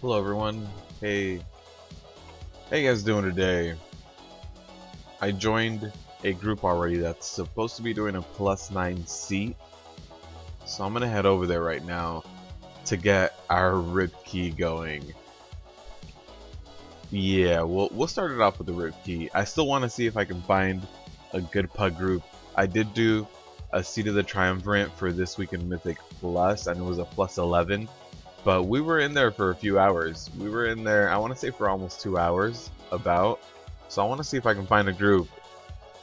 Hello everyone. Hey, how you guys doing today? I joined a group already that's supposed to be doing a +9 seat, so I'm gonna head over there right now to get our rip key going. Yeah, we'll start it off with the rip key. I still want to see if I can find a good PUG group. I did do a Seat of the Triumvirate for this week in Mythic Plus, and it was a +11. But we were in there for a few hours. We were in there, I want to say, for almost 2 hours, about. So I want to see if I can find a group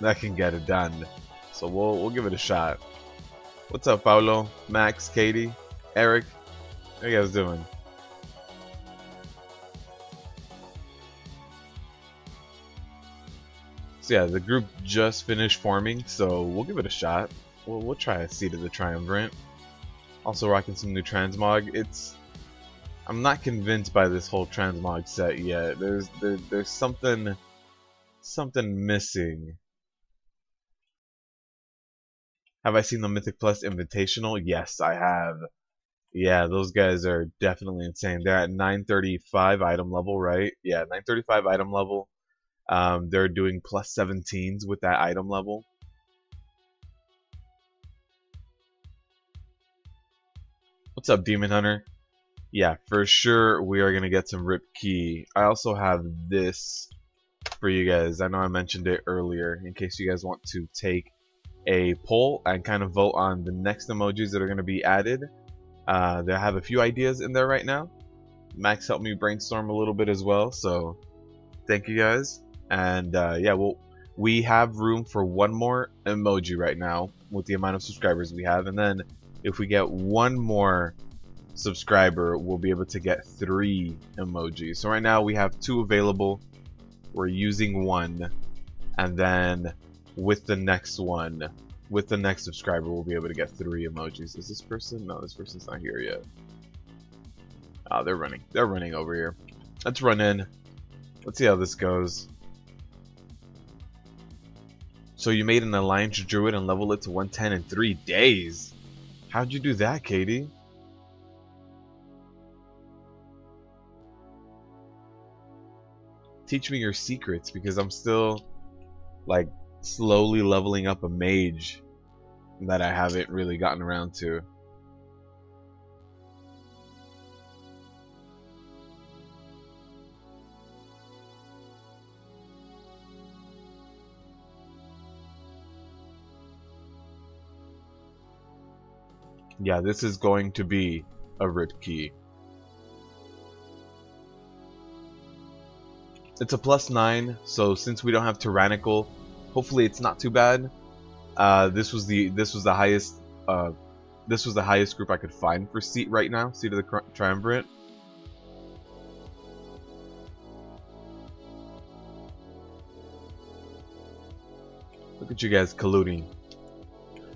that can get it done. So we'll give it a shot. What's up, Paulo, Max, Katie, Eric? How you guys doing? So yeah, the group just finished forming, so we'll give it a shot. We'll try a Seat of the Triumvirate. Also rocking some new transmog. I'm not convinced by this whole transmog set yet. There's something missing. Have I seen the Mythic Plus Invitational? Yes, I have. Yeah, those guys are definitely insane. They're at 935 item level, right? Yeah, 935 item level. They're doing +17s with that item level. What's up, Demon Hunter? Yeah, for sure we are going to get some rip key. I also have this for you guys. I know I mentioned it earlier in case you guys want to take a poll and kind of vote on the next emojis that are going to be added. They have a few ideas in there right now. Max helped me brainstorm a little bit as well, so thank you guys. And yeah, we have room for one more emoji right now with the amount of subscribers we have, and then if we get one more subscriber, we'll be able to get 3 emojis. So right now we have 2 available. We're using 1, and then with the next one, with the next subscriber, we'll be able to get 3 emojis. Is this person? No, this person's not here yet. Oh, they're running. They're running over here. Let's run in. Let's see how this goes. So you made an Alliance Druid and leveled it to 110 in 3 days. How'd you do that, Katie? Teach me your secrets, because I'm still like slowly leveling up a mage that I haven't really gotten around to. Yeah, this is going to be a rip key. It's a +9, so since we don't have tyrannical, hopefully it's not too bad. This was the highest group I could find for Seat right now, Seat of the Triumvirate. Look at you guys colluding.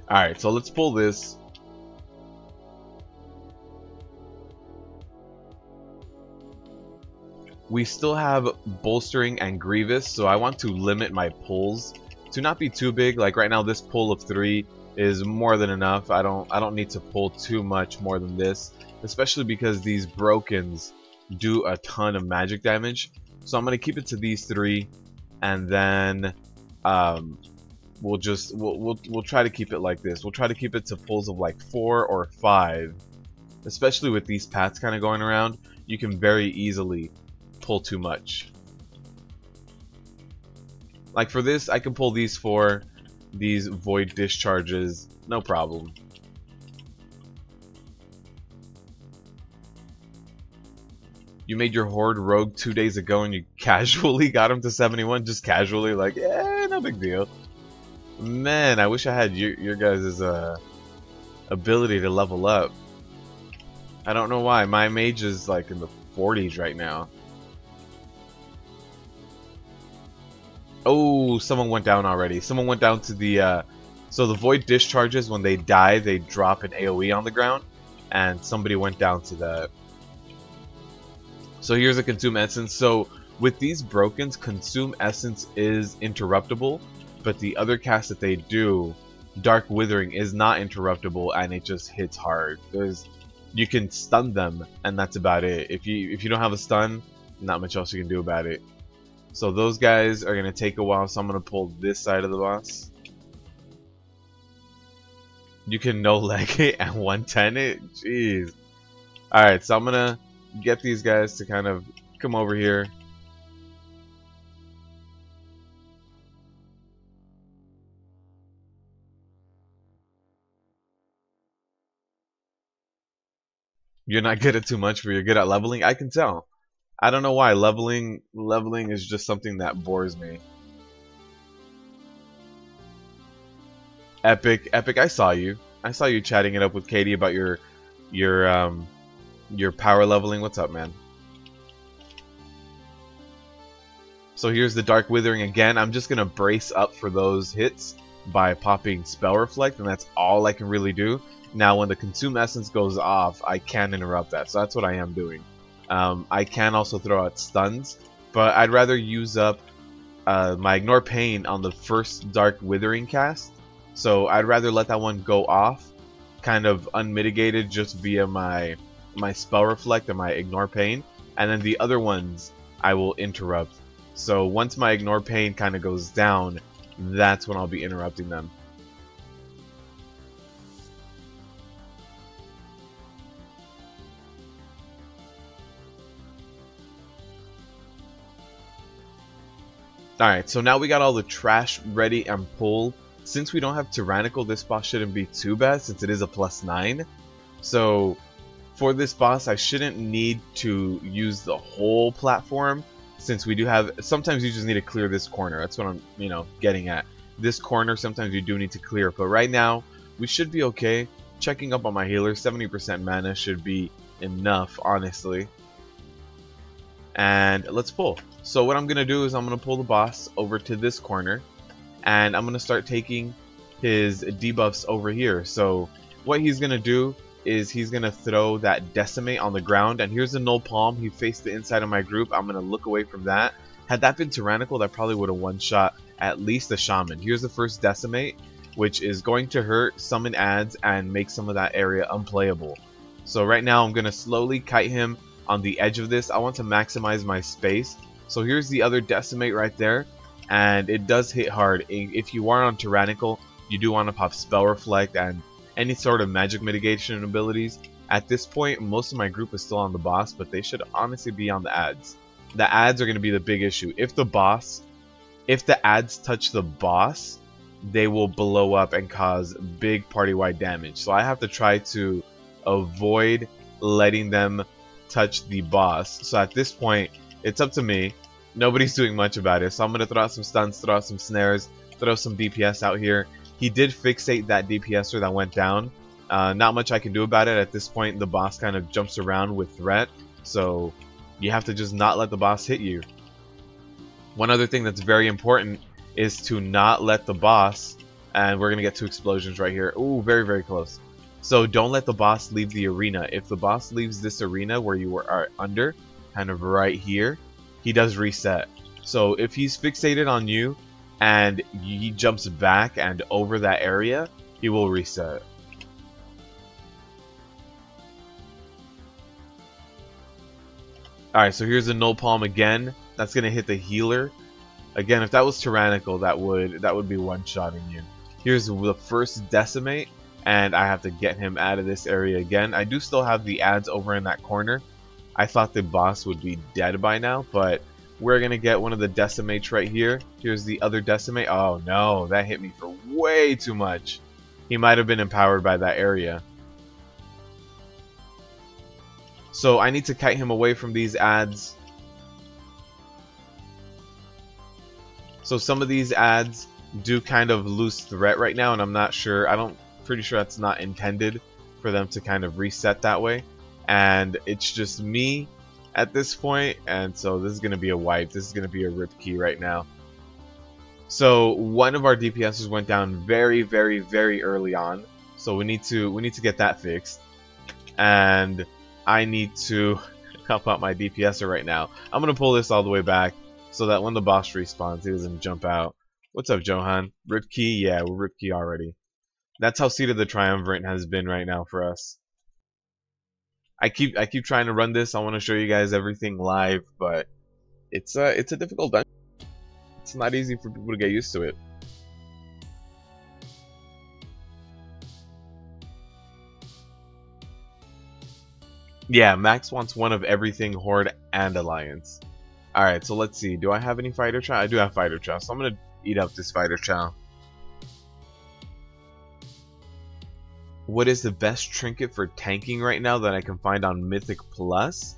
Alright, so let's pull this. We still have bolstering and grievous, so I want to limit my pulls to not be too big. Like right now, this pull of 3 is more than enough. I don't need to pull too much more than this, especially because these brokens do a ton of magic damage. So I'm gonna keep it to these 3, and then we'll try to keep it like this. We'll try to keep it to pulls of like 4 or 5, especially with these paths kind of going around. You can very easily pull too much. Like for this, I can pull these 4, these void discharges, no problem. You made your Horde rogue 2 days ago and you casually got him to 71, just casually, like, yeah, no big deal. Man, I wish I had your guys' ability to level up. I don't know why. My mage is like in the 40s right now. Oh, someone went down already. Someone went down to the, so the void discharges, when they die, they drop an AoE on the ground, and somebody went down to that. So here's a Consume Essence. So with these brokens, Consume Essence is interruptible, but the other cast that they do, Dark Withering, is not interruptible, and it just hits hard. you can stun them, and that's about it. If you don't have a stun, not much else you can do about it. So those guys are gonna take a while, so I'm gonna pull this side of the boss. You can no leg it and 110 it? Jeez. Alright, so I'm gonna get these guys to kind of come over here. You're not good at too much, but you're good at leveling? I can tell. I don't know why. Leveling is just something that bores me. Epic, I saw you. I saw you chatting it up with Katie about your power leveling. What's up, man? So here's the Dark Withering again. I'm just gonna brace up for those hits by popping Spell Reflect, and that's all I can really do. Now, when the Consume Essence goes off, I can interrupt that, so that's what I am doing. I can also throw out stuns, but I'd rather use up my Ignore Pain on the first Dark Withering cast. So I'd rather let that one go off, kind of unmitigated, just via my Spell Reflect and my Ignore Pain, and then the other ones I will interrupt. So once my Ignore Pain kind of goes down, that's when I'll be interrupting them. Alright, so now we got all the trash ready and pulled. Since we don't have Tyrannical, this boss shouldn't be too bad since it is a +9. So for this boss, I shouldn't need to use the whole platform, since we do have, sometimes you just need to clear this corner. That's what I'm, getting at. This corner, sometimes you do need to clear, but right now, we should be okay. Checking up on my healer, 70% mana should be enough, honestly. And let's pull. So what I'm going to do is I'm going to pull the boss over to this corner, and I'm going to start taking his debuffs over here. So what he's going to do is he's going to throw that Decimate on the ground, and here's the Null Palm. He faced the inside of my group. I'm going to look away from that. Had that been Tyrannical, that probably would have one-shot at least the Shaman. Here's the first Decimate, which is going to hurt, summon ads, and make some of that area unplayable. So right now I'm going to slowly kite him on the edge of this. I want to maximize my space. So here's the other Decimate right there, and it does hit hard. If you are on Tyrannical, you do want to pop Spell Reflect and any sort of magic mitigation abilities. At this point, most of my group is still on the boss, but they should honestly be on the ads. The ads are going to be the big issue. If the ads touch the boss, they will blow up and cause big party-wide damage. So I have to try to avoid letting them touch the boss. So at this point, it's up to me. Nobody's doing much about it. So I'm going to throw out some stuns, throw out some snares, throw some DPS out here. He did fixate that DPSer that went down. Not much I can do about it. At this point, the boss kind of jumps around with threat. So you have to just not let the boss hit you. One other thing that's very important is to not let the boss, and we're going to get 2 explosions right here. Ooh, very, very close. So don't let the boss leave the arena. If the boss leaves this arena where you are under, kind of right here, he does reset. So if he's fixated on you and he jumps back and over that area, he will reset. Alright, so here's the Null Palm again. That's going to hit the healer. Again, if that was Tyrannical, that would be one-shotting you. Here's the first Decimate, and I have to get him out of this area again. I do still have the ads over in that corner. I thought the boss would be dead by now, but we're going to get one of the Decimates right here. Here's the other Decimate. Oh no, that hit me for way too much. He might have been empowered by that area. So I need to kite him away from these ads. So some of these ads do kind of lose threat right now, and I'm not sure. Pretty sure that's not intended for them to kind of reset that way. And it's just me at this point, and so this is going to be a wipe. This is going to be a rip key right now. So one of our DPSers went down very, very, very early on. So we need to get that fixed. And I need to help out my DPSer right now. I'm going to pull this all the way back so that when the boss respawns, he doesn't jump out. What's up, Johan? Rip key? Yeah, we're rip key already. That's how Seed of the Triumvirate has been right now for us. I keep trying to run this. I want to show you guys everything live, but it's a difficult dungeon. It's not easy for people to get used to it. Yeah, Max wants one of everything Horde and Alliance. Alright, so let's see. Do I have any fighter chow? I do have fighter chow, so I'm gonna eat up this fighter chow. What is the best trinket for tanking right now that I can find on Mythic Plus?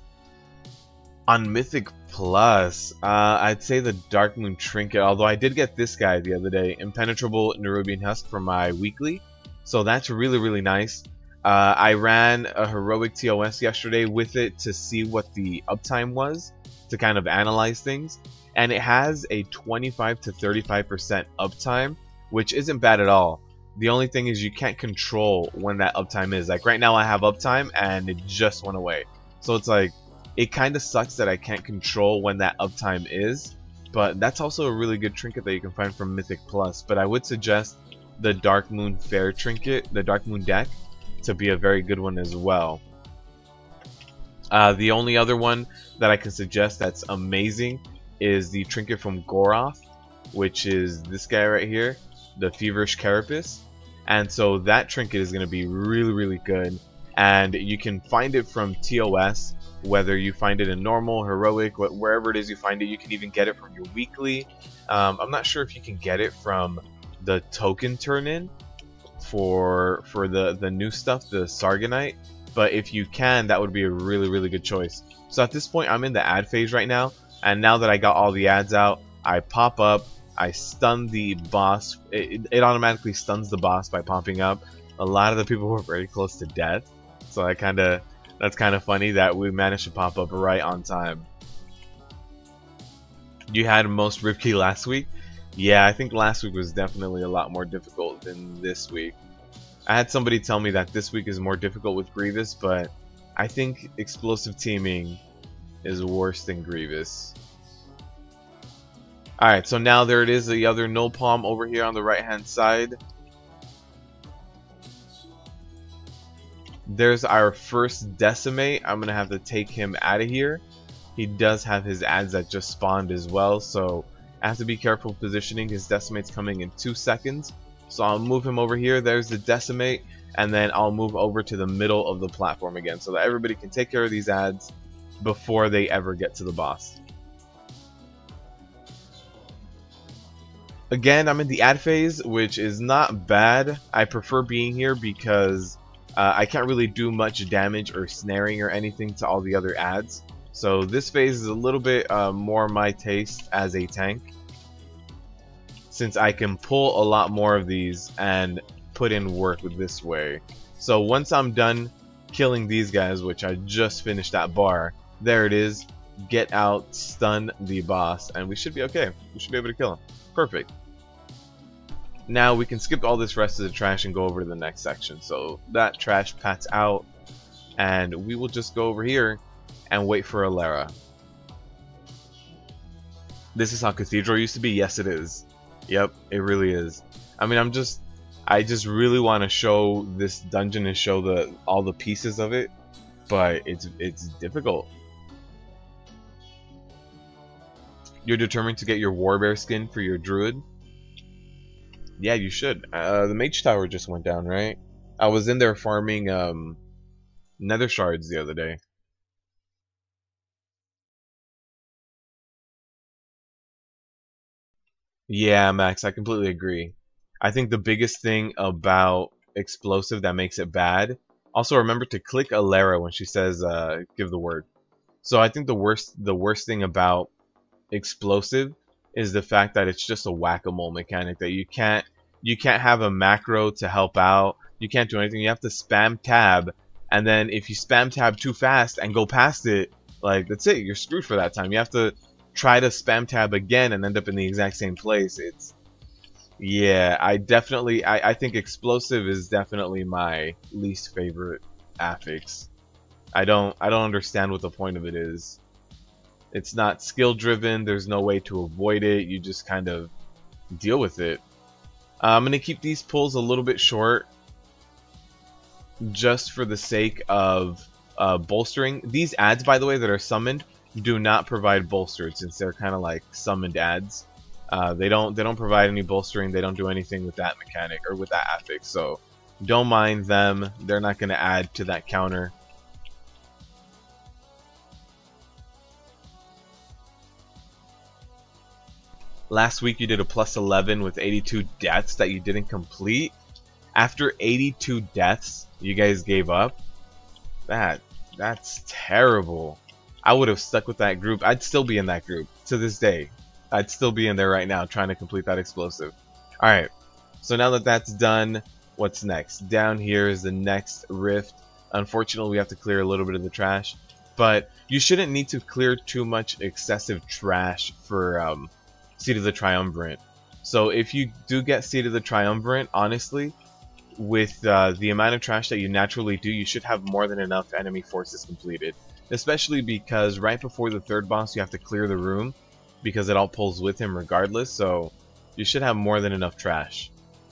On Mythic Plus, I'd say the Dark Moon trinket, although I did get this guy the other day, Impenetrable Nerubian Husk for my weekly, so that's really nice. I ran a heroic TOS yesterday with it to see what the uptime was, to kind of analyze things, and it has a 25 to 35% uptime, which isn't bad at all. The only thing is you can't control when that uptime is. Like right now I have uptime and it just went away. So it's like, it kind of sucks that I can't control when that uptime is, but that's also a really good trinket that you can find from Mythic Plus. But I would suggest the Dark Moon Fair trinket, the Dark Moon deck, to be a very good one as well. The only other one that I can suggest that's amazing is the trinket from Goroth, which is this guy right here, the Feverish Carapace. And so that trinket is going to be really good, and you can find it from TOS, whether you find it in normal, heroic, wherever it is you find it. You can even get it from your weekly. I'm not sure if you can get it from the token turn-in for the new stuff, the Sargonite, but if you can, that would be a really good choice. So at this point I'm in the ad phase right now, and now that I got all the ads out, I pop up, I stun the boss. It automatically stuns the boss by popping up. A lot of the people were very close to death, so that's kind of funny that we managed to pop up right on time. You had most Ripkey last week? Yeah, I think last week was definitely a lot more difficult than this week. I had somebody tell me that this week is more difficult with Grievous, but I think explosive teaming is worse than Grievous. Alright, so now there it is, the other no palm over here on the right hand side. There's our first Decimate. I'm gonna have to take him out of here. He does have his ads that just spawned as well, so I have to be careful positioning. His Decimate's coming in 2 seconds, so I'll move him over here. There's the Decimate, and then I'll move over to the middle of the platform again so that everybody can take care of these ads before they ever get to the boss. Again, I'm in the ad phase, which is not bad. I prefer being here because I can't really do much damage or snaring or anything to all the other ads. So this phase is a little bit more my taste as a tank, since I can pull a lot more of these and put in work with this way. So once I'm done killing these guys, which I just finished that bar, there it is, get out, stun the boss, and we should be okay. We should be able to kill him. Perfect. Now we can skip all this rest of the trash and go over to the next section. So that trash pats out, and we will just go over here and wait for Alara. This is how Cathedral used to be. Yes, it is. Yep, it really is. I mean, I just really want to show this dungeon and show all the pieces of it, but it's difficult. You're determined to get your Warbear skin for your Druid? Yeah, you should. The Mage Tower just went down, right? I was in there farming Nether Shards the other day. Yeah, Max, I completely agree. I think the biggest thing about Explosive that makes it bad. Also, remember to click Alara when she says give the word. So I think the worst thing about Explosive is the fact that it's just a whack-a-mole mechanic, that you can't have a macro to help out. You can't do anything. You have to spam tab, and then if you spam tab too fast and go past it, like, that's it, you're screwed for that time. You have to try to spam tab again and end up in the exact same place. Yeah, I think Explosive is definitely my least favorite affix. I don't understand what the point of it is. It's not skill driven, there's no way to avoid it, you just kind of deal with it. I'm going to keep these pulls a little bit short, just for the sake of bolstering. These ads, by the way, that are summoned do not provide bolstered, since they're kind of like summoned ads. They don't provide any bolstering. They don't do anything with that mechanic or with that affix. So don't mind them. They're not going to add to that counter. Last week you did a plus 11 with 82 deaths that you didn't complete. After 82 deaths, you guys gave up. That's terrible. I would have stuck with that group. I'd still be in that group to this day. I'd still be in there right now trying to complete that explosive. Alright, so now that that's done, what's next? Down here is the next rift. Unfortunately, we have to clear a little bit of the trash. But you shouldn't need to clear too much excessive trash for Seed of the Triumvirate. So if you do get Seed of the Triumvirate, honestly, with the amount of trash that you naturally do, you should have more than enough enemy forces completed. Especially because right before the third boss, you have to clear the room, because it all pulls with him regardless, so you should have more than enough trash.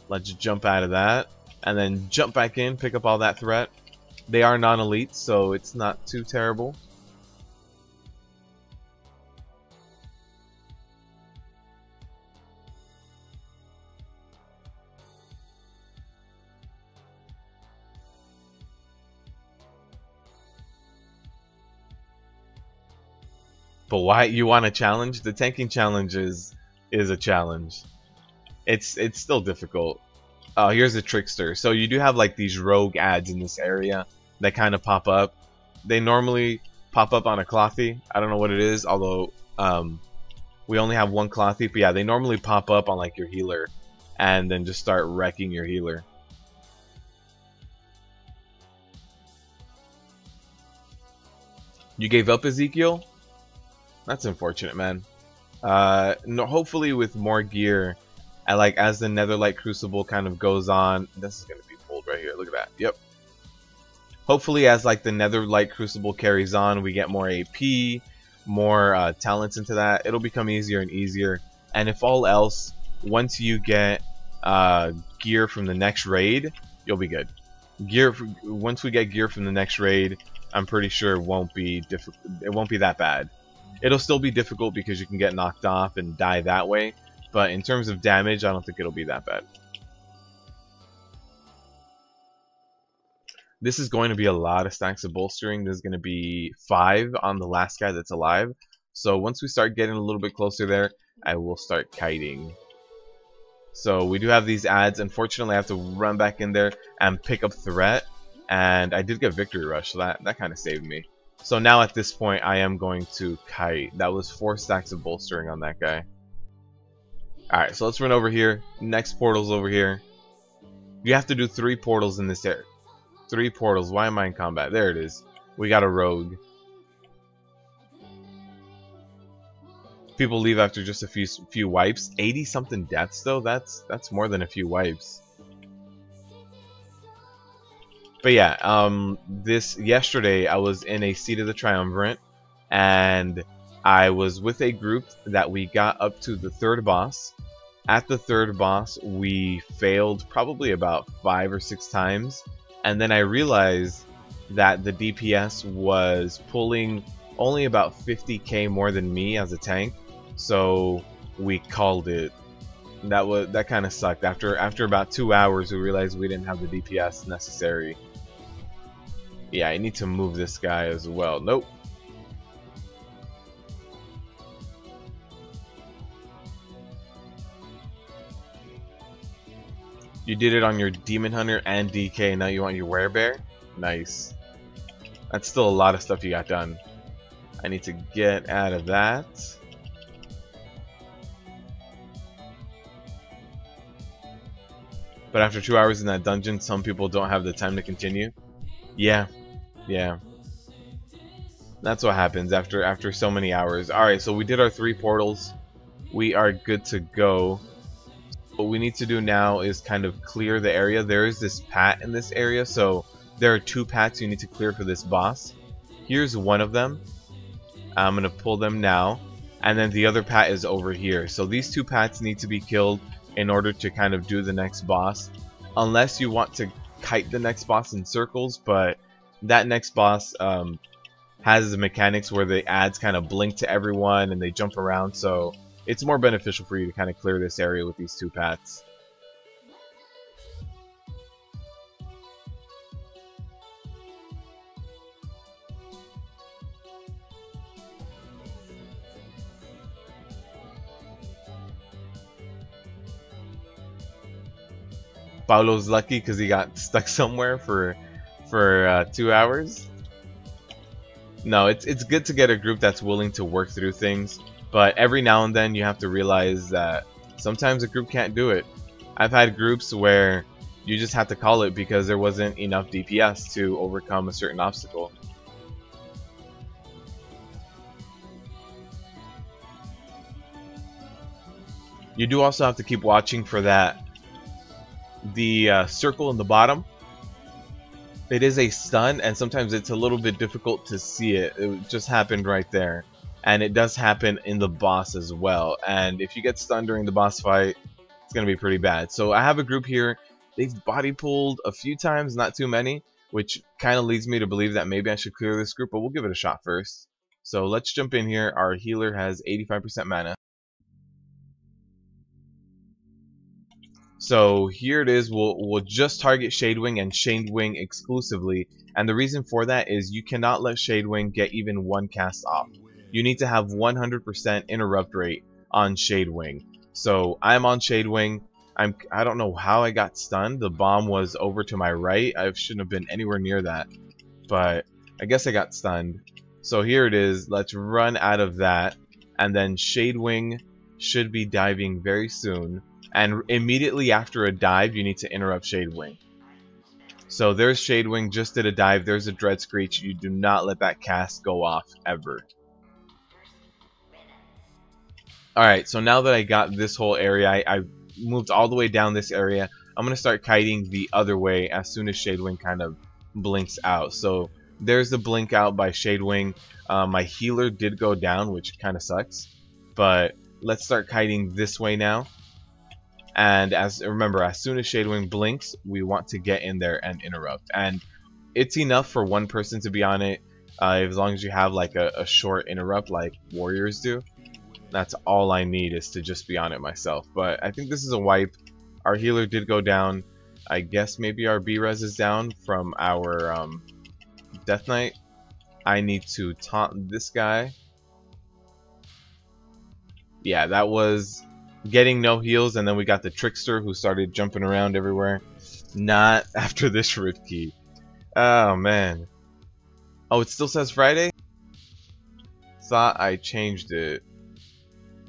Let's jump out of that, and then jump back in, pick up all that threat. They are non-elite, so it's not too terrible. But why you want a challenge? The tanking challenge is a challenge. It's still difficult. Oh, here's a trickster. So you do have like these rogue ads in this area that kind of pop up. They normally pop up on a clothy. I don't know what it is, although we only have one clothy. But yeah, they normally pop up on like your healer and then just start wrecking your healer. You gave up, Ezekiel? That's unfortunate, man. No, hopefully with more gear, and like as the Netherlight Crucible kind of goes on, this is gonna be pulled right here. Look at that. Yep. Hopefully, as like the Netherlight Crucible carries on, we get more AP, more talents into that. It'll become easier and easier. And if all else, once you get gear from the next raid, you'll be good. Once we get gear from the next raid, I'm pretty sure it won't be that bad. It'll still be difficult because you can get knocked off and die that way, but in terms of damage, I don't think it'll be that bad. This is going to be a lot of stacks of bolstering. There's going to be 5 on the last guy that's alive. So once we start getting a little bit closer there, I will start kiting. So we do have these ads. Unfortunately, I have to run back in there and pick up threat. And I did get Victory Rush, so that kind of saved me. So now at this point, I am going to kite. That was 4 stacks of bolstering on that guy. Alright, so let's run over here. Next portal's over here. You have to do 3 portals in this area. 3 portals. Why am I in combat? There it is. We got a rogue. People leave after just a few wipes. 80-something deaths, though? That's more than a few wipes. But yeah, yesterday I was in a Seed of the Triumvirate, and I was with a group that we got up to the 3rd boss. At the 3rd boss, we failed probably about 5 or 6 times, and then I realized that the DPS was pulling only about 50k more than me as a tank, so we called it. That kind of sucked. After about 2 hours, we realized we didn't have the DPS necessary. Yeah, I need to move this guy as well. Nope. You did it on your Demon Hunter and DK, now you want your Werebear? Nice. That's still a lot of stuff you got done. I need to get out of that. But after 2 hours in that dungeon, some people don't have the time to continue. Yeah. That's what happens after so many hours. Alright, so we did our 3 portals. We are good to go. What we need to do now is kind of clear the area. There is this pat in this area, so there are 2 pats you need to clear for this boss. Here's one of them. I'm going to pull them now. And then the other pat is over here. So these 2 pats need to be killed in order to kind of do the next boss. Unless you want to kite the next boss in circles, but that next boss has the mechanics where the ads kind of blink to everyone and they jump around, so it's more beneficial for you to kind of clear this area with these 2 paths. Paulo's lucky because he got stuck somewhere for 2 hours. No, it's good to get a group that's willing to work through things, but every now and then you have to realize that sometimes a group can't do it. I've had groups where you just have to call it because there wasn't enough DPS to overcome a certain obstacle. You do also have to keep watching for the circle in the bottom. It is a stun, and sometimes it's a little bit difficult to see it. It just happened right there, and it does happen in the boss as well. And if you get stunned during the boss fight, it's gonna be pretty bad. So I have a group here. They've body pulled a few times, not too many, which kind of leads me to believe that maybe I should clear this group, but we'll give it a shot first. So let's jump in here. Our healer has 85% mana. So here it is. We'll just target Shadewing and Shadewing exclusively, and the reason for that is you cannot let Shadewing get even 1 cast off. You need to have 100% interrupt rate on Shadewing. So I'm on Shadewing. I don't know how I got stunned. The bomb was over to my right. I shouldn't have been anywhere near that, but I guess I got stunned. So here it is. Let's run out of that, and then Shadewing should be diving very soon. And immediately after a dive, you need to interrupt Shadewing. So there's Shadewing, just did a dive. There's a Dread Screech. You do not let that cast go off ever. Alright, so now that I got this whole area, I moved all the way down this area. I'm going to start kiting the other way as soon as Shadewing kind of blinks out. So there's the blink out by Shadewing. My healer did go down, which kind of sucks. But let's start kiting this way now. And remember, as soon as Shadewing blinks, we want to get in there and interrupt. And it's enough for 1 person to be on it, as long as you have like a short interrupt like warriors do. That's all I need, is to just be on it myself. But I think this is a wipe. Our healer did go down. I guess maybe our B-res is down from our Death Knight. I need to taunt this guy. Yeah, that was getting no heals, and then we got the Trickster who started jumping around everywhere. Not after this Rip Key. Oh man. Oh, it still says Friday? Thought I changed it.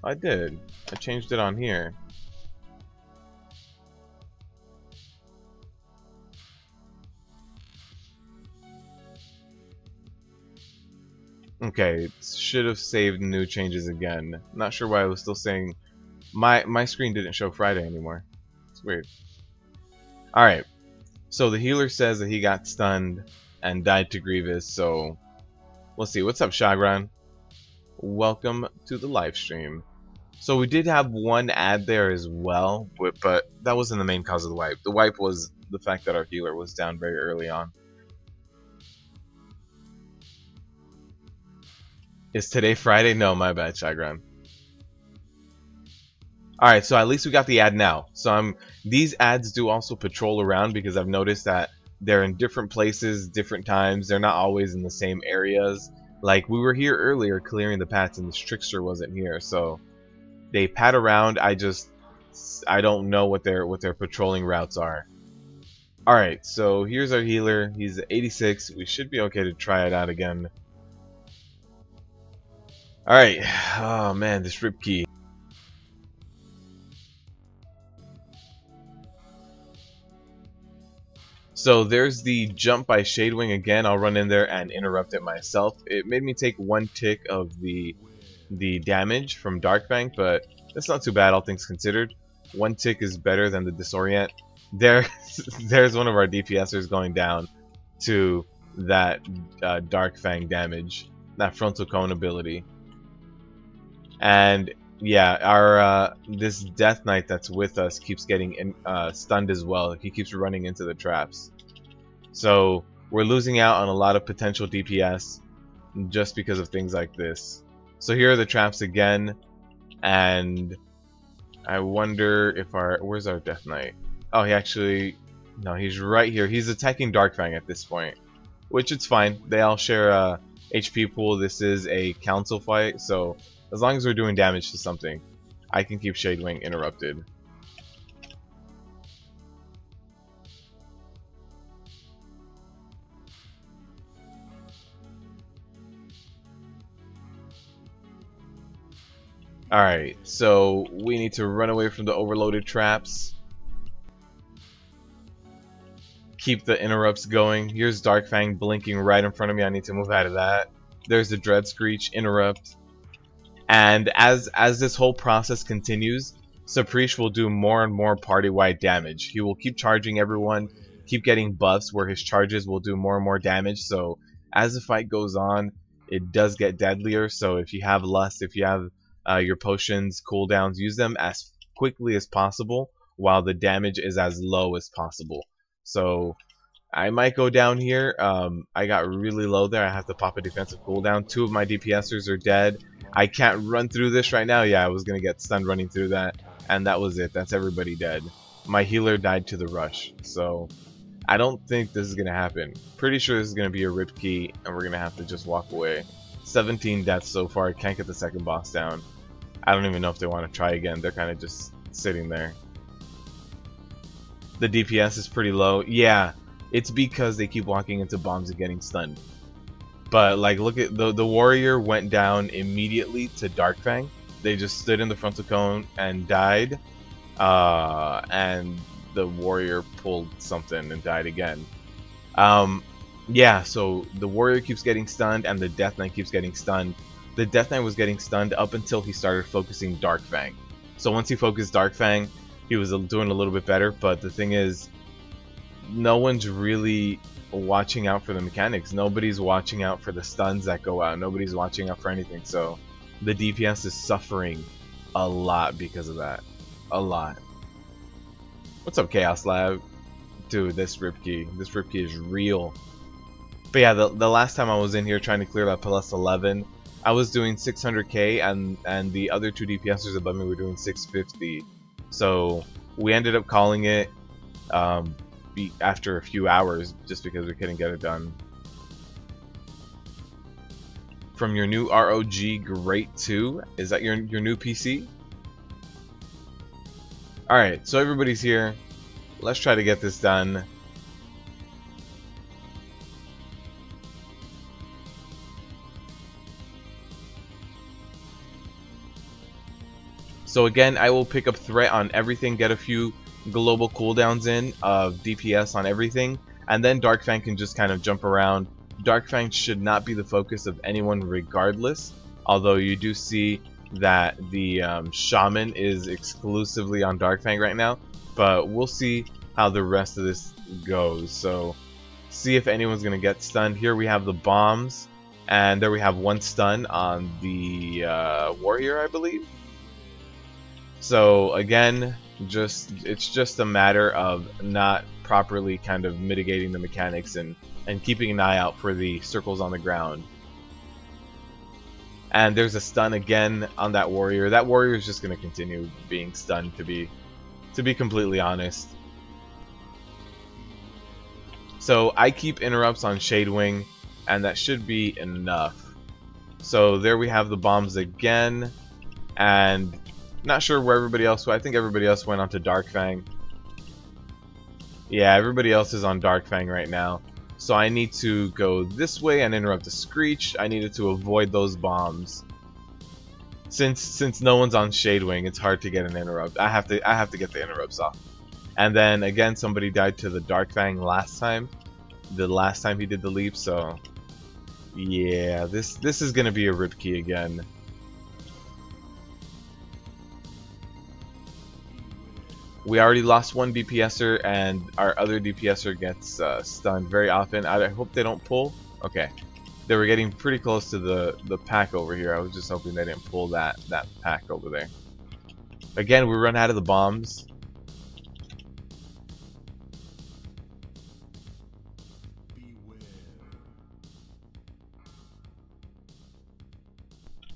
I did. I changed it on here. Okay, it should have saved new changes again. Not sure why I was still saying my screen didn't show Friday anymore. It's weird. Alright, so the healer says that he got stunned and died to Grievous, so we'll see. What's up, Shagran? Welcome to the live stream. So we did have 1 ad there as well, but that wasn't the main cause of the wipe. The wipe was the fact that our healer was down very early on. Is today Friday? No, my bad, Shagran. Alright, so at least we got the ad now. So these ads do also patrol around, because I've noticed that they're in different places, different times. They're not always in the same areas. Like, we were here earlier clearing the paths and this Trickster wasn't here, so they pat around. I don't know what their patrolling routes are. Alright, so here's our healer. He's at 86. We should be okay to try it out again. Alright. Oh man, this Rip Key. So there's the jump by Shadewing again. I'll run in there and interrupt it myself. It made me take 1 tick of the damage from Darkfang, but that's not too bad, all things considered. 1 tick is better than the disorient. There's one of our DPSers going down to that Darkfang damage, that frontal cone ability. And yeah, our this Death Knight that's with us keeps getting stunned as well. He keeps running into the traps. So we're losing out on a lot of potential DPS just because of things like this. So here are the traps again, and I wonder if where's our Death Knight? Oh, no, he's right here. He's attacking Darkfang at this point, which it's fine. They all share a HP pool. This is a council fight, so as long as we're doing damage to something, I can keep Shadewing interrupted. Alright, so we need to run away from the overloaded traps. Keep the interrupts going. Here's Darkfang blinking right in front of me. I need to move out of that. There's the Dread Screech interrupt. And as this whole process continues, Saprish will do more and more party-wide damage. He will keep charging everyone, keep getting buffs where his charges will do more and more damage. So as the fight goes on, it does get deadlier. So if you have Lust, if you have your potions, cooldowns, use them as quickly as possible while the damage is as low as possible. So I might go down here. I got really low there. I have to pop a defensive cooldown. 2 of my DPSers are dead. I can't run through this right now. Yeah, I was gonna get stunned running through that, and that was it. That's everybody dead. My healer died to the rush, so I don't think this is gonna happen. Pretty sure this is gonna be a rip key, and we're gonna have to just walk away. 17 deaths so far. Can't get the second boss down. I don't even know if they want to try again. They're kind of just sitting there. The DPS is pretty low. Yeah, it's because they keep walking into bombs and getting stunned. But like, look at the warrior went down immediately to Darkfang. They just stood in the frontal cone and died. And the warrior pulled something and died again. Yeah, so the warrior keeps getting stunned and the Death Knight keeps getting stunned. The Death Knight was getting stunned up until he started focusing Darkfang. So once he focused Darkfang, he was doing a little bit better. But the thing is, no one's really watching out for the mechanics. Nobody's watching out for the stuns that go out. Nobody's watching out for anything. So the DPS is suffering a lot because of that. A lot. What's up, Chaos Lab? Dude, this rip key is real. But yeah, the last time I was in here trying to clear that plus 11, I was doing 600k and the other 2 DPSers above me were doing 650. So we ended up calling it after a few hours just because we couldn't get it done. From your new ROG Great 2? Is that your new PC? Alright, so everybody's here. Let's try to get this done. So again, I will pick up threat on everything, get a few global cooldowns in of DPS on everything, and then Darkfang can just kind of jump around. Darkfang should not be the focus of anyone regardless, although you do see that the Shaman is exclusively on Darkfang right now, but we'll see how the rest of this goes. So see if anyone's going to get stunned. Here we have the bombs, and there we have 1 stun on the warrior, I believe. So again, it's just a matter of not properly kind of mitigating the mechanics and keeping an eye out for the circles on the ground. And there's a stun again on that warrior. That warrior is just going to continue being stunned, to be completely honest. So I keep interrupts on Shadewing, and that should be enough. So there we have the bombs again, and not sure where everybody else went. I think everybody else went onto Darkfang. Yeah, everybody else is on Darkfang right now. So I need to go this way and interrupt the Screech. I needed to avoid those bombs. Since no one's on Shadewing, it's hard to get an interrupt. I have to get the interrupts off. And then again, somebody died to the Darkfang last time. The last time he did the leap, so yeah, this is gonna be a rip key again. We already lost 1 DPSer, and our other DPSer gets stunned very often. I hope they don't pull. Okay, they were getting pretty close to the pack over here. I was just hoping they didn't pull that pack over there. Again, we run out of the bombs.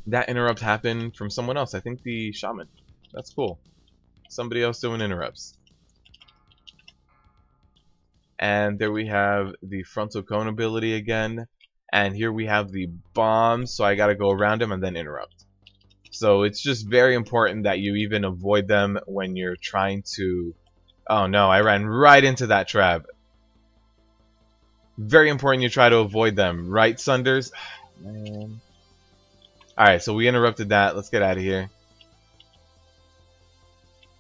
That interrupt happened from someone else. I think the shaman. That's cool. Somebody else doing interrupts. And there we have the frontal cone ability again. And here we have the bomb, so I gotta go around him and then interrupt. So it's just very important that you even avoid them when you're trying to... Oh no, I ran right into that trap. Very important you try to avoid them. Right, Sunders? Man. Alright, so we interrupted that. Let's get out of here.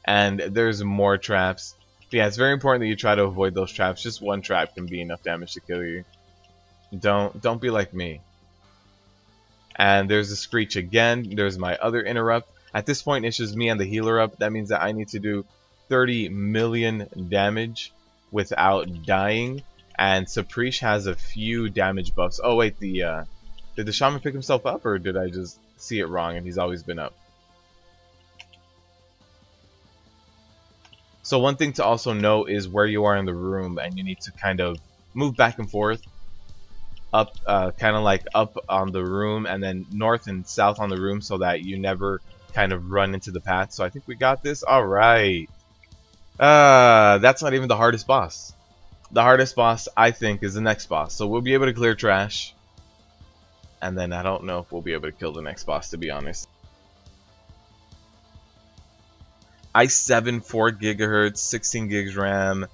And there's more traps. But yeah, it's very important that you try to avoid those traps. Just one trap can be enough damage to kill you. Don't be like me. And there's the Screech again. There's my other interrupt. At this point, it's just me and the healer up. That means that I need to do 30 million damage without dying. And Saprish has a few damage buffs. Oh wait, did the shaman pick himself up, or did I just see it wrong and he's always been up? So one thing to also know is where you are in the room, and you need to kind of move back and forth. Up, kind of like up on the room, and then north and south on the room, so that you never kind of run into the path. So I think we got this. Alright. That's not even the hardest boss. The hardest boss, I think, is the next boss. So we'll be able to clear trash. And then I don't know if we'll be able to kill the next boss, to be honest. i7 4 GHz, 16 gigs RAM,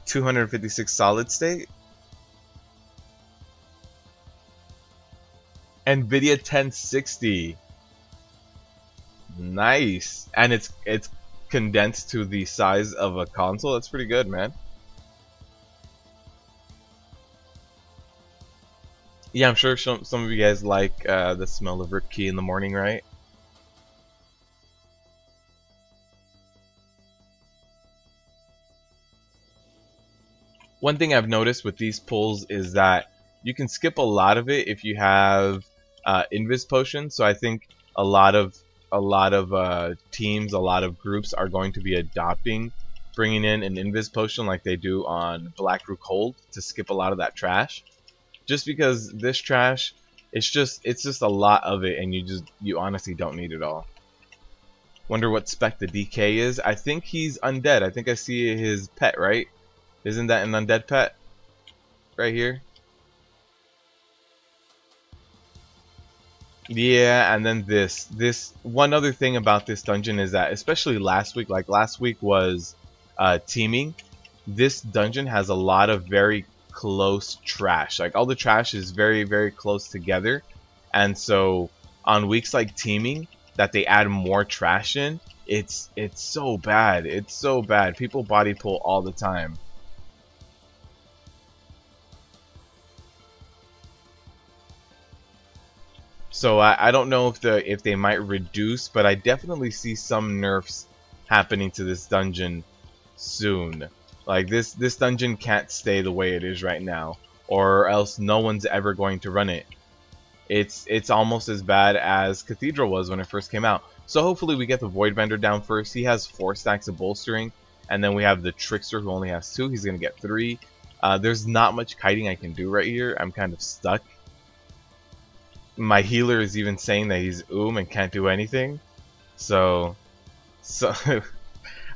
256 solid state. NVIDIA 1060. Nice. And it's condensed to the size of a console. That's pretty good, man. Yeah, I'm sure some of you guys like the smell of Rip Key in the morning, right? One thing I've noticed with these pulls is that you can skip a lot of it if you have Invis Potion. So I think a lot of teams, a lot of groups are going to be adopting bringing in an Invis Potion like they do on Blackroot Hold to skip a lot of that trash. Just because this trash, it's just a lot of it, and you honestly don't need it all. Wonder what spec the DK is. I think he's undead. I think I see his pet, right? Isn't that an undead pet? Right here? Yeah, and then this one other thing about this dungeon is that, especially last week, like last week was teaming, this dungeon has a lot of very close trash. Like all the trash is very, very close together, and so on weeks like teaming that they add more trash in, it's so bad. It's so bad. People body pull all the time. So I don't know if they might reduce, but I definitely see some nerfs happening to this dungeon soon. Like this dungeon can't stay the way it is right now, or else no one's ever going to run it. It's almost as bad as Cathedral was when it first came out. So hopefully we get the Voidbender down first. He has 4 stacks of bolstering, and then we have the Trickster who only has 2. He's gonna get 3. There's not much kiting I can do right here. I'm kind of stuck. My healer is even saying that he's and can't do anything. So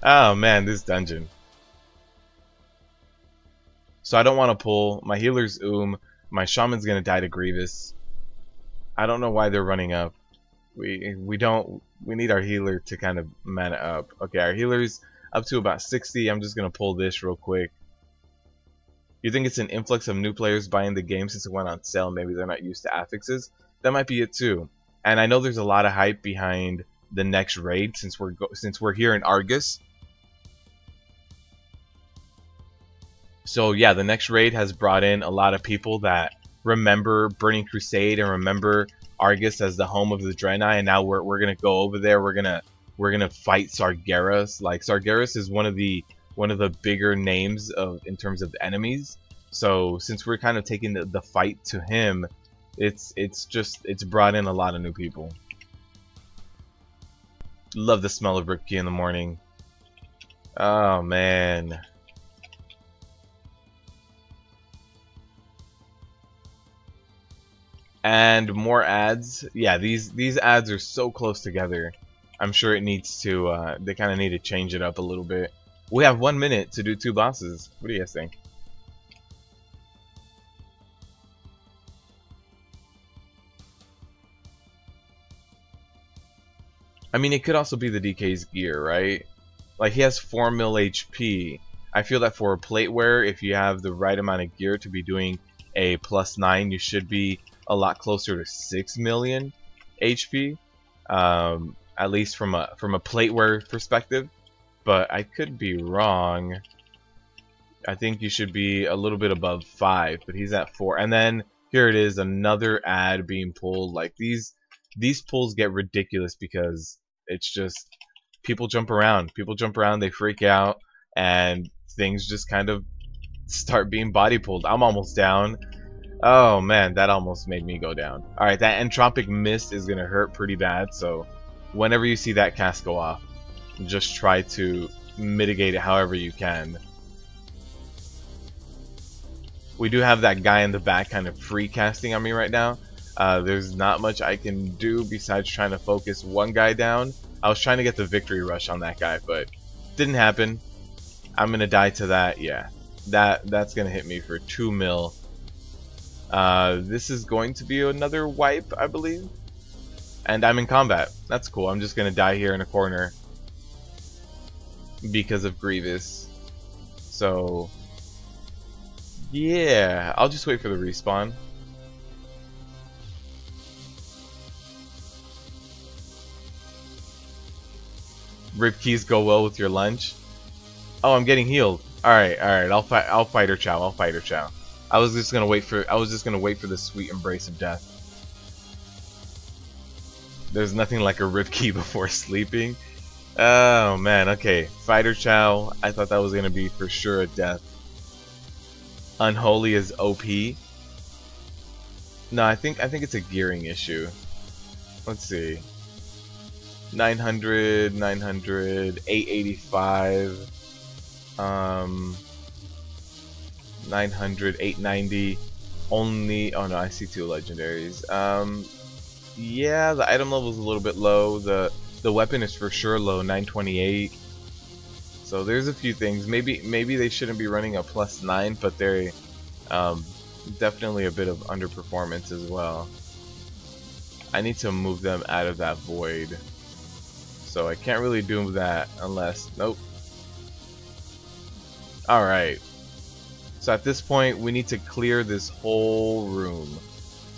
oh man, this dungeon. So I don't want to pull. My healer's my shaman's gonna die to Grievous. I don't know why they're running up. We need our healer to kind of mana up. Okay, our healer's up to about 60. I'm just gonna pull this real quick. You think it's an influx of new players buying the game since it went on sale? Maybe they're not used to affixes. That might be it too. And I know there's a lot of hype behind the next raid since we're here in Argus. So yeah, the next raid has brought in a lot of people that remember Burning Crusade and remember Argus as the home of the Draenei, and now we're gonna go over there. We're gonna fight Sargeras. Like Sargeras is one of the bigger names in terms of enemies. So since we're kind of taking the fight to him, it's brought in a lot of new people. Love the smell of Ripkey in the morning. Oh man. And more ads. Yeah, these ads are so close together. I'm sure it needs to, they kind of need to change it up a little bit. We have 1 minute to do 2 bosses. What do you guys think? I mean, it could also be the DK's gear, right? Like, he has 4 mil HP. I feel that for a plate wear, if you have the right amount of gear to be doing a +9, you should be a lot closer to 6 million HP. At least from a plate wear perspective. But I could be wrong. I think you should be a little bit above 5, but he's at 4. And then here it is, another ad being pulled. Like, these pulls get ridiculous because it's just people jump around, they freak out, and things just kind of start being body pulled. I'm almost down. Oh man, that almost made me go down. Alright, that entropic mist is gonna hurt pretty bad, so whenever you see that cast go off, just try to mitigate it however you can. We do have that guy in the back kind of free casting on me right now. There's not much I can do besides trying to focus one guy down. I was trying to get the victory rush on that guy, but didn't happen. I'm gonna die to that. Yeah, that's gonna hit me for 2 mil. This is going to be another wipe, I believe. And I'm in combat. That's cool. I'm just gonna die here in a corner because of Grievous. So yeah, I'll just wait for the respawn. Rip keys go well with your lunch. Oh, I'm getting healed. All right. I'll fight her, chow. I was just gonna wait for the sweet embrace of death. There's nothing like a rip key before sleeping. Oh man. Okay, fighter chow. I thought that was gonna be for sure a death. Unholy is OP. No, I think it's a gearing issue. Let's see. 900, 885, 900, 890. Only, oh no, I see 2 legendaries. Yeah, the item level is a little bit low. The weapon is for sure low, 928. So there's a few things. Maybe they shouldn't be running a +9, but they're definitely a bit of underperformance as well. I need to move them out of that void. So I can't really do that unless... Nope. Alright. So at this point, we need to clear this whole room.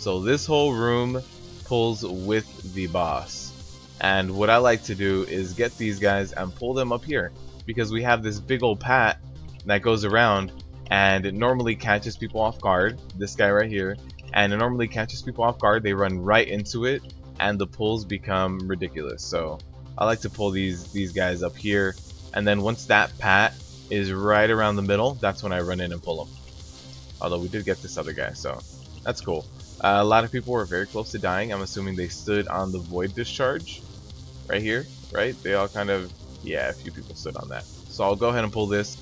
So this whole room pulls with the boss. And what I like to do is get these guys and pull them up here. Because we have this big old pat that goes around and it normally catches people off guard. This guy right here. And it normally catches people off guard. They run right into it and the pulls become ridiculous. So I like to pull these guys up here, and then once that pat is right around the middle, that's when I run in and pull them. Although we did get this other guy, so that's cool. A lot of people were very close to dying. I'm assuming they stood on the void discharge right here, right? They all kind of, yeah, a few people stood on that. So I'll go ahead and pull this.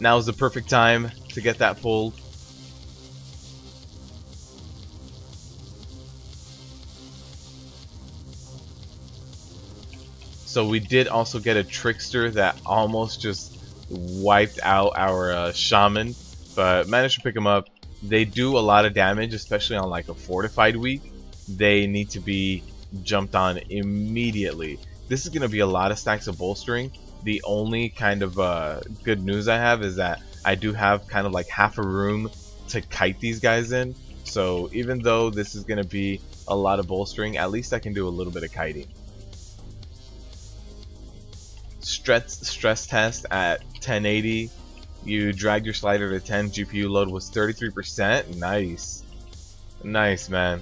Now is the perfect time to get that pulled. So we did also get a trickster that almost just wiped out our shaman, but managed to pick him up. They do a lot of damage, especially on like a fortified week. They need to be jumped on immediately. This is going to be a lot of stacks of bolstering. The only kind of good news I have is that I do have kind of like half a room to kite these guys in. So even though this is going to be a lot of bolstering, at least I can do a little bit of kiting. Stress test at 1080. You dragged your slider to 10. GPU load was 33%. Nice. Nice, man.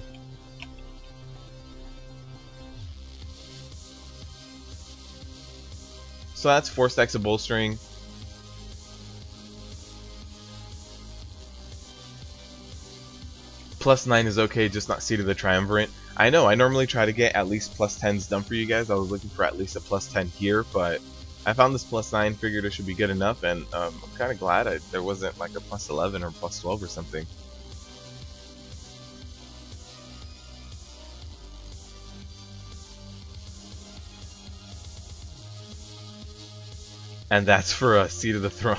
So that's 4 stacks of bolstering. +9 is okay, just not Seed of the Triumvirate. I know, I normally try to get at least +10s done for you guys. I was looking for at least a +10 here, but I found this +9, figured it should be good enough, and I'm kind of glad there wasn't like a +11 or +12 or something. And that's for a Seat of the Throne.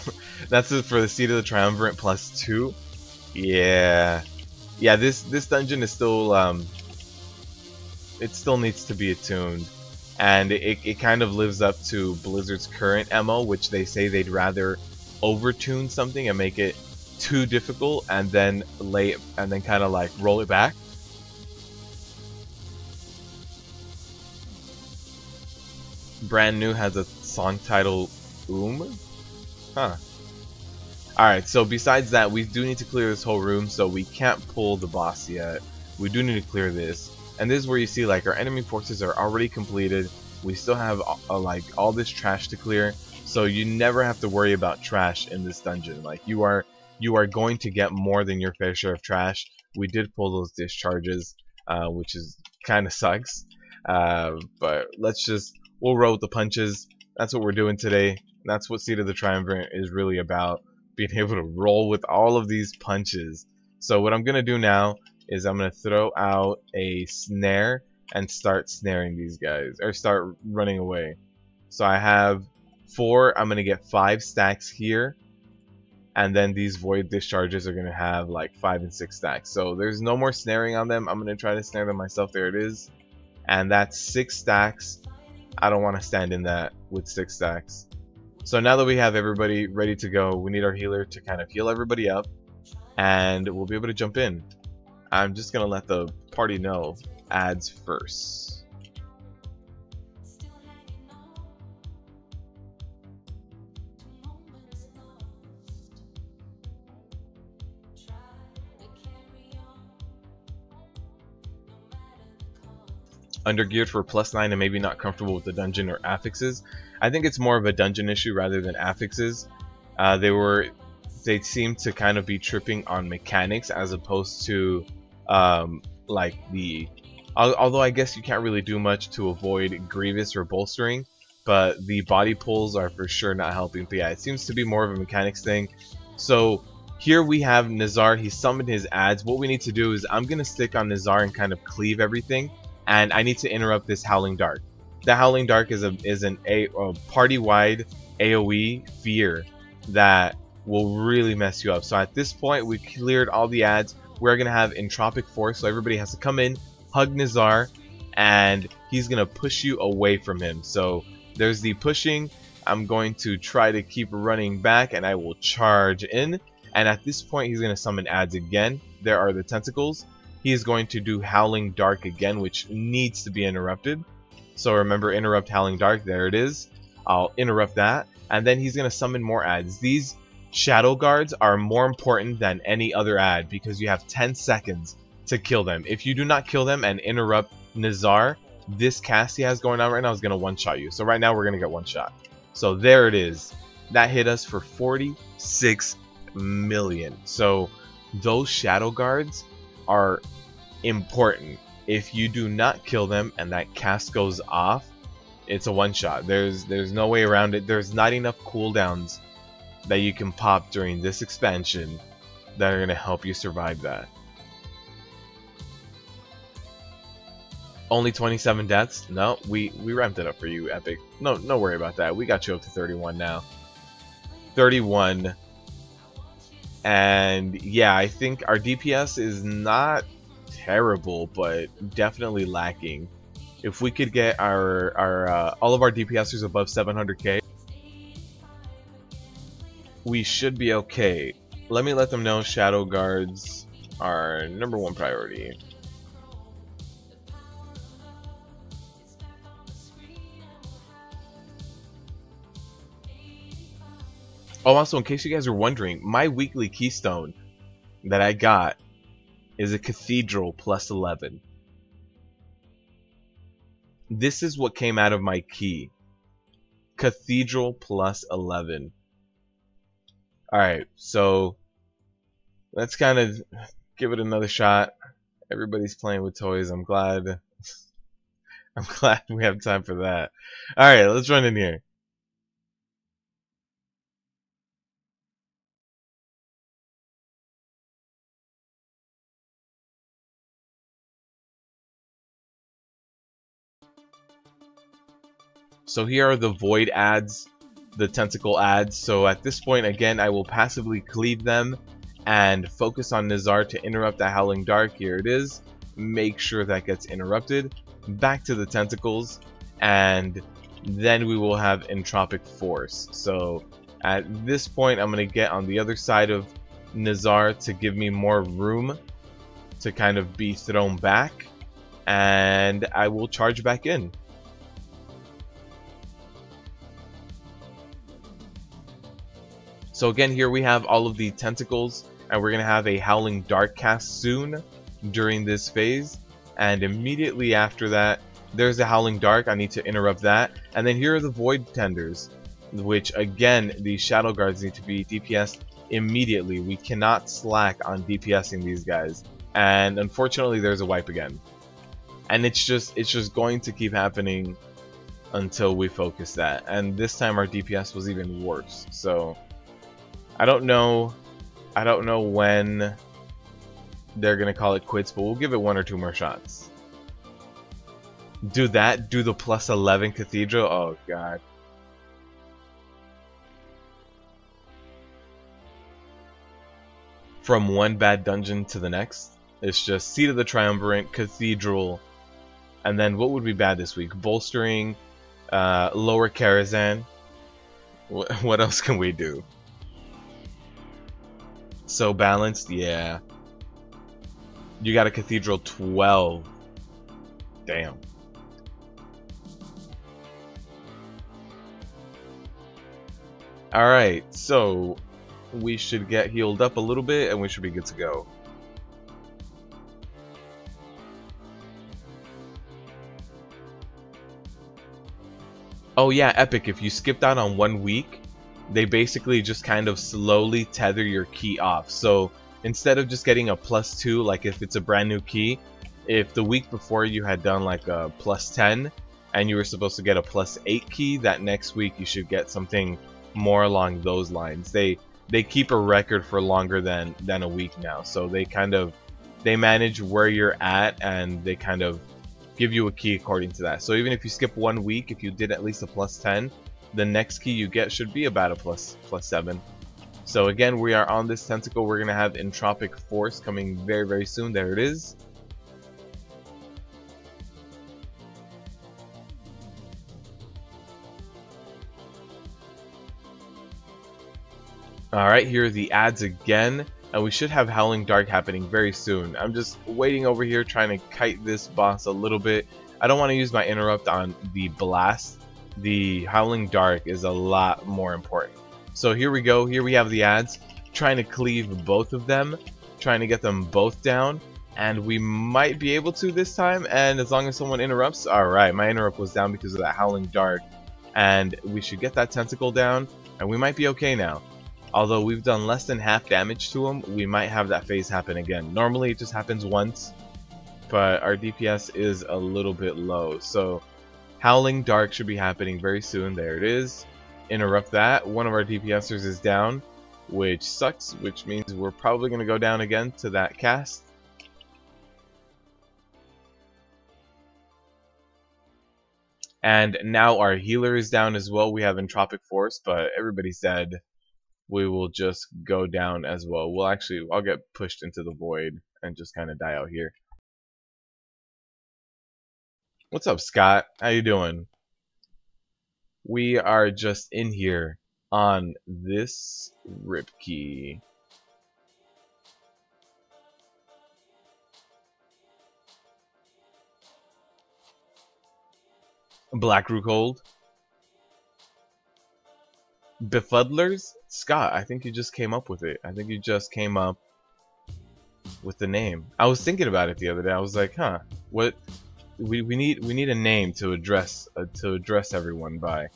That's it for the Seat of the Triumvirate +2. Yeah. Yeah, this dungeon is still it still needs to be attuned. And it kind of lives up to Blizzard's current MO, which they say they'd rather overtune something and make it too difficult and then kind of like roll it back. Brand new has a song title Huh. Alright, so besides that, we do need to clear this whole room, so we can't pull the boss yet. We do need to clear this. And this is where you see like our enemy forces are already completed. We still have like all this trash to clear, so you never have to worry about trash in this dungeon. Like you are going to get more than your fair share of trash. We did pull those discharges, which is kind of sucks. But we'll roll with the punches. That's what we're doing today. That's what Seat of the Triumvirate is really about, being able to roll with all of these punches. So what I'm gonna do now is I'm gonna throw out a snare and start snaring these guys, or start running away. So I have 4. I'm gonna get 5 stacks here, and then these void discharges are gonna have like 5 and 6 stacks. So there's no more snaring on them. I'm gonna try to snare them myself. There it is, and that's 6 stacks. I don't want to stand in that with 6 stacks. So now that we have everybody ready to go, we need our healer to kind of heal everybody up, and we'll be able to jump in. I'm just gonna let the party know ads first. Undergeared for +9 and maybe not comfortable with the dungeon or affixes. I think it's more of a dungeon issue rather than affixes. They seem to kind of be tripping on mechanics as opposed to like although I guess you can't really do much to avoid Grievous or bolstering, but the body pulls are for sure not helping. But yeah, it seems to be more of a mechanics thing. So here we have Nazar. He summoned his ads. What we need to do is I'm gonna stick on Nazar and kind of cleave everything. And I need to interrupt this Howling Dark. The Howling Dark is a party-wide AoE fear that will really mess you up. So at this point, we cleared all the ads. We're going to have Entropic Force, so everybody has to come in, hug Nazar, and he's going to push you away from him. So there's the pushing. I'm going to try to keep running back, and I will charge in. And at this point, he's going to summon ads again. There are the tentacles. He is going to do Howling Dark again, which needs to be interrupted. So remember, interrupt Howling Dark. There it is. I'll interrupt that. And then he's going to summon more ads. These Shadow Guards are more important than any other ad because you have 10 seconds to kill them. If you do not kill them and interrupt Nazar, this cast he has going on right now is going to one-shot you. So right now we're going to get one shot. So there it is. That hit us for 46 million. So those Shadow Guards are important. If you do not kill them and that cast goes off, it's a one-shot. There's no way around it. There's not enough cooldowns that you can pop during this expansion that are going to help you survive that. Only 27 deaths? No, we ramped it up for you, Epic. No worry about that. We got you up to 31 now. 31. And yeah, I think our DPS is not terrible, but definitely lacking. If we could get our all of our DPSers above 700k, we should be okay. Let me let them know Shadow Guards are #1 priority. Oh, also, in case you guys are wondering, my weekly keystone that I got is a Cathedral +11. This is what came out of my key. Cathedral +11. Alright, so let's kind of give it another shot. Everybody's playing with toys. I'm glad we have time for that. Alright, let's run in here. So here are the void ads. the tentacle ads. So at this point, again, I will passively cleave them and focus on Nizar to interrupt that Howling Dark. Here it is. Make sure that gets interrupted. Back to the tentacles, and then we will have Entropic Force. So at this point, I'm going to get on the other side of Nizar to give me more room to kind of be thrown back, and I will charge back in. So again, here we have all of the tentacles, and we're going to have a Howling Dark cast soon during this phase, and immediately after that, there's a Howling Dark. I need to interrupt that, and then here are the Void Tenders, which again, the Shadow Guards need to be DPS'd immediately. We cannot slack on DPSing these guys, and unfortunately there's a wipe again, and it's just going to keep happening until we focus that. And this time our DPS was even worse, so I don't know when they're gonna call it quits, but we'll give it 1 or 2 more shots. Do that, do the plus 11 Cathedral. Oh god. From one bad dungeon to the next. It's just Seat of the Triumvirate, Cathedral, and then what would be bad this week? Bolstering, Lower Karazhan. What else can we do? So balanced, yeah. You got a Cathedral 12. Damn. Alright, so we should get healed up a little bit and we should be good to go. Oh yeah, Epic, if you skipped out on 1 week, they basically just kind of slowly tether your key off. So instead of just getting a +2, like if it's a brand new key, if the week before you had done like a +10 and you were supposed to get a +8 key, that next week you should get something more along those lines. They keep a record for longer than a week now, so they manage where you're at and they kind of give you a key according to that. So even if you skip 1 week, if you did at least a +10, the next key you get should be about a +7. So again, we are on this tentacle. We're gonna have Entropic Force coming very, very soon. There it is. Alright, here are the ads again, and we should have Howling Dark happening very soon. I'm just waiting over here trying to kite this boss a little bit. I don't want to use my interrupt on the blast. The Howling Dark is a lot more important. So here we go, here we have the ads, trying to cleave both of them, trying to get them both down, and we might be able to this time, and as long as someone interrupts. Alright, my interrupt was down because of that Howling Dark, and we should get that tentacle down, and we might be okay now. Although we've done less than half damage to him, we might have that phase happen again. Normally it just happens once, but our DPS is a little bit low. So Howling Dark should be happening very soon. There it is. Interrupt that. One of our DPSers is down, which sucks, which means we're probably going to go down again to that cast. And now our healer is down as well. We have Entropic Force, but everybody's dead. We will just go down as well. I'll get pushed into the void and just kind of die out here. What's up, Scott? How you doing? We are just in here on this rip key. Black Rookhold. Befuddlers? Scott, I think you just came up with it. I think you just came up with the name. I was thinking about it the other day. I was like, huh, what we need a name to address everyone by.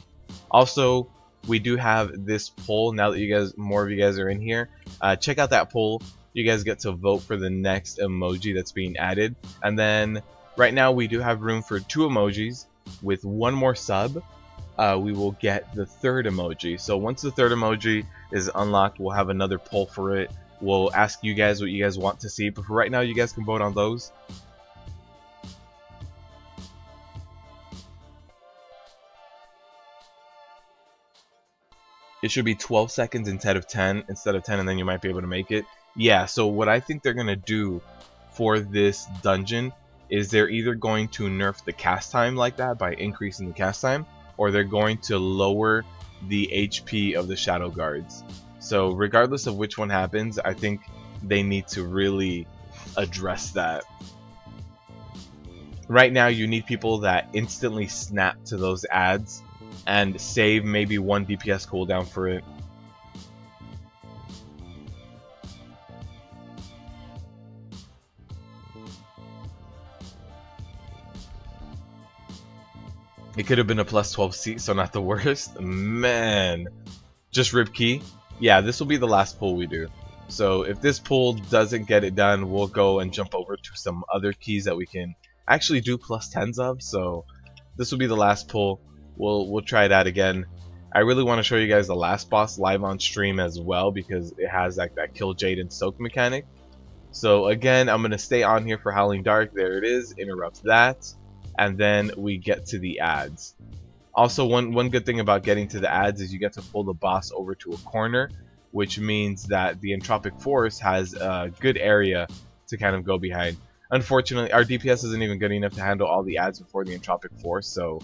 Also, we do have this poll now that more of you guys are in here. Check out that poll. You guys get to vote for the next emoji that's being added. And then right now we do have room for 2 emojis. With 1 more sub, we will get the 3rd emoji. So once the 3rd emoji is unlocked, we'll have another poll for it. We'll ask you guys what you guys want to see, but for right now you guys can vote on those. It should be 12 seconds instead of 10, and then you might be able to make it. Yeah, so what I think they're going to do for this dungeon is they're either going to nerf the cast time like that by increasing the cast time, or they're going to lower the HP of the shadow guards. So regardless of which one happens, I think they need to really address that. Right now you need people that instantly snap to those ads and save maybe 1 DPS cooldown for it. It could have been a plus 12 seat, so not the worst. Man, just rip key. Yeah, this will be the last pull we do. So if this pull doesn't get it done, we'll go and jump over to some other keys that we can actually do plus 10s of. So this will be the last pull. We'll try that again. I really want to show you guys the last boss live on stream as well, because it has like that kill Jade and soak mechanic. So again, I'm gonna stay on here for Howling Dark. There it is. Interrupt that, and then we get to the ads. Also, one good thing about getting to the ads is you get to pull the boss over to a corner, which means that the entropic force has a good area to kind of go behind. Unfortunately, our DPS isn't even good enough to handle all the ads before the entropic force, so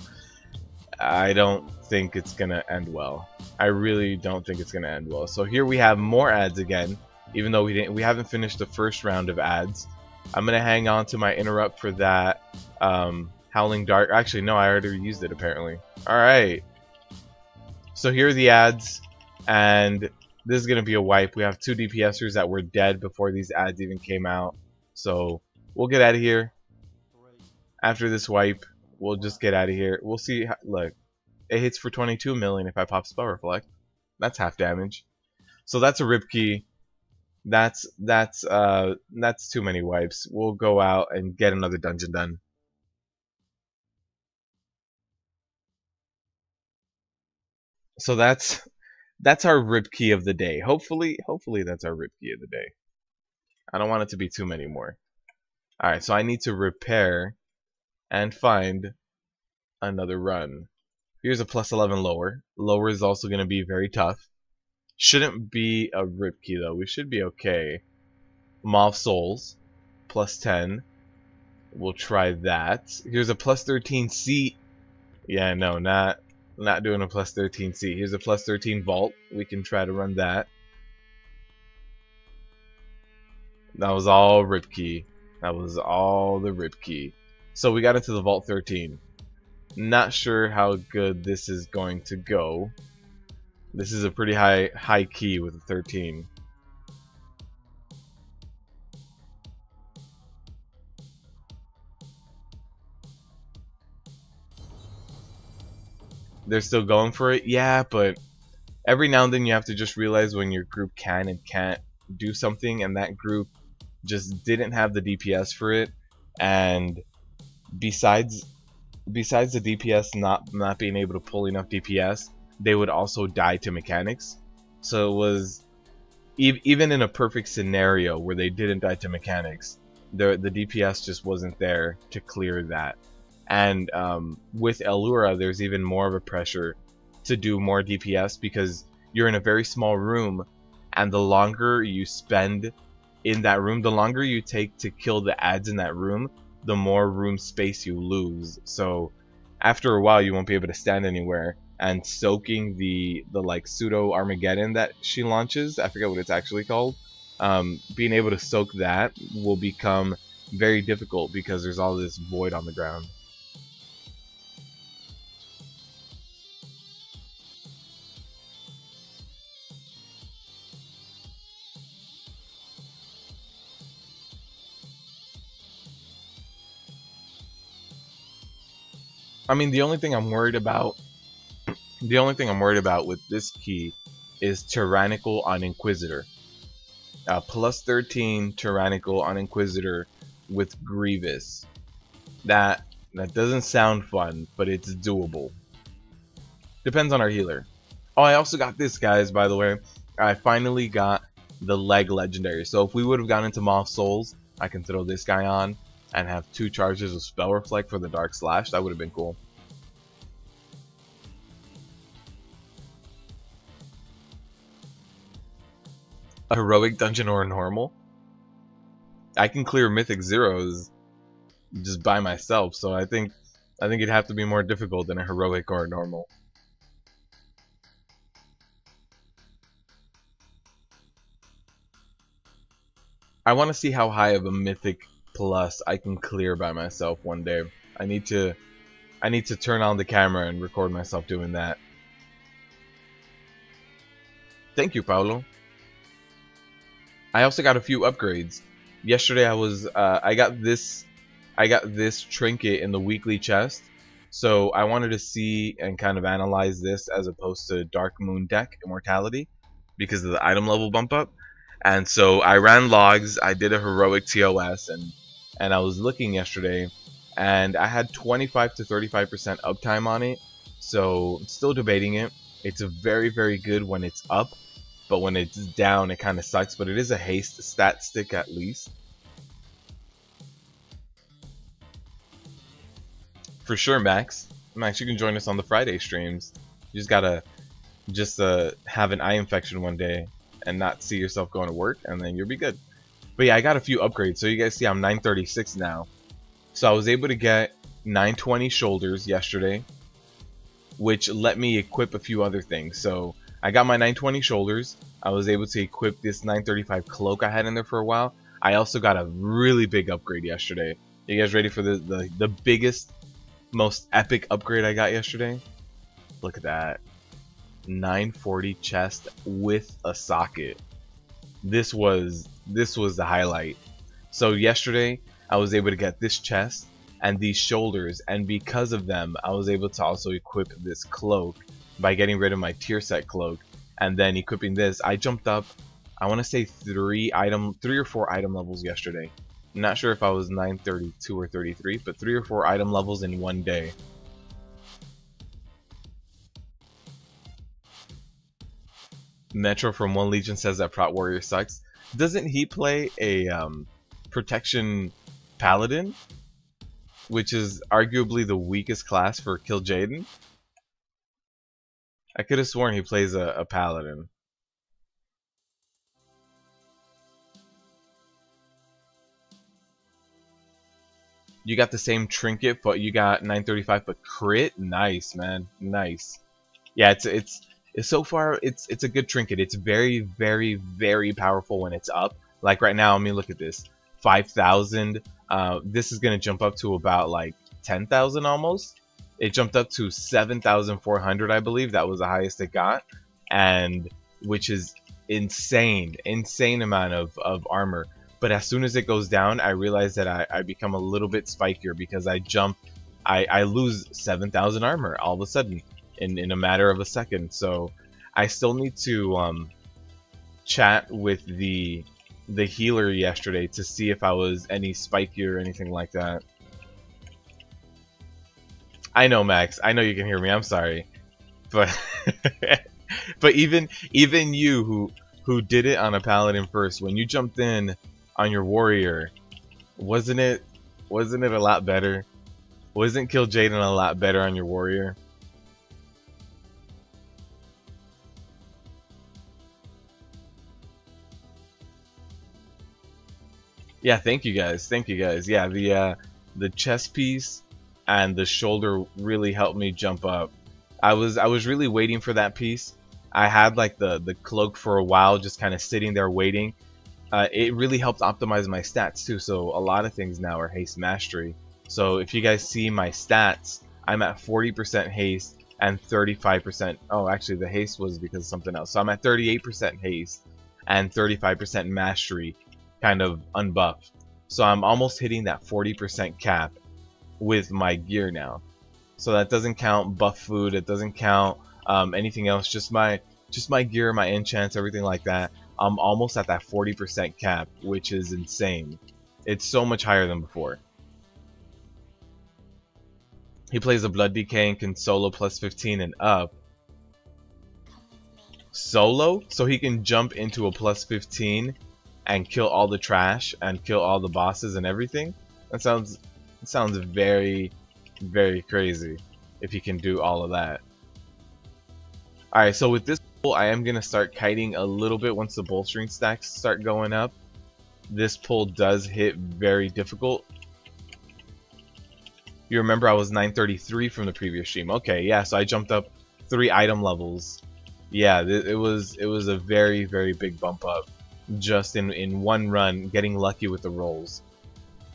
I don't think it's gonna end well. I really don't think it's gonna end well. So here we have more ads again, even though we haven't finished the first round of ads. I'm gonna hang on to my interrupt for that Howling Dark. Actually, no, I already used it apparently. Alright. So here are the ads, and this is gonna be a wipe. We have 2 DPSers that were dead before these ads even came out. So we'll get out of here. After this wipe, we'll just get out of here. We'll see. Look, it hits for 22 million if I pop Spell Reflect. That's half damage. So that's a rip key. That's too many wipes. We'll go out and get another dungeon done. So that's our rip key of the day. Hopefully that's our rip key of the day. I don't want it to be too many more. Alright, so I need to repair and find another run. Here's a plus 11 lower. Lower is also going to be very tough. Shouldn't be a rip key though. We should be okay. Mauve Souls, plus 10. We'll try that. Here's a plus 13 seat. Yeah, no, not doing a plus 13 seat. Here's a plus 13 vault. We can try to run that. That was all rip key. That was all the rip key. So we got into the vault 13. Not sure how good this is going to go. This is a pretty high key with a 13. They're still going for it? Yeah, but every now and then you have to just realize when your group can and can't do something, and that group just didn't have the DPS for it. And besides the DPS not being able to pull enough DPS, they would also die to mechanics. So it was even in a perfect scenario where they didn't die to mechanics, the DPS just wasn't there to clear that. And with Elura, there's even more of a pressure to do more DPS because you're in a very small room, and the longer you spend in that room, the longer you take to kill the ads in that room, the more room space you lose. So after a while you won't be able to stand anywhere, and soaking the like pseudo Armageddon that she launches, I forget what it's actually called, being able to soak that will become very difficult because there's all this void on the ground. I mean, the only thing I'm worried about with this key is tyrannical on Inquisitor. Plus 13 tyrannical on Inquisitor with Grievous. That doesn't sound fun, but it's doable. Depends on our healer. Oh, I also got this, guys, by the way. I finally got the leg legendary. So if we would have gone into Mauve Souls, I can throw this guy on and have 2 charges of Spell Reflect for the Dark Slash. That would have been cool. A heroic dungeon or a normal? I can clear Mythic Zeros just by myself, so I think it'd have to be more difficult than a heroic or a normal. I want to see how high of a Mythic Plus I can clear by myself one day. I need to turn on the camera and record myself doing that. Thank you, Paulo. I also got a few upgrades. Yesterday I got this trinket in the weekly chest. So I wanted to see and kind of analyze this as opposed to Dark Moon Deck Immortality because of the item level bump up. And so I ran logs, I did a heroic TOS, and I was looking yesterday, and I had 25 to 35% uptime on it. So still debating it. It's a very, very good when it's up, but when it's down, it kind of sucks. But it is a haste stat stick at least. For sure, Max. Max, you can join us on the Friday streams. You just gotta have an eye infection one day and not see yourself going to work, and then you'll be good. But yeah, I got a few upgrades. So you guys see I'm 936 now. So I was able to get 920 shoulders yesterday, which let me equip a few other things. So I got my 920 shoulders. I was able to equip this 935 cloak I had in there for a while. I also got a really big upgrade yesterday. You guys ready for the biggest, most epic upgrade I got yesterday? Look at that. 940 chest with a socket. This was the highlight. So yesterday I was able to get this chest and these shoulders, and because of them I was able to also equip this cloak by getting rid of my tier set cloak and then equipping this. I jumped up, I want to say 3 or 4 item levels yesterday. I'm not sure if I was 932 or 33, but 3 or 4 item levels in one day. Metro from One Legion says that Prot Warrior sucks. Doesn't he play a protection paladin, which is arguably the weakest class for Kill Jaden? I could have sworn he plays a paladin. You got the same trinket, but you got 935 but crit. Nice, man. Nice. Yeah, it's so far it's a good trinket. It's very, very, very powerful when it's up. Like right now, I mean, look at this. 5,000. This is gonna jump up to about like 10,000 almost. It jumped up to 7,400, I believe. That was the highest it got, and which is insane amount of armor. But as soon as it goes down, I realize that I become a little bit spikier because I lose 7,000 armor all of a sudden in a matter of a second. So I still need to chat with the healer yesterday to see if I was any spikier or anything like that. I know, Max. I know you can hear me. I'm sorry, but but even you who did it on a paladin first, when you jumped in on your warrior, wasn't it a lot better? Wasn't Kill Jaden a lot better on your warrior? Yeah, thank you guys. Thank you guys. Yeah, the chest piece and the shoulder really helped me jump up. I was really waiting for that piece. I had like the cloak for a while, just kind of sitting there waiting. It really helped optimize my stats too. So a lot of things now are haste mastery. So if you guys see my stats, I'm at 40% haste and 35%. Oh, actually the haste was because of something else. So I'm at 38% haste and 35% mastery, kind of unbuffed. So I'm almost hitting that 40% cap with my gear now. So that doesn't count buff food, it doesn't count anything else, just my gear, my enchants, everything like that. I'm almost at that 40% cap, which is insane. It's so much higher than before. He plays a Blood Decay and can solo plus 15 and up. Solo? So he can jump into a plus 15 and kill all the trash and kill all the bosses and everything? That sounds very, very crazy if he can do all of that. Alright, so with this I am going to start kiting a little bit once the bolstering stacks start going up. This pull does hit very difficult. You remember I was 933 from the previous stream. Okay, yeah, so I jumped up 3 item levels. Yeah, it was a very, very big bump up just in one run, getting lucky with the rolls.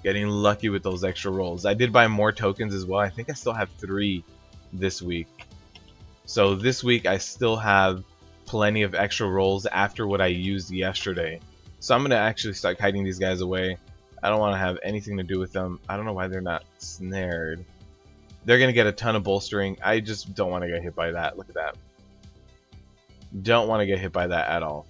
Getting lucky with those extra rolls. I did buy more tokens as well. I think I still have 3 this week. So this week I still have plenty of extra rolls after what I used yesterday. So I'm going to actually start kiting these guys away. I don't want to have anything to do with them. I don't know why they're not snared. They're going to get a ton of bolstering. I just don't want to get hit by that. Look at that. Don't want to get hit by that at all.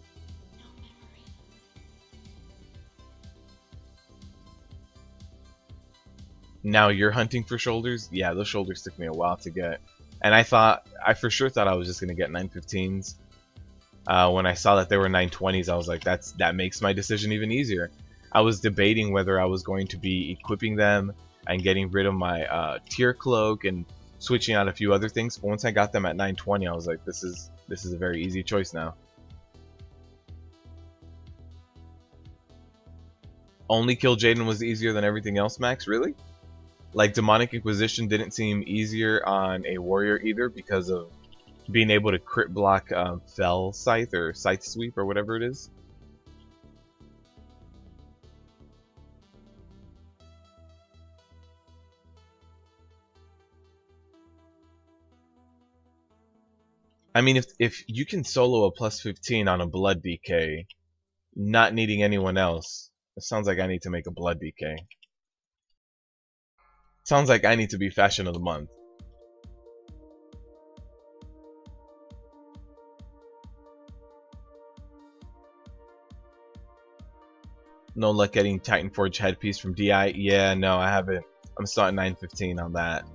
Now you're hunting for shoulders? Yeah, those shoulders took me a while to get. And I for sure thought I was just going to get 915s. When I saw that they were 920s, I was like, that makes my decision even easier. I was debating whether I was going to be equipping them and getting rid of my tier cloak and switching out a few other things. But once I got them at 920, I was like, this is a very easy choice now. Only kill Jaden was easier than everything else, Max? Really? Like Demonic Inquisition didn't seem easier on a warrior either because of being able to crit block Fell Scythe or Scythe Sweep or whatever it is. I mean, if you can solo a plus 15 on a blood DK, not needing anyone else, it sounds like I need to make a blood DK. Sounds like I need to be fashion of the month. No luck getting Titanforge headpiece from DI? Yeah, no, I haven't. I'm still at 915 on that.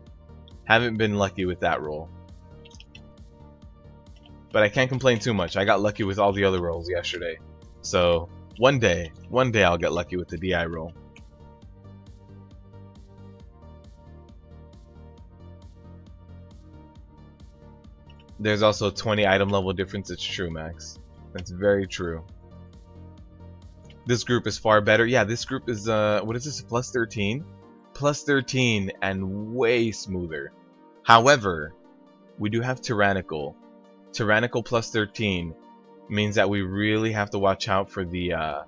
Haven't been lucky with that roll. But I can't complain too much. I got lucky with all the other rolls yesterday. So, one day I'll get lucky with the DI roll. There's also a 20 item level difference. It's true, Max. That's very true. This group is far better. Yeah, this group is, what is this, plus 13? Plus 13 and way smoother. However, we do have Tyrannical. Tyrannical plus 13 means that we really have to watch out for the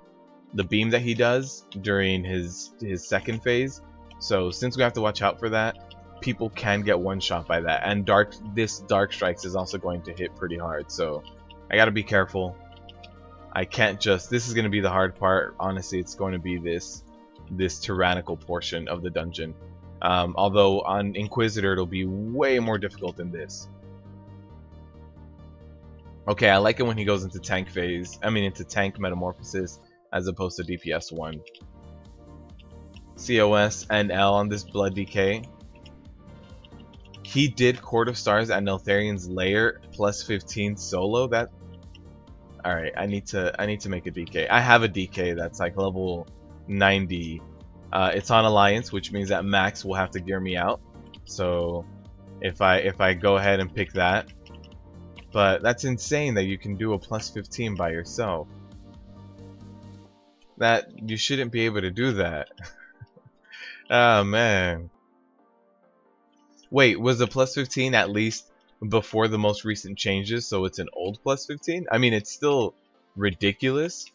beam that he does during his second phase. So since we have to watch out for that, people can get one shot by that. And this Dark Strikes is also going to hit pretty hard. So I gotta be careful. I can't just, this is going to be the hard part. Honestly, it's going to be this tyrannical portion of the dungeon. Although on Inquisitor, it'll be way more difficult than this. Okay, I like it when he goes into tank phase. I mean, into tank metamorphosis as opposed to DPS 1. COS and L on this blood DK. He did Court of Stars at Neltharian's Lair plus 15 solo. That. Alright, I need to make a DK. I have a DK that's like level 90. It's on Alliance, which means that Max will have to gear me out. So if I go ahead and pick that. But that's insane that you can do a plus 15 by yourself. That you shouldn't be able to do that. Oh man. Wait, was the plus 15 at least before the most recent changes, so it's an old plus 15? I mean, it's still ridiculous,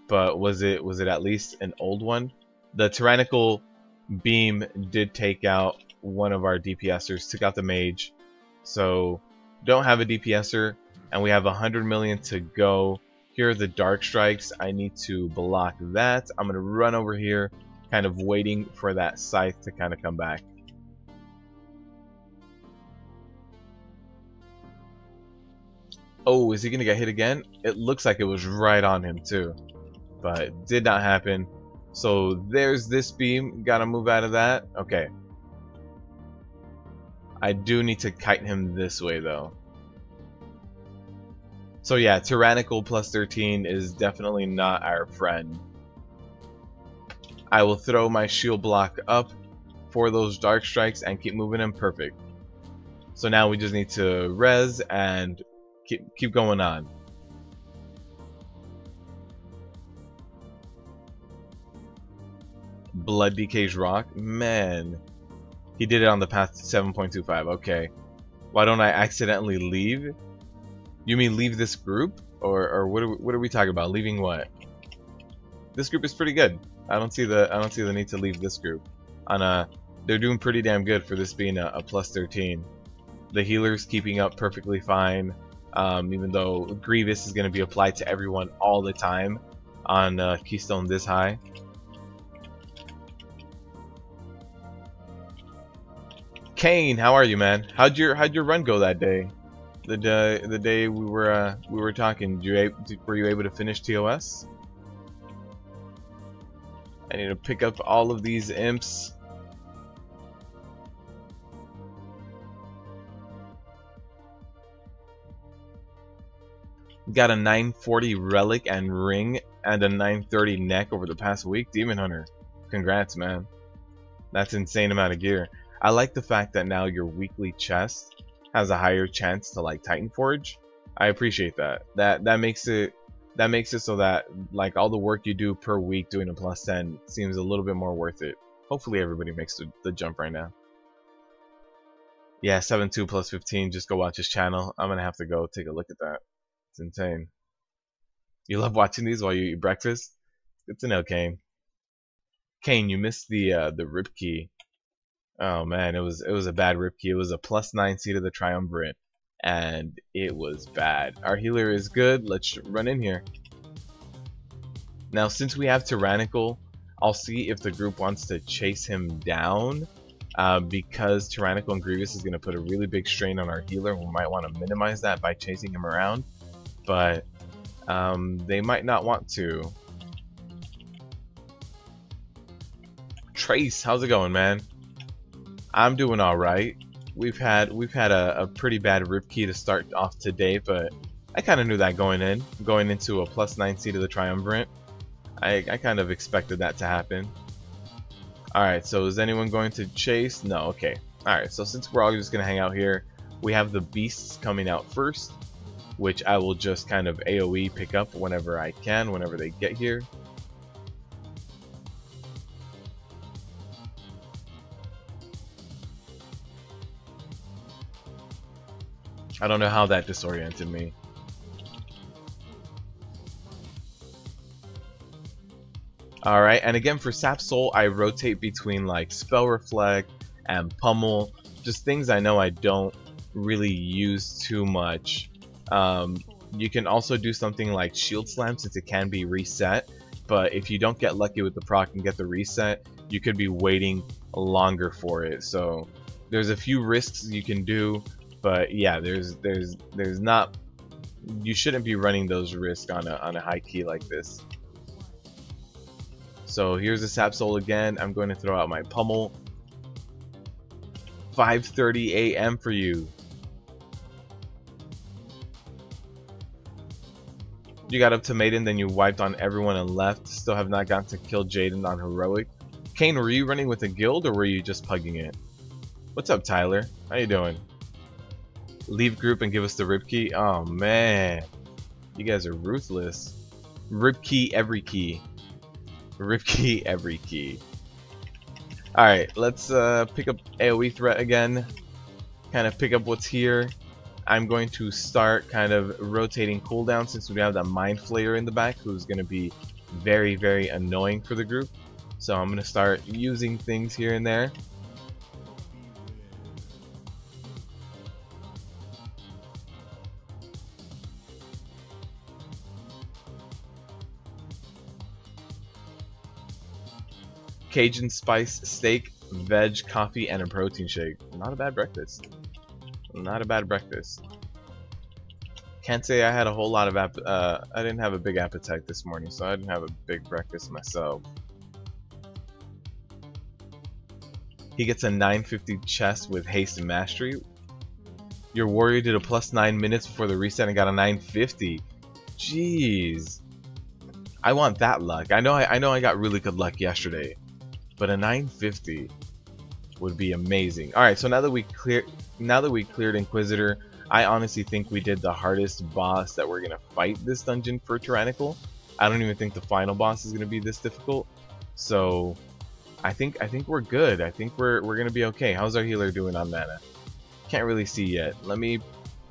but was it at least an old one? The Tyrannical Beam did take out one of our DPSers, took out the mage, so don't have a DPSer, and we have 100 million to go. Here are the Dark Strikes. I need to block that. I'm gonna run over here, kind of waiting for that scythe to kind of come back. Oh, is he gonna get hit again? It looks like it was right on him too, but it did not happen. So there's this beam. Gotta move out of that. Okay. I do need to kite him this way though. So yeah, Tyrannical plus 13 is definitely not our friend. I will throw my shield block up for those Dark Strikes and keep moving him. Perfect. So now we just need to res and Keep going on. Blood DK's rock, man. He did it on the path to 7.25. Okay. Why don't I accidentally leave? You mean leave this group, or what are we talking about? Leaving what? This group is pretty good. I don't see the need to leave this group. They're doing pretty damn good for this being a plus 13. The healer's keeping up perfectly fine, even though Grievous is going to be applied to everyone all the time on Keystone this high. Kane, how are you, man? How'd your run go that day? The day we were talking, were you able to finish TOS? I need to pick up all of these imps. Got a 940 relic and ring and a 930 neck over the past week. Demon Hunter, congrats, man. That's an insane amount of gear. I like the fact that now your weekly chest has a higher chance to like Titan Forge. I appreciate that. That makes it so that like all the work you do per week doing a plus 10 seems a little bit more worth it. Hopefully everybody makes the jump right now. Yeah, 7.2 plus 15. Just go watch his channel. I'm gonna have to go take a look at that. It's insane. You love watching these while you eat breakfast? Good to know, Kane. Kane, you missed the rip key. Oh man, it was a bad rip key. It was a +9 seed of the Triumvirate, and it was bad. Our healer is good. Let's run in here. Now, since we have Tyrannical, I'll see if the group wants to chase him down, because Tyrannical and Grievous is going to put a really big strain on our healer. We might want to minimize that by chasing him around, but they might not want to. Trace, how's it going, man? I'm doing all right. We've had a pretty bad rip key to start off today, but I kind of knew that going into a +9 seed of the Triumvirate. I kind of expected that to happen. All right, so is anyone going to chase? No. Okay. All right, so since we're all just gonna hang out here, we have the beasts coming out first, which I will just kind of AoE pick up whenever I can, whenever they get here. I don't know how that disoriented me. Alright, and again for Sap Soul, I rotate between like Spell Reflect and Pummel, just things I know I don't really use too much. You can also do something like Shield Slam since it can be reset, but if you don't get lucky with the proc and get the reset, you could be waiting longer for it. So there's a few risks you can do. But yeah, there's not, you shouldn't be running those risks on a high key like this. So here's the Sap Soul again. I'm going to throw out my Pummel. 5:30 a.m. for you. You got up to Maiden, then you wiped on everyone and left. Still have not gotten to kill Jaden on Heroic. Kane, were you running with a guild or were you just pugging it? What's up, Tyler? How you doing? Leave group and give us the rip key. Oh man, you guys are ruthless. Rip key every key. Rip key every key. Alright, let's pick up AoE threat again. Kind of pick up what's here. I'm going to start kind of rotating cooldown since we have that Mind Flayer in the back who's going to be very, very annoying for the group. So I'm going to start using things here and there. Cajun spice steak, veg, coffee, and a protein shake. Not a bad breakfast. Not a bad breakfast. Can't say I had a whole lot of I didn't have a big appetite this morning, so I didn't have a big breakfast myself. He gets a 950 chest with haste and mastery. Your warrior did a +9 minutes before the reset and got a 950. Jeez. I want that luck. I know I got really good luck yesterday, but a 950 would be amazing. All right, so now that we cleared Inquisitor, I honestly think we did the hardest boss that we're gonna fight this dungeon for Tyrannical. I don't even think the final boss is gonna be this difficult. So I think we're good. I think we're gonna be okay. How's our healer doing on mana? Can't really see yet. Let me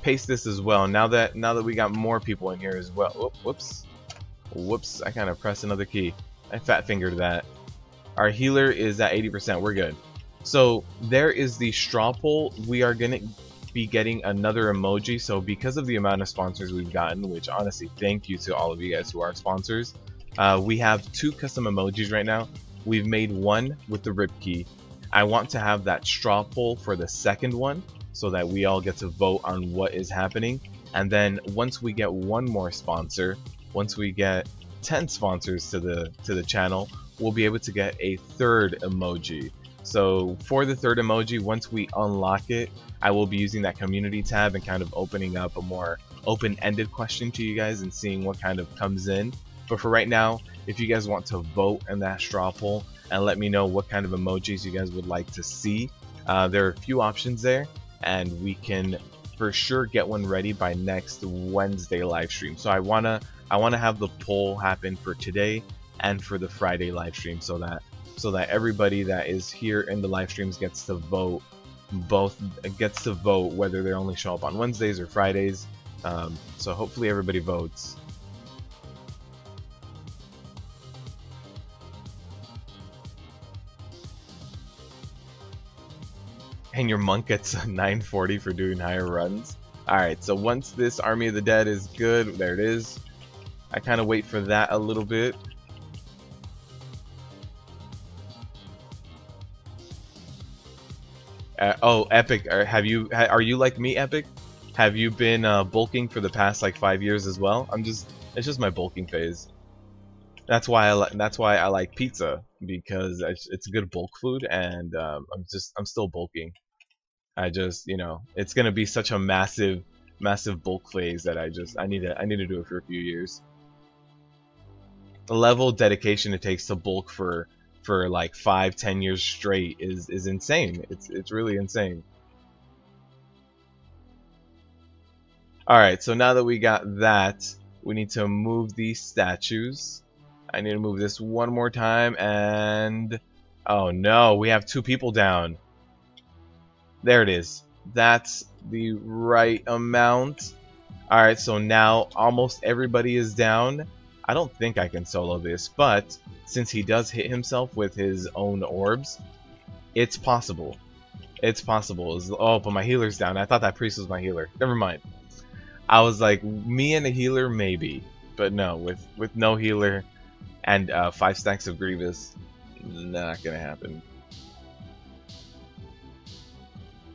paste this as well. Now that we got more people in here as well. Oh, whoops! I kind of pressed another key. I fat fingered that. Our healer is at 80%. We're good. So there is the straw poll. We are gonna be getting another emoji. So because of the amount of sponsors we've gotten, which honestly, thank you to all of you guys who are sponsors. We have 2 custom emojis right now. We've made one with the rip key. I want to have that straw poll for the second one, so that we all get to vote on what is happening. And then once we get one more sponsor, once we get 10 sponsors to the channel, we'll be able to get a third emoji. So for the third emoji, once we unlock it, I will be using that community tab and kind of opening up a more open-ended question to you guys and seeing what kind of comes in. But for right now, if you guys want to vote in that straw poll and let me know what kind of emojis you guys would like to see, there are a few options there, and we can for sure get one ready by next Wednesday live stream. So I wanna have the poll happen for today and for the Friday live stream, so that everybody that is here in the live streams gets to vote. Gets to vote whether they only show up on Wednesdays or Fridays. So hopefully everybody votes. And your monk gets 940 for doing higher runs. Alright, so once this Army of the Dead is good, there it is. I kind of wait for that a little bit. Oh, Epic, are you like me, Epic? Have you been bulking for the past like 5 years as well? It's just my bulking phase. That's why I like pizza, because it's a good bulk food, and I'm still bulking. You know, it's gonna be such a massive bulk phase that I need to do it for a few years. The level of dedication it takes to bulk for like 5-10 years straight is insane. It's really insane. Alright, so now that we got that, we need to move these statues. I need to move this one more time, and oh no, we have 2 people down. There it is. That's the right amount. Alright, so now almost everybody is down. I don't think I can solo this, but since he does hit himself with his own orbs, it's possible. It's possible. Oh, but my healer's down. I thought that priest was my healer. Never mind. I was like, me and a healer, maybe. But no, with no healer and 5 stacks of Grievous, not gonna happen.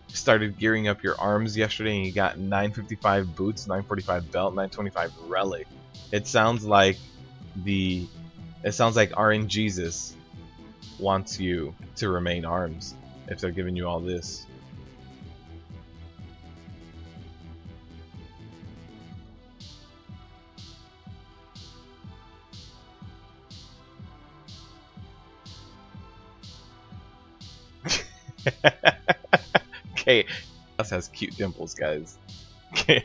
Started gearing up your arms yesterday and you got 955 boots, 945 belt, 925 relic. It sounds like RN Jesus wants you to remain arms if they're giving you all this. Okay, us has cute dimples, guys. Okay.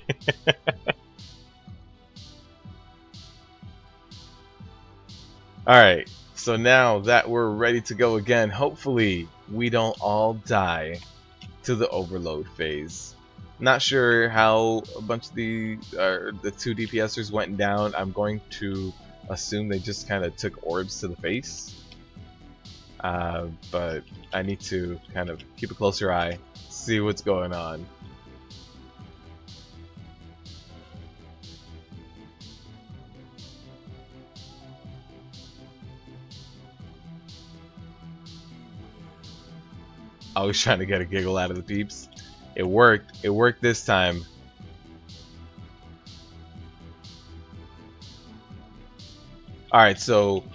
Alright, so now that we're ready to go again, hopefully we don't all die to the overload phase. Not sure how a bunch of the 2 DPSers went down. I'm going to assume they just kind of took orbs to the face. But I need to kind of keep a closer eye, see what's going on. I was trying to get a giggle out of the peeps. It worked. It worked this time. Alright, so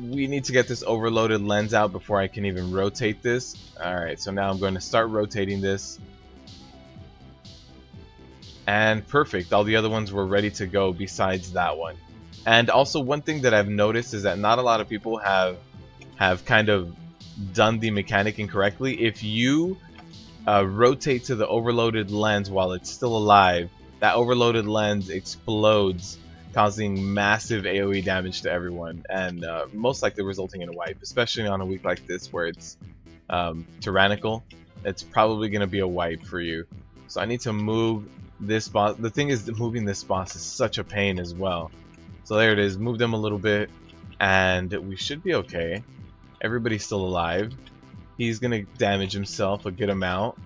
we need to get this overloaded lens out before I can even rotate this. Alright, so now I'm going to start rotating this. And perfect, all the other ones were ready to go besides that one. And also one thing that I've noticed is that not a lot of people have kind of done the mechanic incorrectly. If you rotate to the overloaded lens while it's still alive. That overloaded lens explodes, causing massive AoE damage to everyone, and most likely resulting in a wipe, especially on a week like this where it's tyrannical. It's probably going to be a wipe for you. So I need to move this boss. The thing is, moving this boss is such a pain as well. So there it is. Move them a little bit, and we should be okay. Everybody's still alive. He's going to damage himself a good amount.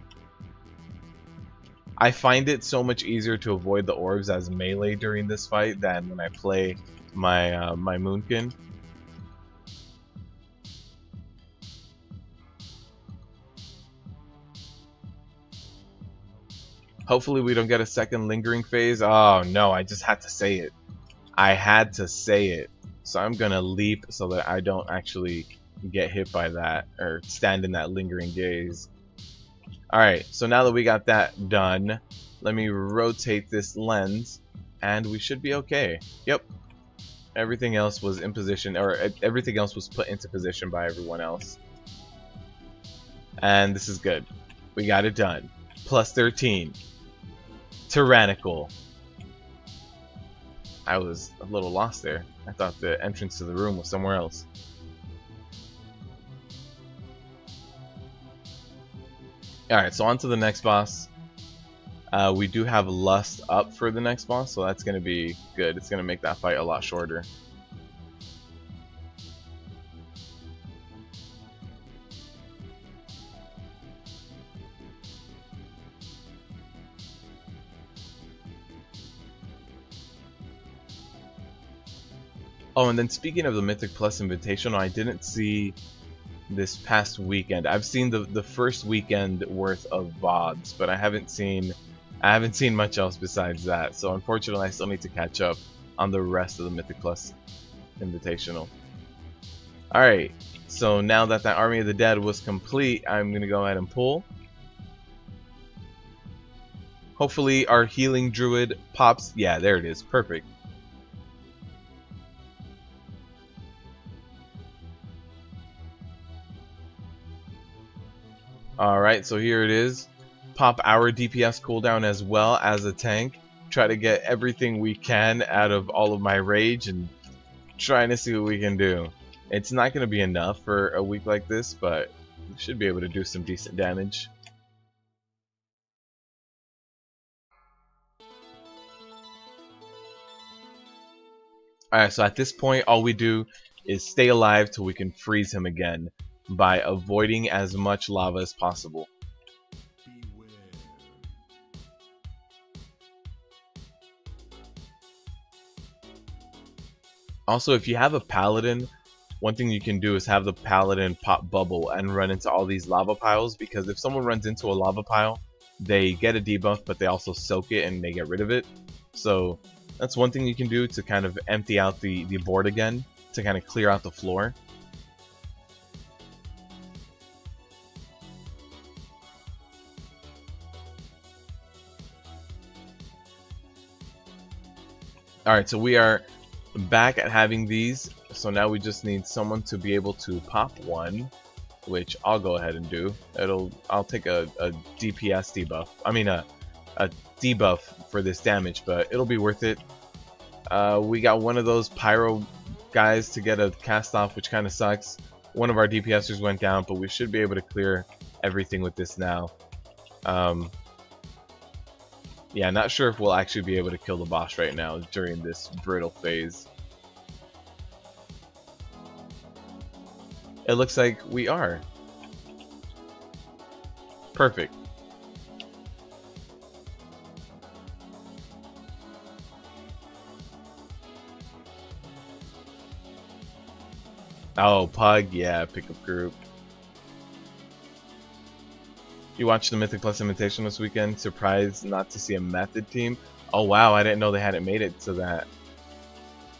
I find it so much easier to avoid the orbs as melee during this fight than when I play my my Moonkin. Hopefully we don't get a second lingering phase. Oh no, I just had to say it. I had to say it. So I'm gonna leap so that I don't actually get hit by that or stand in that lingering gaze. Alright, so now that we got that done, let me rotate this lens and we should be okay. Yep. Everything else was in position, or everything else was put into position by everyone else. And this is good. We got it done. Plus 13. Tyrannical. I was a little lost there. I thought the entrance to the room was somewhere else. Alright, so on to the next boss. We do have Lust up for the next boss, so that's going to be good. It's going to make that fight a lot shorter. Oh, and then speaking of the Mythic Plus Invitational, I didn't see this past weekend. I've seen the first weekend worth of VODs, but I haven't seen much else besides that. So unfortunately, I still need to catch up on the rest of the Mythic Plus Invitational. Alright, so now that that Army of the Dead was complete, I'm going to go ahead and pull. Hopefully our healing druid pops. Yeah, there it is. Perfect. Alright, so here it is. Pop our DPS cooldown as well as a tank. Try to get everything we can out of all of my rage and trying to see what we can do. It's not going to be enough for a week like this, but we should be able to do some decent damage. Alright, so at this point, all we do is stay alive till we can freeze him again by avoiding as much lava as possible. Also, if you have a paladin, one thing you can do is have the paladin pop bubble and run into all these lava piles, because if someone runs into a lava pile, they get a debuff, but they also soak it and they get rid of it. So that's one thing you can do to kind of empty out the board again, to kind of clear out the floor. Alright, so we are back at having these, so now we just need someone to be able to pop one, which I'll go ahead and do. I'll take a DPS debuff. I mean a debuff for this damage, but it'll be worth it. We got one of those pyro guys to get a cast off, which kind of sucks. One of our DPSers went down, but we should be able to clear everything with this now. Yeah, not sure if we'll actually be able to kill the boss right now during this brittle phase. It looks like we are. Perfect. Oh, PUG, yeah, pickup group. You watched the Mythic Plus Invitation this weekend. Surprised not to see a Method team. Oh wow, I didn't know they hadn't made it to that.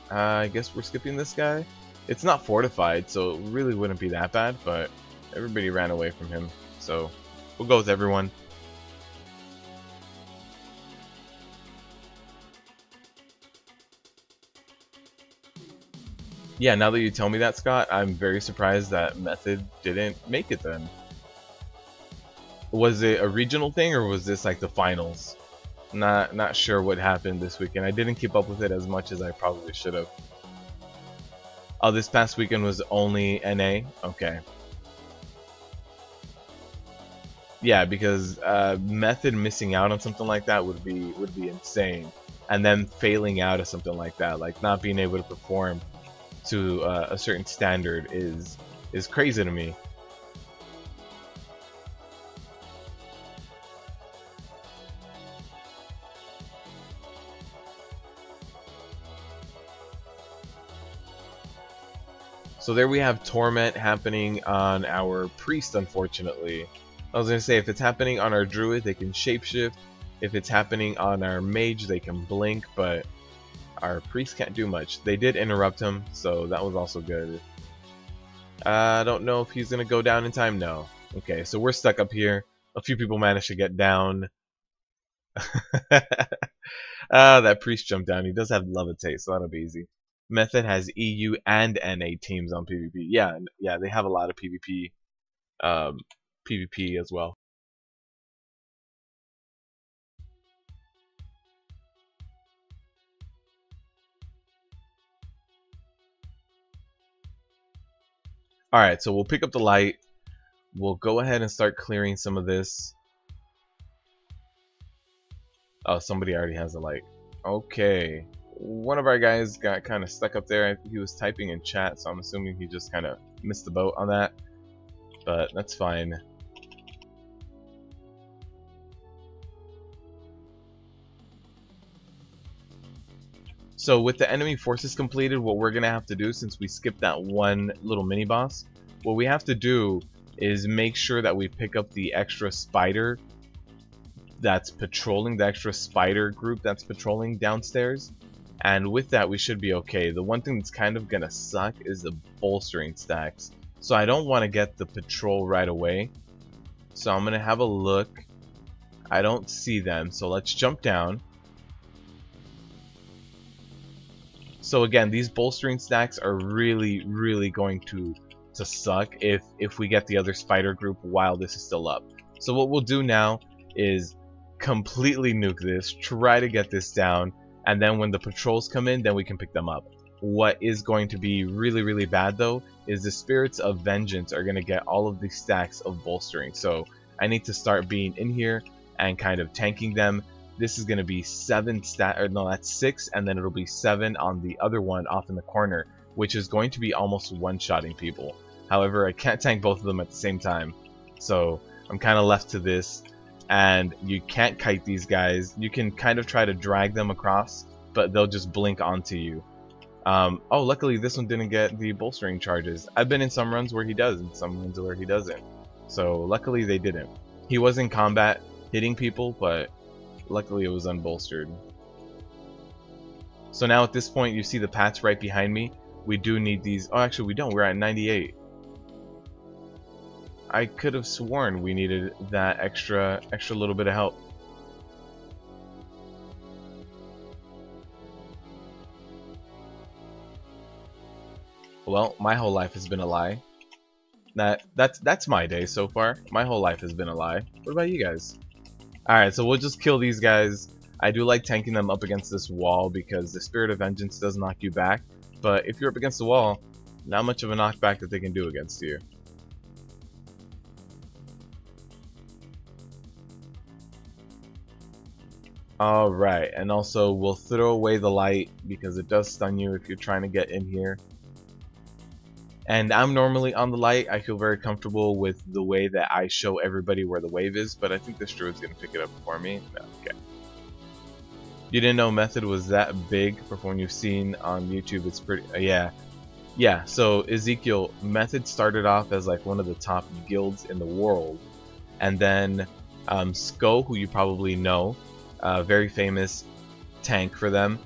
I guess we're skipping this guy. It's not fortified, so it really wouldn't be that bad, but everybody ran away from him. So we'll go with everyone. Yeah, now that you tell me that, Scott, I'm very surprised that Method didn't make it then. Was it a regional thing or was this like the finals? Not sure what happened this weekend. I didn't keep up with it as much as I probably should have. Oh, this past weekend was only NA? Okay. Yeah, because Method missing out on something like that would be insane. And then failing out of something like that, like not being able to perform to a certain standard is crazy to me. So there we have Torment happening on our Priest, unfortunately. I was going to say, if it's happening on our Druid, they can shapeshift. If it's happening on our Mage, they can blink, but our Priest can't do much. They did interrupt him, so that was also good. I don't know if he's going to go down in time. No. Okay, so we're stuck up here. A few people managed to get down. That Priest jumped down. He does have Levitate, so that'll be easy. Method has EU and NA teams on PvP. Yeah, they have a lot of PvP as well. Alright, so we'll pick up the light. We'll go ahead and start clearing some of this. Oh, somebody already has the light. Okay. One of our guys got kind of stuck up there. He was typing in chat, so I'm assuming he just kind of missed the boat on that. But that's fine. So with the enemy forces completed, what we're going to have to do, since we skipped that one little mini-boss, what we have to do is make sure that we pick up the extra spider that's patrolling, the extra spider group that's patrolling downstairs. And with that, we should be okay. The one thing that's kind of going to suck is the bolstering stacks. So I don't want to get the patrol right away. So I'm going to have a look. I don't see them, so let's jump down. So again, these bolstering stacks are really going to suck if we get the other spider group while this is still up. So what we'll do now is completely nuke this, try to get this down, and then when the patrols come in, then we can pick them up. What is going to be really bad though is the Spirits of Vengeance are going to get all of these stacks of bolstering. So I need to start being in here and kind of tanking them. This is going to be 7 that's 6, and then it'll be 7 on the other one off in the corner, which is going to be almost one-shotting people. However, I can't tank both of them at the same time, so I'm kind of left to this. And you can't kite these guys. You can kind of try to drag them across, but they'll just blink onto you. Oh, luckily this one didn't get the bolstering charges. I've been in some runs where he does, and some runs where he doesn't. So luckily they didn't. He was in combat hitting people, but luckily it was unbolstered. So now at this point, you see the pats right behind me. We do need these. Oh, actually we don't. We're at 98. I could have sworn we needed that extra little bit of help. Well, my whole life has been a lie. That's my day so far. My whole life has been a lie. What about you guys? Alright, so we'll just kill these guys. I do like tanking them up against this wall because the Spirit of Vengeance does knock you back. But if you're up against the wall, not much of a knockback that they can do against you. Alright, and also we'll throw away the light because it does stun you if you're trying to get in here. And I'm normally on the light. I feel very comfortable with the way that I show everybody where the wave is, but I think this druid's gonna pick it up for me. No, okay. You didn't know Method was that big from when you've seen on YouTube. It's pretty, yeah. So Ezekiel, Method started off as like one of the top guilds in the world, and then Sko, who you probably know, very famous tank for them,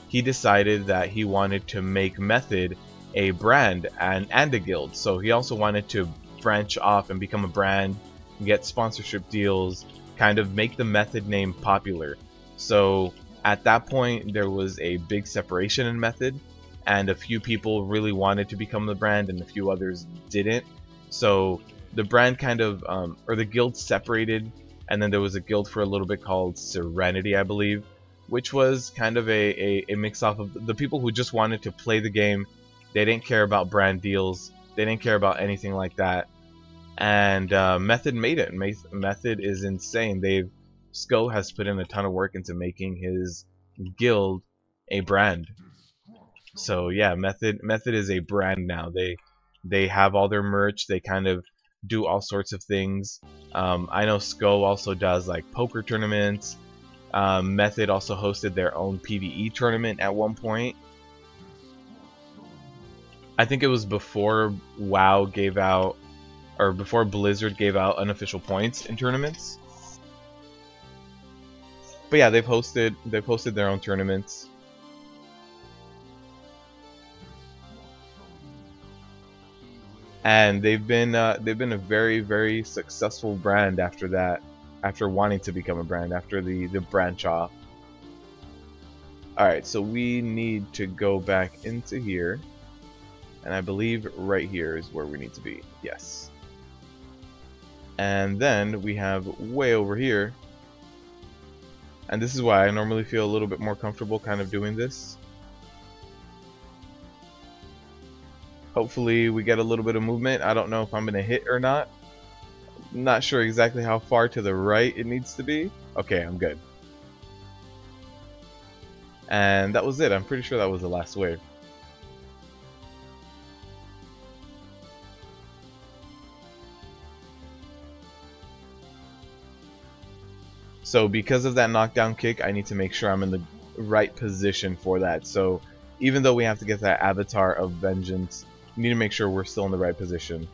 he decided that he wanted to make Method a brand and a guild. So he also wanted to branch off and become a brand, get sponsorship deals, kind of make the Method name popular. So at that point there was a big separation in Method, and a few people really wanted to become the brand and a few others didn't. So the brand kind of or the guild separated, and then there was a guild for a little bit called Serenity, I believe, which was kind of a mix off of the people who just wanted to play the game. They didn't care about brand deals. They didn't care about anything like that. And Method made it. Method is insane. Sko has put in a ton of work into making his guild a brand. So yeah, Method is a brand now. They have all their merch. They kind of do all sorts of things. I know Sko also does like poker tournaments. Method also hosted their own PvE tournament at one point. I think it was before WoW gave out, or before Blizzard gave out unofficial points in tournaments. But yeah, they've hosted their own tournaments. And they've been a very, very successful brand after that, after wanting to become a brand, after the branch off. Alright, so we need to go back into here, and I believe right here is where we need to be. Yes. And then we have way over here, and this is why I normally feel a little bit more comfortable kind of doing this. Hopefully we get a little bit of movement. I don't know if I'm going to hit or not. Not sure exactly how far to the right it needs to be. Okay, I'm good. And that was it. I'm pretty sure that was the last wave. So because of that knockdown kick, I need to make sure I'm in the right position for that. So even though we have to get that avatar of vengeance, we need to make sure we're still in the right position.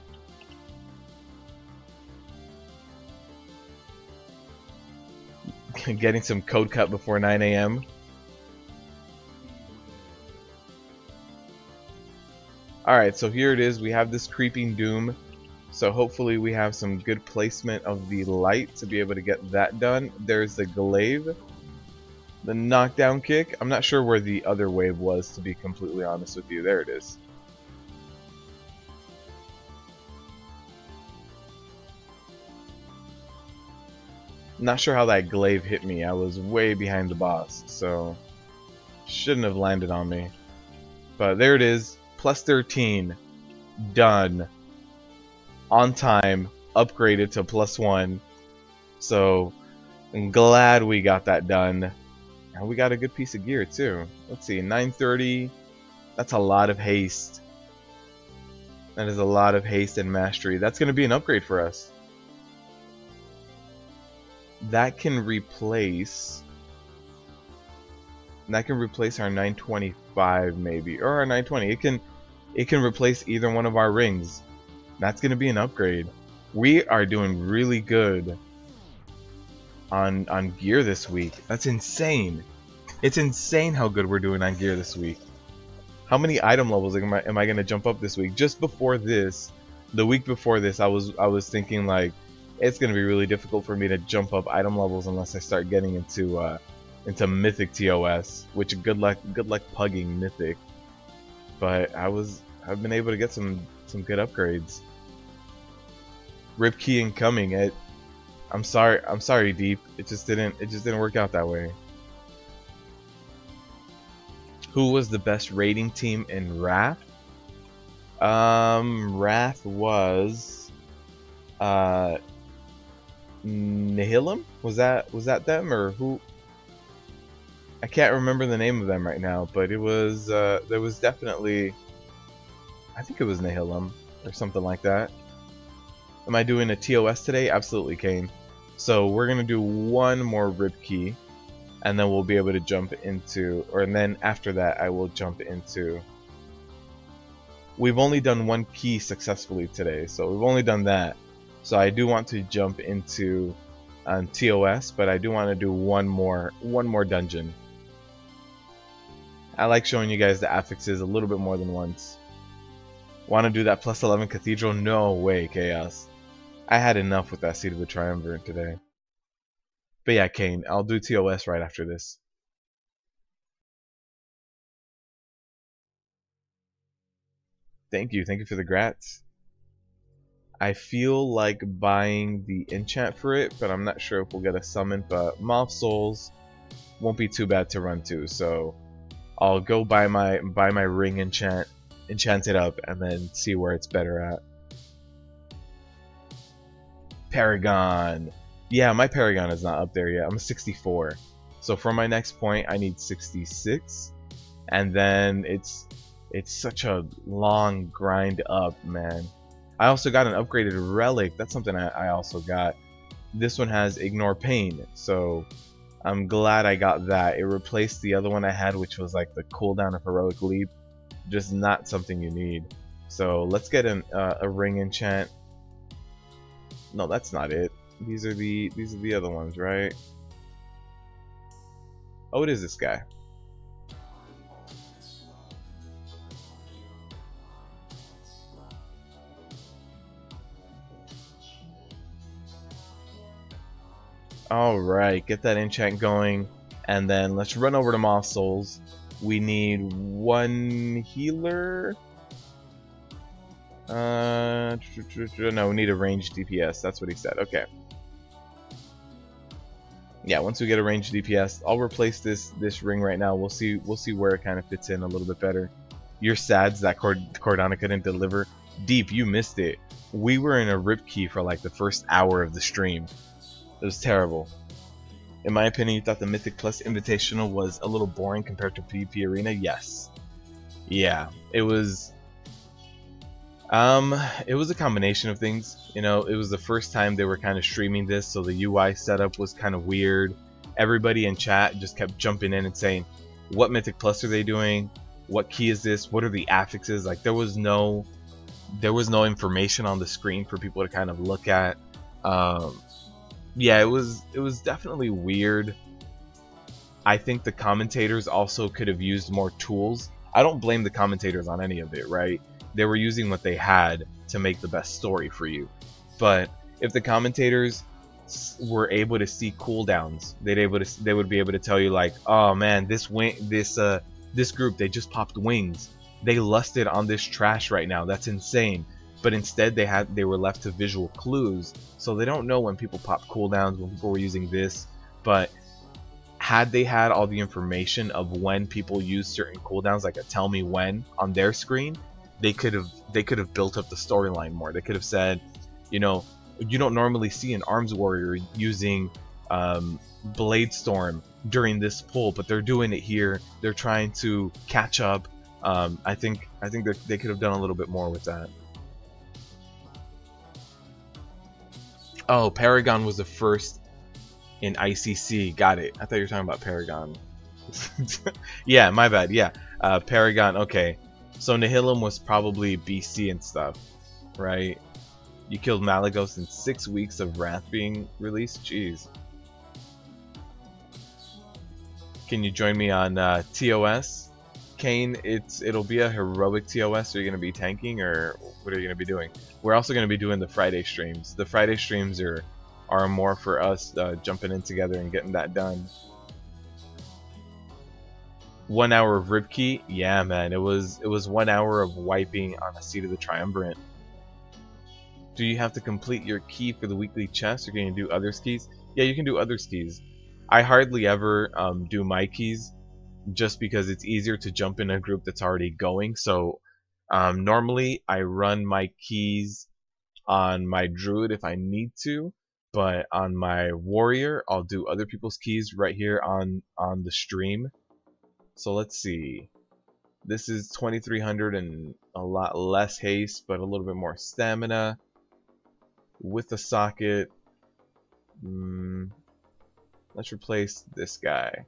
Getting some code cut before 9 AM. Alright, so here it is. We have this creeping doom. So hopefully we have some good placement of the light to be able to get that done. There's the glaive. The knockdown kick. I'm not sure where the other wave was, to be completely honest with you. There it is. Not sure how that glaive hit me. I was way behind the boss, so shouldn't have landed on me. But there it is. Plus 13. Done. On time. Upgraded to +1. So I'm glad we got that done. And we got a good piece of gear too. Let's see, 930. That's a lot of haste. That is a lot of haste and mastery. That's going to be an upgrade for us. That can replace our 925 maybe, or our 920. It can replace either one of our rings. That's going to be an upgrade. We are doing really good on gear this week. That's insane. It's insane how good we're doing on gear this week. How many item levels am I going to jump up this week? Just before this, the week before this, I was thinking like it's going to be really difficult for me to jump up item levels unless I start getting into Mythic TOS, which good luck pugging Mythic. But I've been able to get some good upgrades. Rip key incoming. I'm sorry, Deep. It just didn't work out that way. Who was the best raiding team in Wrath? Wrath was Nihilum? Was that them, or who? I can't remember the name of them right now, but it was there was definitely, I think it was Nihilum or something like that. Am I doing a TOS today? Absolutely, Kane. So we're gonna do one more rip key, and then we'll be able to jump into, and then after that I will jump into. We've only done one key successfully today, so we've only done that. So I do want to jump into TOS, but I do want to do one more dungeon. I like showing you guys the affixes a little bit more than once. Want to do that +11 Cathedral? No way, Chaos. I had enough with that Seed of the Triumvirate today. But yeah, Kane, I'll do TOS right after this. Thank you for the grats. I feel like buying the enchant for it, but I'm not sure if we'll get a summon. But Moth Souls won't be too bad to run to, so I'll go buy my ring enchant it up, and then see where it's better at. Paragon. Yeah, my Paragon is not up there yet. I'm a 64. So for my next point, I need 66. And then it's such a long grind up, man. I also got an upgraded relic. That's something I also got. This one has Ignore Pain. So I'm glad I got that. It replaced the other one I had, which was like the cooldown of Heroic Leap. Just not something you need. So let's get a ring enchant. No, that's not it. These are the other ones, right? Oh, it is this guy. Alright, get that enchant going, and then let's run over to Moth Souls. We need one healer. No, we need a ranged DPS. That's what he said. Okay. Yeah, once we get a ranged DPS, I'll replace this ring right now. We'll see where it kind of fits in a little bit better. You're sad that Cordana couldn't deliver. Deep, you missed it. We were in a rip key for like the first hour of the stream. It was terrible. In my opinion, you thought the Mythic Plus Invitational was a little boring compared to PvP Arena? Yes. Yeah, it was a combination of things. You know, it was the first time they were kind of streaming this, so the UI setup was kind of weird. Everybody in chat just kept jumping in and saying, what Mythic Plus are they doing? What key is this? What are the affixes? Like, there was no information on the screen for people to kind of look at. Yeah, it was definitely weird. I think the commentators also could have used more tools. I don't blame the commentators on any of it, right? They were using what they had to make the best story for you. But if the commentators were able to see cooldowns, they would be able to tell you like, oh man, this group, they just popped wings. They lusted on this trash right now. That's insane. But instead they were left to visual clues, so they don't know when people pop cooldowns, when people were using this. But had they had all the information of when people use certain cooldowns, like a tell me when on their screen, they could have built up the storyline more. They could have said, you know, you don't normally see an arms warrior using Blade Storm during this pull, but they're doing it here. They're trying to catch up. I think they could have done a little bit more with that. Oh, Paragon was the first in ICC. Got it. I thought you were talking about Paragon. Yeah, my bad. Yeah, Paragon. Okay, so Nihilum was probably BC and stuff, right? You killed Malagos in 6 weeks of Wrath being released. Jeez. Can you join me on TOS? Kane, it'll be a heroic TOS. Are you going to be tanking, or what are you going to be doing? We're also going to be doing the Friday streams. The Friday streams are more for us jumping in together and getting that done. 1 hour of Ripkey? Yeah, man. It was 1 hour of wiping on a Seat of the Triumvirate. Do you have to complete your key for the weekly chest, or can you do other keys? Yeah, you can do other keys. I hardly ever do my keys, just because it's easier to jump in a group that's already going. So normally I run my keys on my druid if I need to, but on my warrior I'll do other people's keys right here on the stream. So let's see. This is 2300 and a lot less haste, but a little bit more stamina with the socket. Let's replace this guy.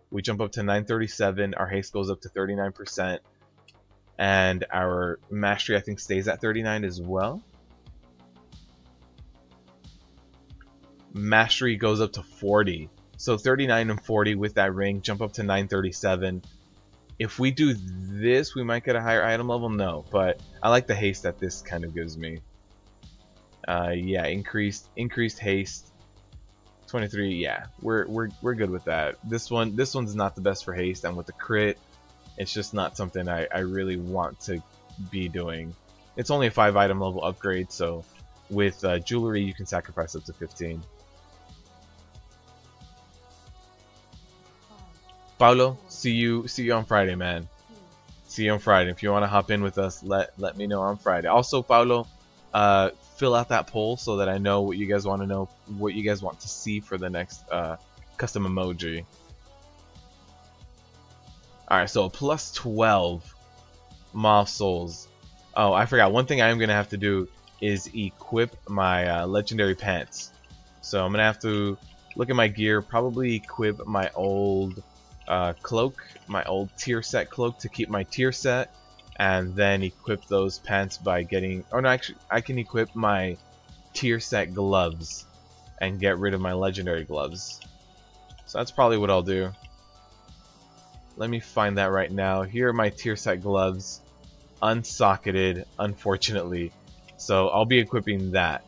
We jump up to 937, our haste goes up to 39%, and our mastery I think stays at 39 as well. Mastery goes up to 40, so 39 and 40 with that ring, jump up to 937. If we do this, we might get a higher item level, no, but I like the haste that this kind of gives me. Yeah, increased haste. 23, yeah, we're good with that. This one's not the best for haste, and with the crit, it's just not something I really want to be doing. It's only a 5 item level upgrade, so With jewelry, you can sacrifice up to 15. Paulo, see you on Friday, man. See you on Friday. If you want to hop in with us, let me know on Friday. Also, Paulo, fill out that poll so that I know what you guys want to know, what you guys want to see for the next custom emoji. Alright, so plus 12 Moth Souls. Oh, I forgot. One thing I am going to have to do is equip my legendary pants. So I'm going to have to look at my gear, probably equip my old cloak, my old tier set cloak to keep my tier set, and then equip those pants by getting... Oh no, actually, I can equip my tier set gloves and get rid of my legendary gloves. So that's probably what I'll do. Let me find that right now. Here are my tier set gloves, unsocketed, unfortunately. So I'll be equipping that.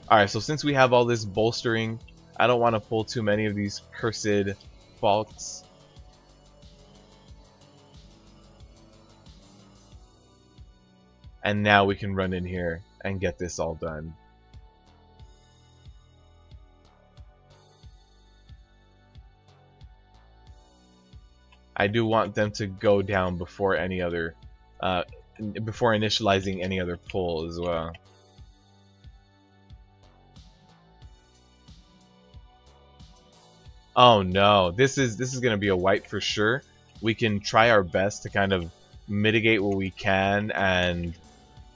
Alright, so since we have all this bolstering, I don't want to pull too many of these cursed faults. And now we can run in here and get this all done. I do want them to go down before any other, before initializing any other pull as well. Oh no, this is gonna be a wipe for sure. We can try our best to kind of mitigate what we can and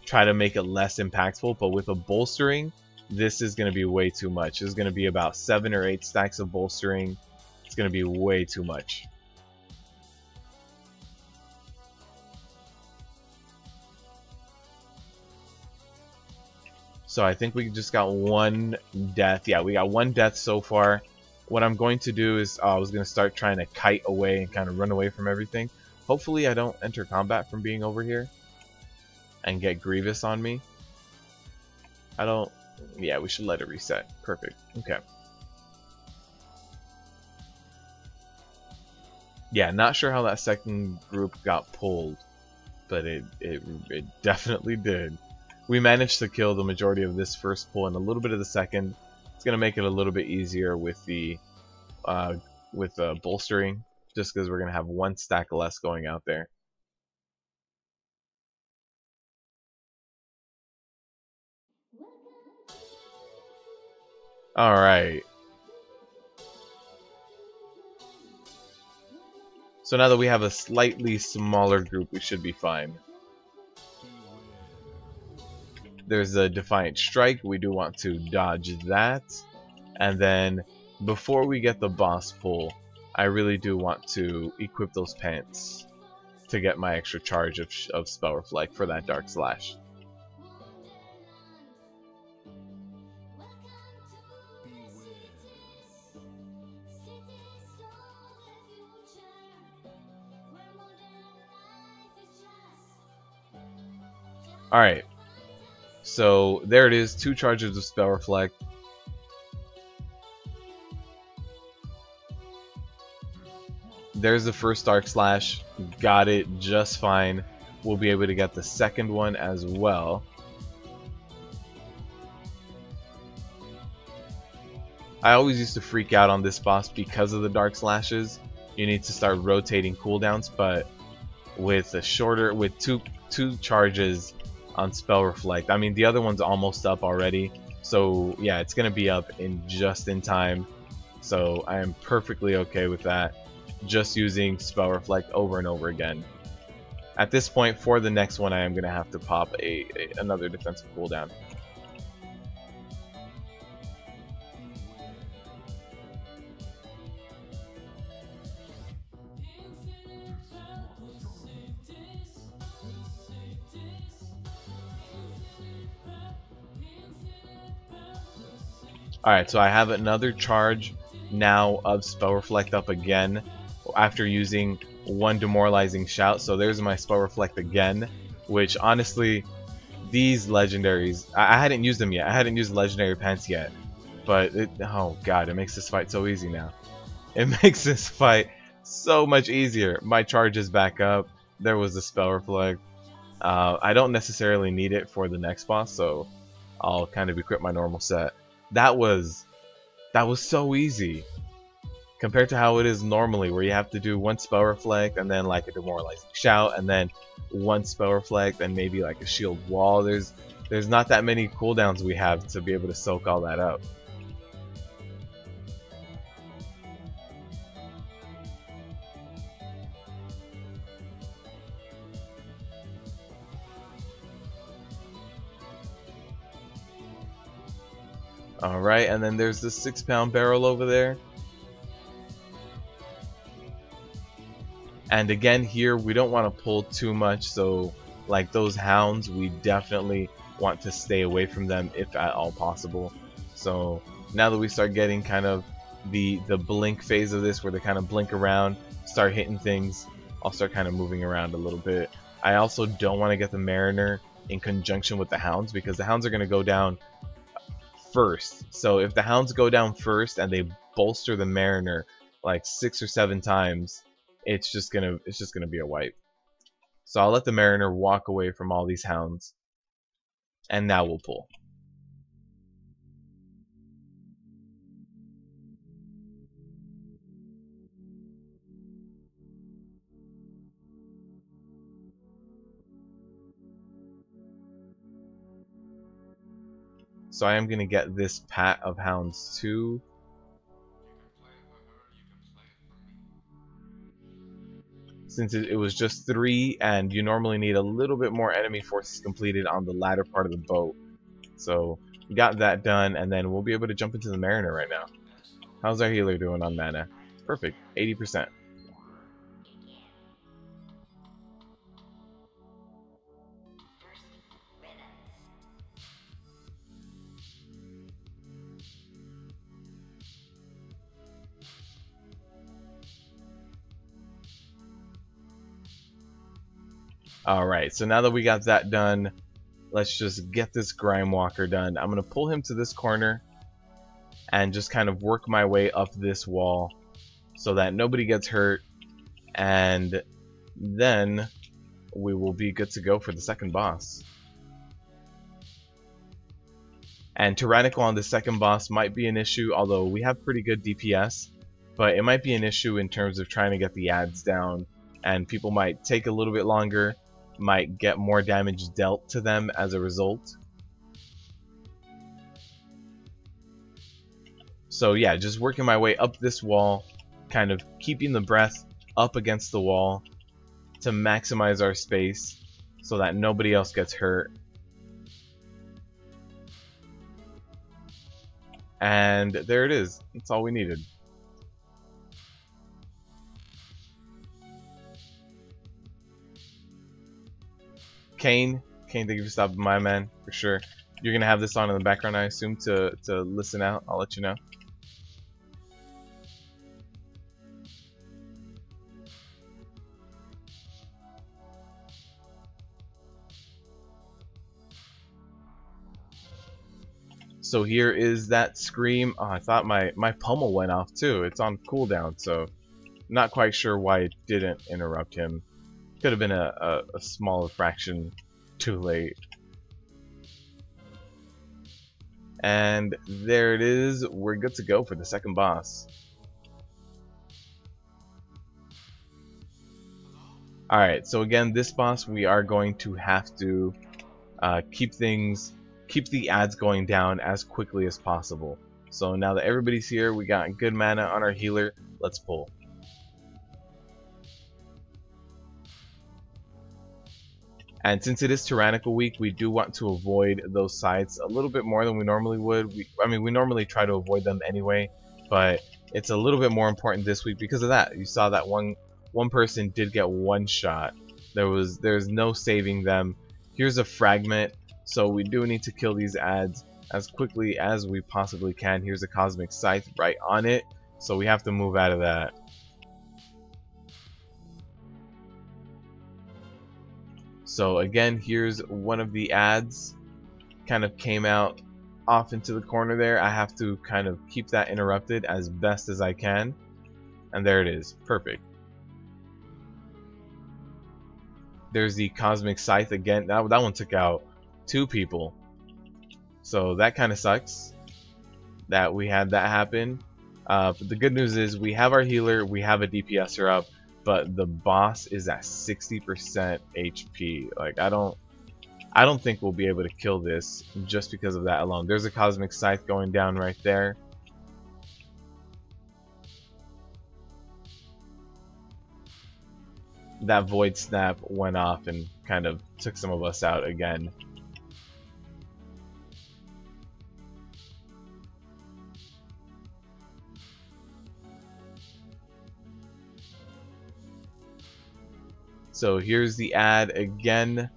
try to make it less impactful, but with a bolstering, this is gonna be way too much. This is gonna be about 7 or 8 stacks of bolstering. It's gonna be way too much. So I think we just got one death. Yeah, we got one death so far. What I'm going to do is I was going to start trying to kite away and kind of run away from everything. Hopefully I don't enter combat from being over here and get Grievous on me. I don't... Yeah, we should let it reset. Perfect. Okay. Yeah, not sure how that second group got pulled, but it definitely did. We managed to kill the majority of this first pull and a little bit of the second. It's going to make it a little bit easier with the bolstering, just because we're going to have one stack less going out there. Alright. So now that we have a slightly smaller group, we should be fine. There's a Defiant Strike. We do want to dodge that. And then, before we get the boss pull, I really do want to equip those pants to get my extra charge of Spell Reflect for that Dark Slash. Alright. So there it is, 2 charges of Spell Reflect. There's the first Dark Slash. Got it just fine. We'll be able to get the second one as well. I always used to freak out on this boss because of the Dark Slashes. You need to start rotating cooldowns, but with a shorter, with two charges on Spell Reflect. I mean, the other one's almost up already, so yeah, it's gonna be up in just in time. So I am perfectly okay with that. Just using Spell Reflect over and over again. At this point, for the next one, I am gonna have to pop another defensive cooldown. Alright, so I have another charge now of Spell Reflect up again after using one Demoralizing Shout. So there's my Spell Reflect again, which honestly, these legendaries, I hadn't used them yet. I hadn't used Legendary Pants yet. But, oh god, it makes this fight so easy now. It makes this fight so much easier. My charge is back up. There was the Spell Reflect. I don't necessarily need it for the next boss, so I'll kind of equip my normal set. That was so easy compared to how it is normally, where you have to do one spell reflect and then like a demoralizing shout, and then one spell reflect and maybe like a shield wall. There's not that many cooldowns we have to be able to soak all that up. Alright, and then there's the 6-pound barrel over there. And again here, we don't want to pull too much, so like those hounds, we definitely want to stay away from them if at all possible. So now that we start getting kind of the blink phase of this, where they kind of blink around, start hitting things, I'll start kind of moving around a little bit. I also don't want to get the Mariner in conjunction with the hounds, because the hounds are going to go down first. So if the hounds go down first and they bolster the Mariner like 6 or 7 times, it's just gonna be a wipe. So I'll let the Mariner walk away from all these hounds, and now we'll pull. So I am gonna get this pat of hounds too. Since it was just 3, and you normally need a little bit more enemy forces completed on the latter part of the boat. So we got that done, and then we'll be able to jump into the Mariner right now. How's our healer doing on mana? Perfect, 80%. Alright, so now that we got that done, let's just get this Grime Walker done. I'm going to pull him to this corner and just kind of work my way up this wall so that nobody gets hurt, and then we will be good to go for the second boss. And Tyrannical on the second boss might be an issue, although we have pretty good DPS, but it might be an issue in terms of trying to get the ads down, and people might take a little bit longer, might get more damage dealt to them as a result. So yeah, just working my way up this wall, kind of keeping the breath up against the wall to maximize our space so that nobody else gets hurt. And there it is. That's all we needed. Kane, thank you for stopping by, man, for sure. You're gonna have this on in the background, I assume, to listen out. I'll let you know. So here is that scream. Oh, I thought my pummel went off too. It's on cooldown, so not quite sure why it didn't interrupt him. Could have been a small fraction too late. And there it is. We're good to go for the second boss. Alright, so again, this boss we are going to have to keep the ads going down as quickly as possible. So now that everybody's here, we got good mana on our healer, let's pull. And since it is Tyrannical week, we do want to avoid those sites a little bit more than we normally would. I mean, we normally try to avoid them anyway, but it's a little bit more important this week because of that. You saw that one person did get one shot. There's no saving them. Here's a fragment, so we do need to kill these ads as quickly as we possibly can. Here's a Cosmic Scythe right on it, so we have to move out of that. So again, here's one of the ads, kind of came out off into the corner there. I have to kind of keep that interrupted as best as I can, and there it is, perfect. There's the Cosmic Scythe again. That one took out 2 people. So that kind of sucks that we had that happen. But the good news is we have our healer, we have a DPSer up, but the boss is at 60% HP. Like I don't think we'll be able to kill this just because of that alone. There's a Cosmic Scythe going down right there. That Void Snap went off and kind of took some of us out again. So here's the ad again,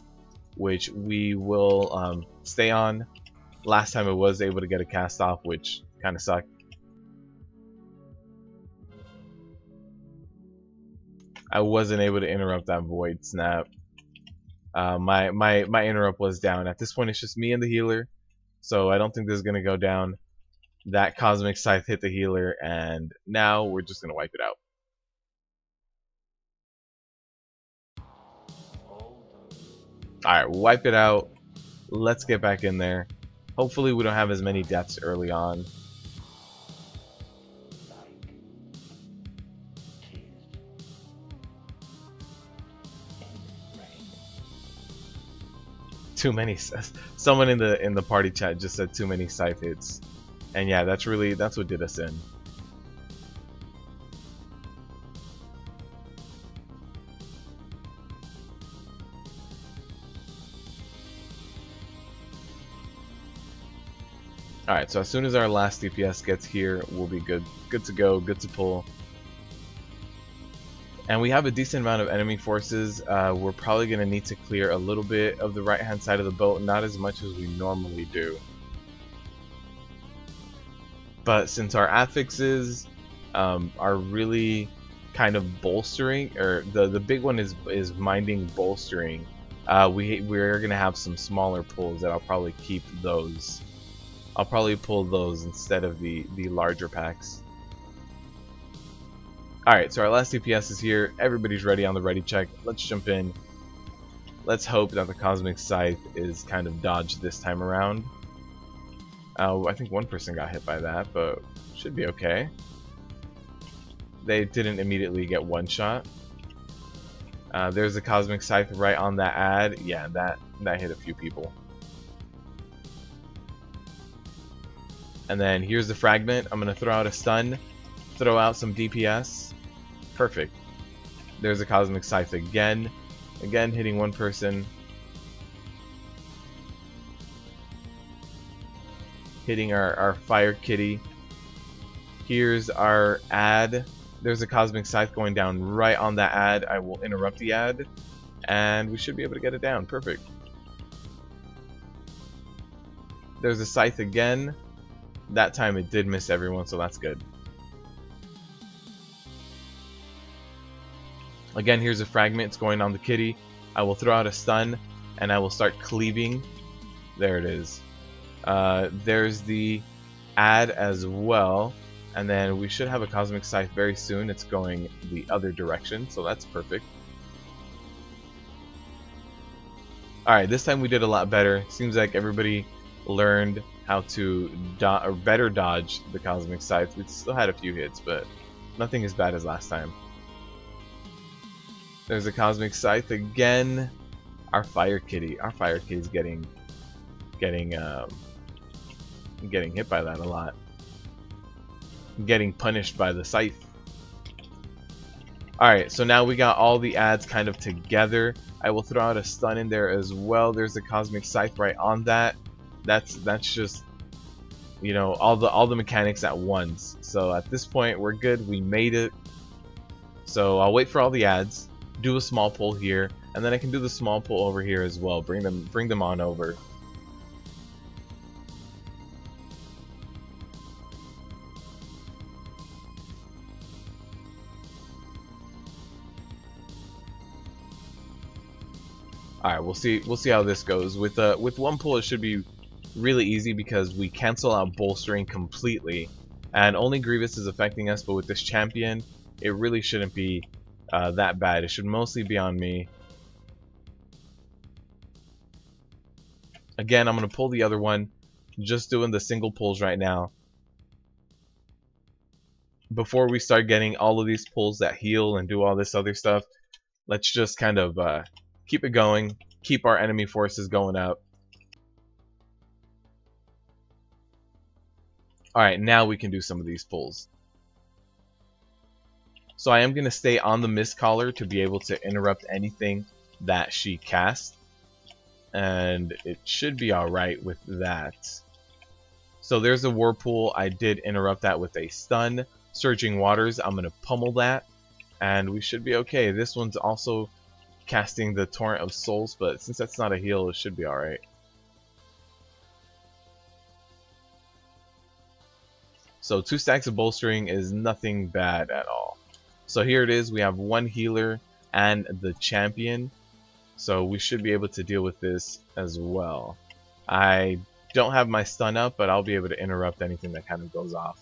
which we will stay on. Last time I was able to get a cast off, which kind of sucked. I wasn't able to interrupt that Void Snap. My interrupt was down. At this point, it's just me and the healer, so I don't think this is gonna go down. That Cosmic Scythe hit the healer, and now we're just gonna wipe it out. Alright, we'll wipe it out. Let's get back in there. Hopefully we don't have as many deaths early on. Too many. Someone in the party chat just said too many scythe hits. And yeah, that's what did us in. Alright, so as soon as our last DPS gets here, we'll be good to go, good to pull. And we have a decent amount of enemy forces. We're probably going to need to clear a little bit of the right hand side of the boat, not as much as we normally do. But since our affixes are really kind of bolstering, or the big one is minding bolstering, we're going to have some smaller pulls that I'll probably keep those. I'll probably pull those instead of the larger packs. Alright, so our last DPS is here. Everybody's ready on the ready check. Let's jump in. Let's hope that the Cosmic Scythe is kind of dodged this time around. I think one person got hit by that, but should be okay. They didn't immediately get one shot. There's a Cosmic Scythe right on that ad. Yeah, that hit a few people. And then here's the fragment. I'm going to throw out a stun, throw out some DPS. Perfect. There's a Cosmic Scythe again. Again, hitting one person. Hitting our Fire Kitty. Here's our ad. There's a Cosmic Scythe going down right on that ad. I will interrupt the ad. And we should be able to get it down. Perfect. There's a Scythe again. That time it did miss everyone, so that's good. Again, here's a fragment. It's going on the kitty. I will throw out a stun, and I will start cleaving. There it is. There's the ad as well, and then we should have a Cosmic Scythe very soon. It's going the other direction, so that's perfect. Alright, this time we did a lot better. Seems like everybody learned how to better dodge the Cosmic Scythe. We still had a few hits, but nothing as bad as last time. There's a Cosmic Scythe again. Our Fire Kitty. Our Fire Kitty's getting hit by that a lot. Getting punished by the Scythe. Alright, so now we got all the ads kind of together. I will throw out a stun in there as well. There's a Cosmic Scythe right on that. That's just, you know, all the mechanics at once. So at this point we're good. We made it. So I'll wait for all the ads, do a small pull here, and then I can do the small pull over here as well. Bring them on over. Alright, we'll see how this goes. With one pull it should be really easy because we cancel out bolstering completely, and only Grievous is affecting us, but with this champion it really shouldn't be that bad. It should mostly be on me. Again, I'm going to pull the other one. Just doing the single pulls right now. Before we start getting all of these pulls that heal and do all this other stuff, let's just kind of keep it going. Keep our enemy forces going up. Alright, now we can do some of these pulls. So I am going to stay on the Mist Caller to be able to interrupt anything that she casts. And it should be alright with that. So there's a Whirlpool. I did interrupt that with a stun. Surging Waters, I'm going to pummel that. And we should be okay. This one's also casting the Torrent of Souls, but since that's not a heal, it should be alright. So 2 stacks of bolstering is nothing bad at all. So here it is. We have 1 healer and the champion. So we should be able to deal with this as well. I don't have my stun up, but I'll be able to interrupt anything that kind of goes off.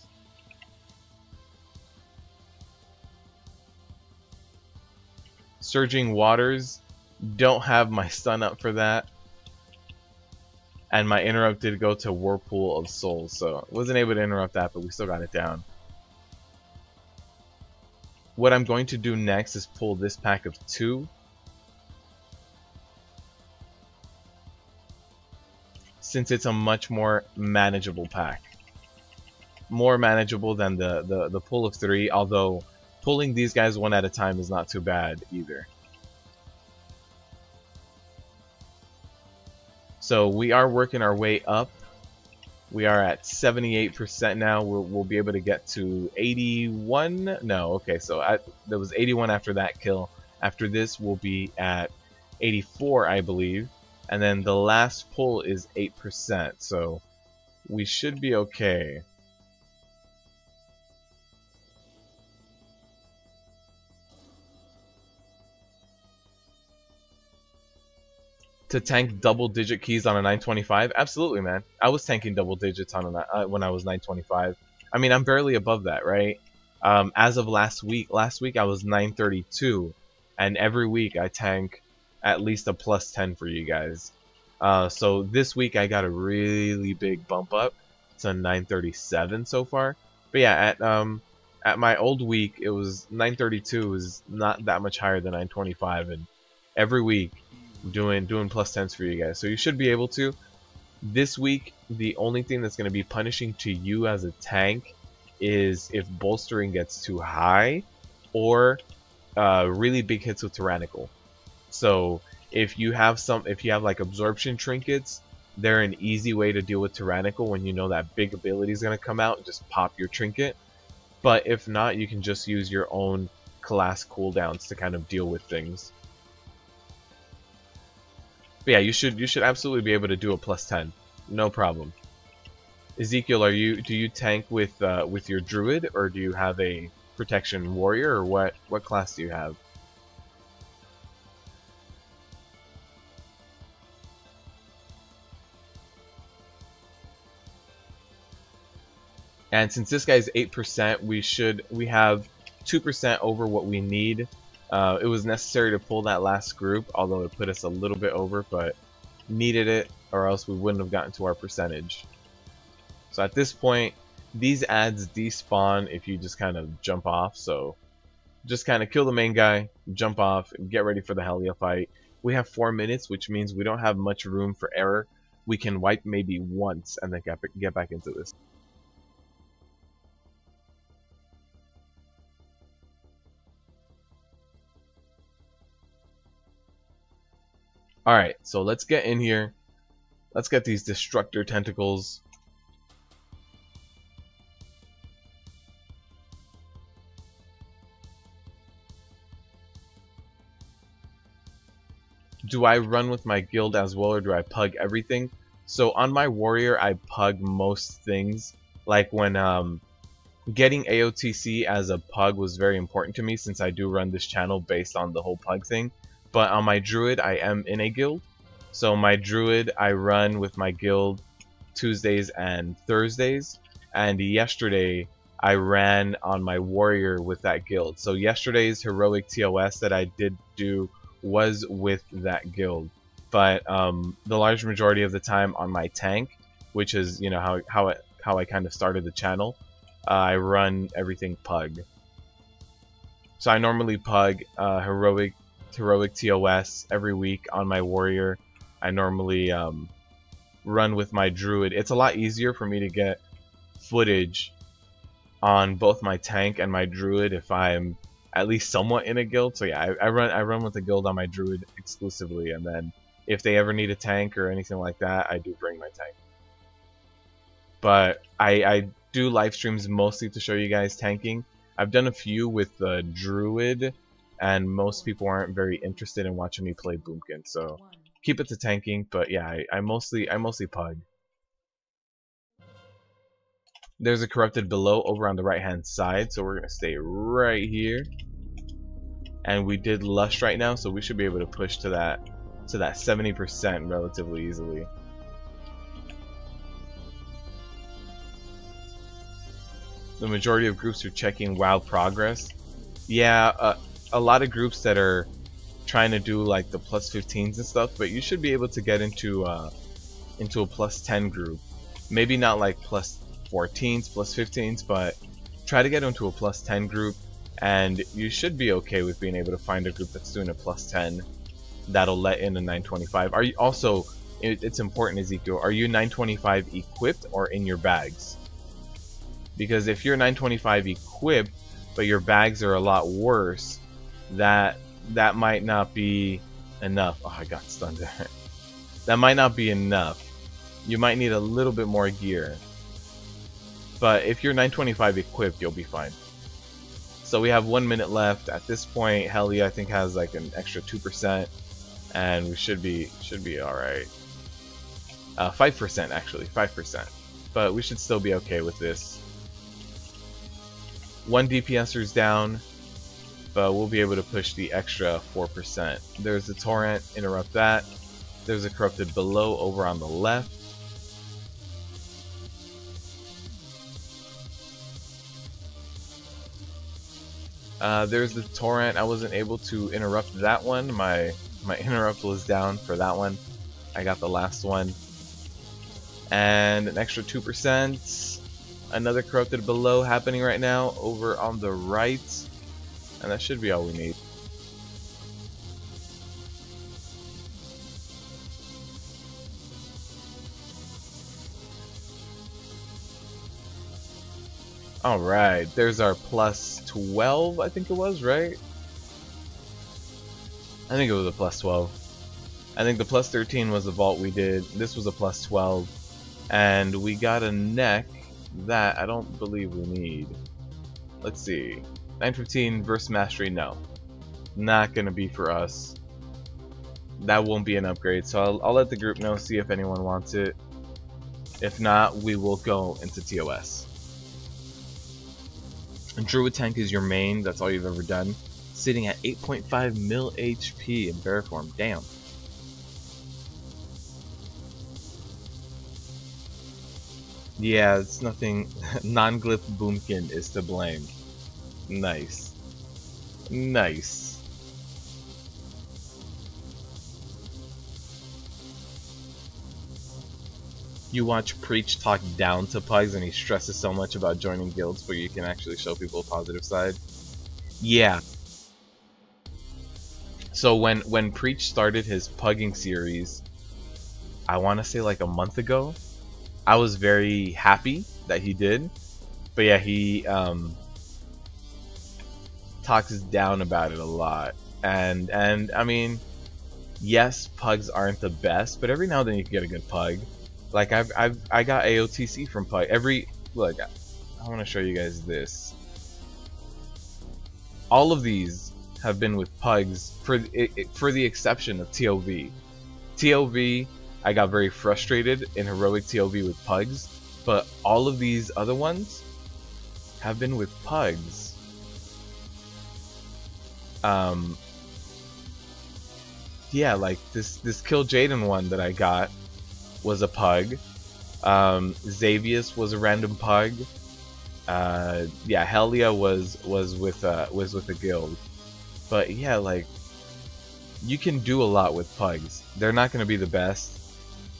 Surging Waters, don't have my stun up for that. And my interrupt did go to Whirlpool of Souls, so I wasn't able to interrupt that, but we still got it down. What I'm going to do next is pull this pack of 2. Since it's a much more manageable pack. More manageable than the pull of 3, although pulling these guys one at a time is not too bad either. So we are working our way up. We are at 78% now. We'll be able to get to 81. No, okay, so there was 81 after that kill. After this, we'll be at 84, I believe. And then the last pull is 8%, so we should be okay. To tank double-digit keys on a 925? Absolutely, man. I was tanking double digits on when I was 925. I mean, I'm barely above that, right? As of last week I was 932, and every week I tank at least a plus 10 for you guys. So this week I got a really big bump up to 937 so far. But yeah, at my old week it was 932, was not that much higher than 925, and every week doing plus 10s for you guys. So you should be able to. This week the only thing that's going to be punishing to you as a tank is if bolstering gets too high or really big hits with tyrannical. So if you have like absorption trinkets, they're an easy way to deal with tyrannical when you know that big ability is going to come out and just pop your trinket. But if not, you can just use your own class cooldowns to kind of deal with things. But yeah, you should absolutely be able to do a plus 10, no problem. Ezekiel, do you tank with your druid, or do you have a protection warrior, or what class do you have? And since this guy's 8%, we have 2% over what we need. It was necessary to pull that last group, although it put us a little bit over, but needed it, or else we wouldn't have gotten to our percentage. So at this point, these ads despawn if you just kind of jump off, so just kind of kill the main guy, jump off, and get ready for the Hellia fight. We have 4 minutes, which means we don't have much room for error. We can wipe maybe once and then get back into this. Alright, so let's get in here. Let's get these Destructor Tentacles. Do I run with my guild as well, or do I pug everything? So on my warrior, I pug most things. Like when getting AOTC as a pug was very important to me, since I do run this channel based on the whole pug thing. But on my druid, I am in a guild. So my druid, I run with my guild Tuesdays and Thursdays. And yesterday, I ran on my warrior with that guild. So yesterday's heroic TOS that I did do was with that guild. but the large majority of the time on my tank, which is, you know, how I kind of started the channel, I run everything PUG. So I normally PUG heroic TOS every week on my warrior. I normally run with my druid. It's a lot easier for me to get footage on both my tank and my druid if I'm at least somewhat in a guild. So yeah, I run with the guild on my druid exclusively, and then if they ever need a tank or anything like that, I do bring my tank. But I do live streams mostly to show you guys tanking. I've done a few with the druid, and most people aren't very interested in watching me play Boomkin, so keep it to tanking. But yeah, I mostly PUG. There's a corrupted below over on the right hand side, so we're gonna stay right here. And we did lust right now, so we should be able to push to that 70% relatively easily. The majority of groups are checking WoW progress. Yeah, a lot of groups that are trying to do like the plus 15s and stuff, but you should be able to get into a plus 10 group. Maybe not like plus 14s, plus 15s, but try to get into a plus 10 group, and you should be okay with being able to find a group that's doing a plus 10 that'll let in a 925. Are you also, it's important, Ezekiel, are you 925 equipped or in your bags? Because if you're 925 equipped but your bags are a lot worse, that might not be enough. Oh, I got stunned there. That might not be enough. You might need a little bit more gear. But if you're 925 equipped, you'll be fine. So we have 1 minute left. At this point, Helia I think has like an extra 2%, and we should be alright. 5% actually, 5%. But we should still be okay with this. 1 DPSer's down, but we'll be able to push the extra 4%. There's a torrent, interrupt that. There's a corrupted below over on the left. There's the torrent. I wasn't able to interrupt that one. My interrupt was down for that one. I got the last one. And an extra 2%. Another corrupted below happening right now over on the right. And that should be all we need. Alright, there's our plus 12, I think it was, right? I think it was a plus 12. I think the plus 13 was the vault we did. This was a plus 12. And we got a neck that I don't believe we need. Let's see. 915 versus mastery, no. Not gonna be for us. That won't be an upgrade, so I'll let the group know, see if anyone wants it. If not, we will go into TOS. And Druid tank is your main, that's all you've ever done. Sitting at 8.5 mil HP in bear form, damn. Yeah, it's nothing. Non-glyph Boomkin is to blame. Nice. Nice. You watch Preach talk down to Pugs and he stresses so much about joining guilds where you can actually show people a positive side. Yeah. So when Preach started his pugging series, I want to say like a month ago, I was very happy that he did. But yeah, he talks down about it a lot. And I mean, yes, pugs aren't the best, but every now and then you can get a good pug. Like I got AOTC from pug. Look, I want to show you guys this. All of these have been with pugs for the exception of TOV. TOV, I got very frustrated in heroic TOV with pugs, but all of these other ones have been with pugs. Yeah, like this Kill Jaden one that I got was a pug. Xavius was a random pug. Yeah, Helia was with a guild. But yeah, like you can do a lot with pugs. They're not going to be the best,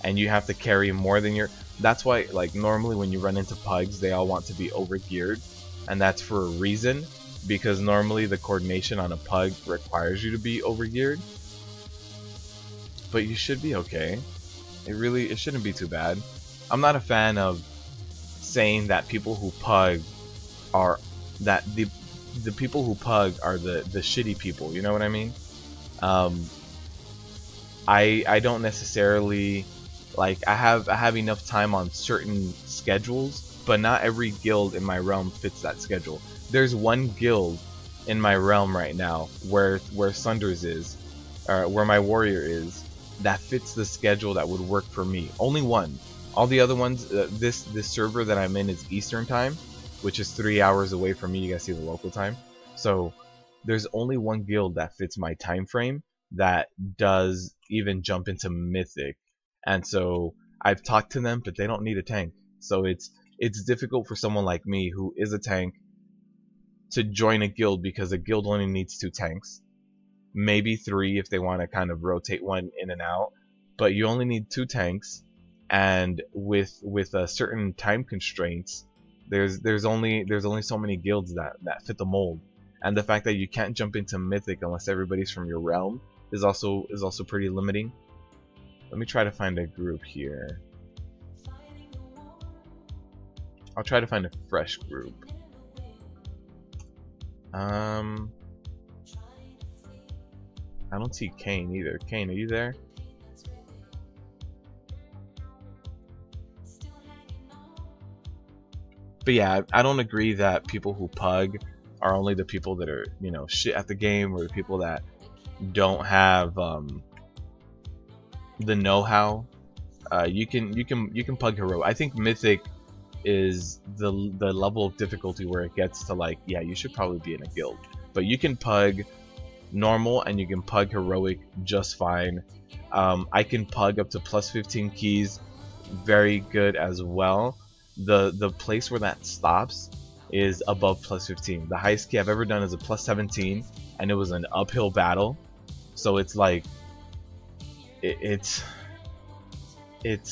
and you have to carry more than your. That's why, like, normally when you run into pugs, they all want to be overgeared, and that's for a reason, because normally the coordination on a pug requires you to be overgeared. But you should be okay. It shouldn't be too bad. I'm not a fan of saying that people who pug are the people who pug are the shitty people. You know what I mean? I don't necessarily like. I have enough time on certain schedules, but not every guild in my realm fits that schedule. There's one guild in my realm right now where Sunders is, or where my warrior is, that fits the schedule that would work for me. Only one. All the other ones, this server that I'm in is Eastern time, which is 3 hours away from me. You guys see the local time. So there's only one guild that fits my time frame that does even jump into Mythic. And so I've talked to them, but they don't need a tank. So it's difficult for someone like me who is a tank to join a guild, because a guild only needs 2 tanks. Maybe 3 if they want to kind of rotate one in and out, but you only need 2 tanks, and with certain time constraints, there's only so many guilds that fit the mold, and the fact that you can't jump into Mythic unless everybody's from your realm is also pretty limiting. Let me try to find a group here. I'll try to find a fresh group. I don't see Kane either. Kane, are you there? But yeah, I don't agree that people who pug are only the people that are, you know, shit at the game, or the people that don't have the know-how. You can pug hero. I think Mythic is the level of difficulty where it gets to, like, yeah, you should probably be in a guild. But you can pug normal and you can pug heroic just fine. I can pug up to plus 15 keys, very good as well. The place where that stops is above plus 15. The highest key I've ever done is a plus 17, and it was an uphill battle. So it's like it's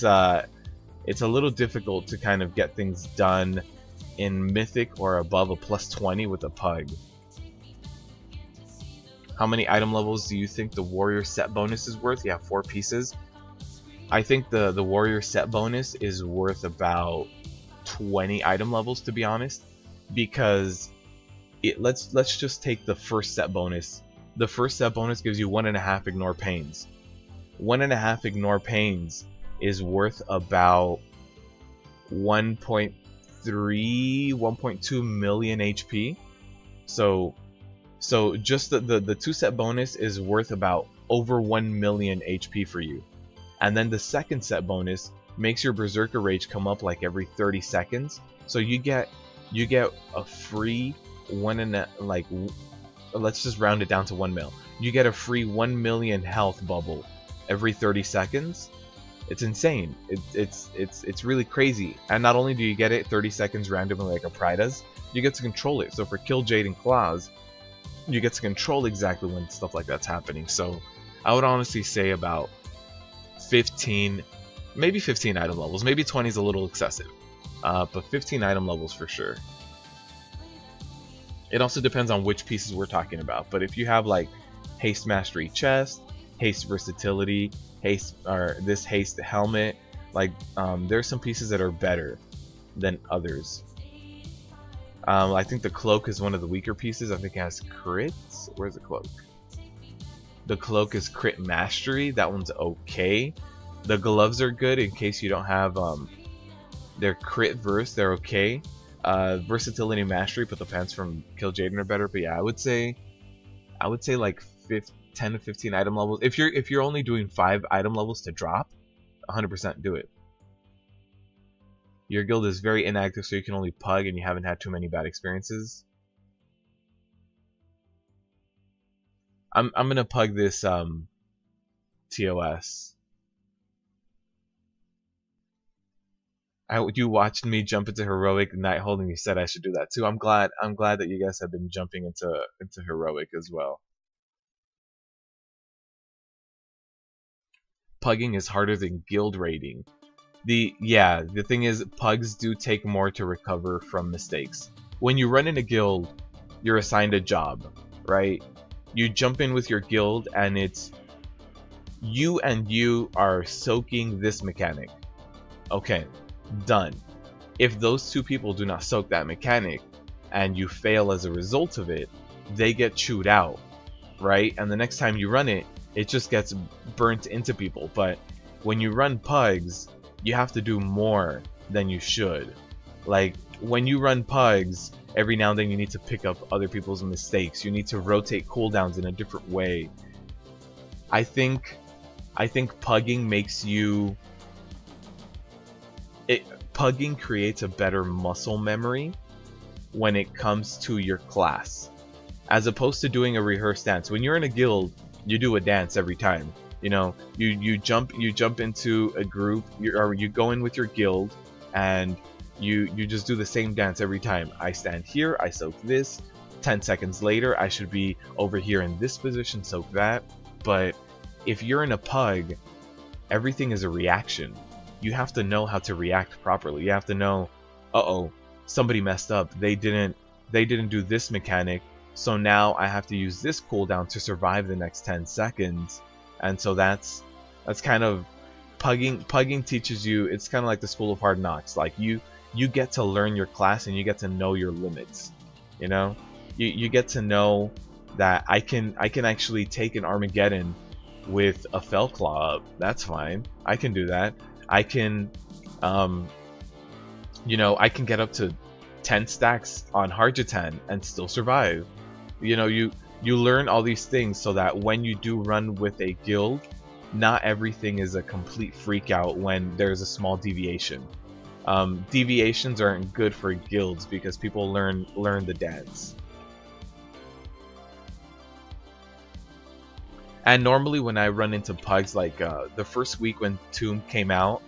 a little difficult to kind of get things done in Mythic or above a plus 20 with a pug. How many item levels do you think the warrior set bonus is worth? Yeah, 4 pieces. I think the warrior set bonus is worth about 20 item levels, to be honest, because let's just take the first set bonus. The first set bonus gives you 1.5 ignore pains. 1.5 ignore pains is worth about 1.3, 1.2 million HP. So just the 2 set bonus is worth about over 1 million HP for you. And then the second set bonus makes your Berserker Rage come up like every 30 seconds. So you get a free let's just round it down to 1 mil. You get a free 1 million health bubble every 30 seconds. It's insane. It's really crazy. And not only do you get it 30 seconds randomly like a Pride does, you get to control it. So for Kill Jade and Claws, you get to control exactly when stuff like that's happening. So I would honestly say about 15, maybe 15 item levels. Maybe 20 is a little excessive, but 15 item levels for sure. It also depends on which pieces we're talking about. But if you have like Haste Mastery Chest, Haste Versatility, Haste, or this Haste Helmet, like there's some pieces that are better than others. I think the cloak is one of the weaker pieces. I think it has crits. Where's the cloak? The cloak is crit mastery. That one's okay. The gloves are good in case you don't have their crit verse. They're okay. Versatility mastery, but the pants from Kill Jaden are better. But yeah, I would say like 10 to 15 item levels. If you're only doing 5 item levels to drop, 100% do it. Your guild is very inactive, so you can only pug and you haven't had too many bad experiences. I'm gonna pug this TOS. You watched me jump into heroic Nighthold and you said I should do that too. I'm glad that you guys have been jumping into heroic as well. pugging is harder than guild raiding. The thing is, pugs do take more to recover from mistakes. When you run in a guild, you're assigned a job, right? You jump in with your guild and it's you and you are soaking this mechanic. Okay, done. If those two people do not soak that mechanic and you fail as a result of it, they get chewed out, right? And the next time you run it, it just gets burnt into people. But when you run pugs, you have to do more than you should. Like, when you run pugs, every now and then you need to pick up other people's mistakes. You need to rotate cooldowns in a different way. I think pugging makes you... Pugging creates a better muscle memory when it comes to your class, as opposed to doing a rehearsed dance. When you're in a guild, you do a dance every time. You know, you jump into a group, you go in with your guild, and you just do the same dance every time. I stand here, I soak this. 10 seconds later, I should be over here in this position, soak that. But if you're in a pug, everything is a reaction. You have to know how to react properly. You have to know, uh-oh, somebody messed up. They didn't do this mechanic, so now I have to use this cooldown to survive the next 10 seconds. And so that's kind of pugging teaches you. It's kind of like the School of Hard Knocks. Like you get to learn your class and you get to know your limits. You know, you get to know that I can actually take an Armageddon with a Fell Claw up. That's fine. I can do that. I can, you know, I can get up to 10 stacks on Harjatan and still survive. You know, you learn all these things so that when you do run with a guild, not everything is a complete freak out when there's a small deviation. Deviations aren't good for guilds because people learn the dance. And normally when I run into pugs, like the first week when Tomb came out,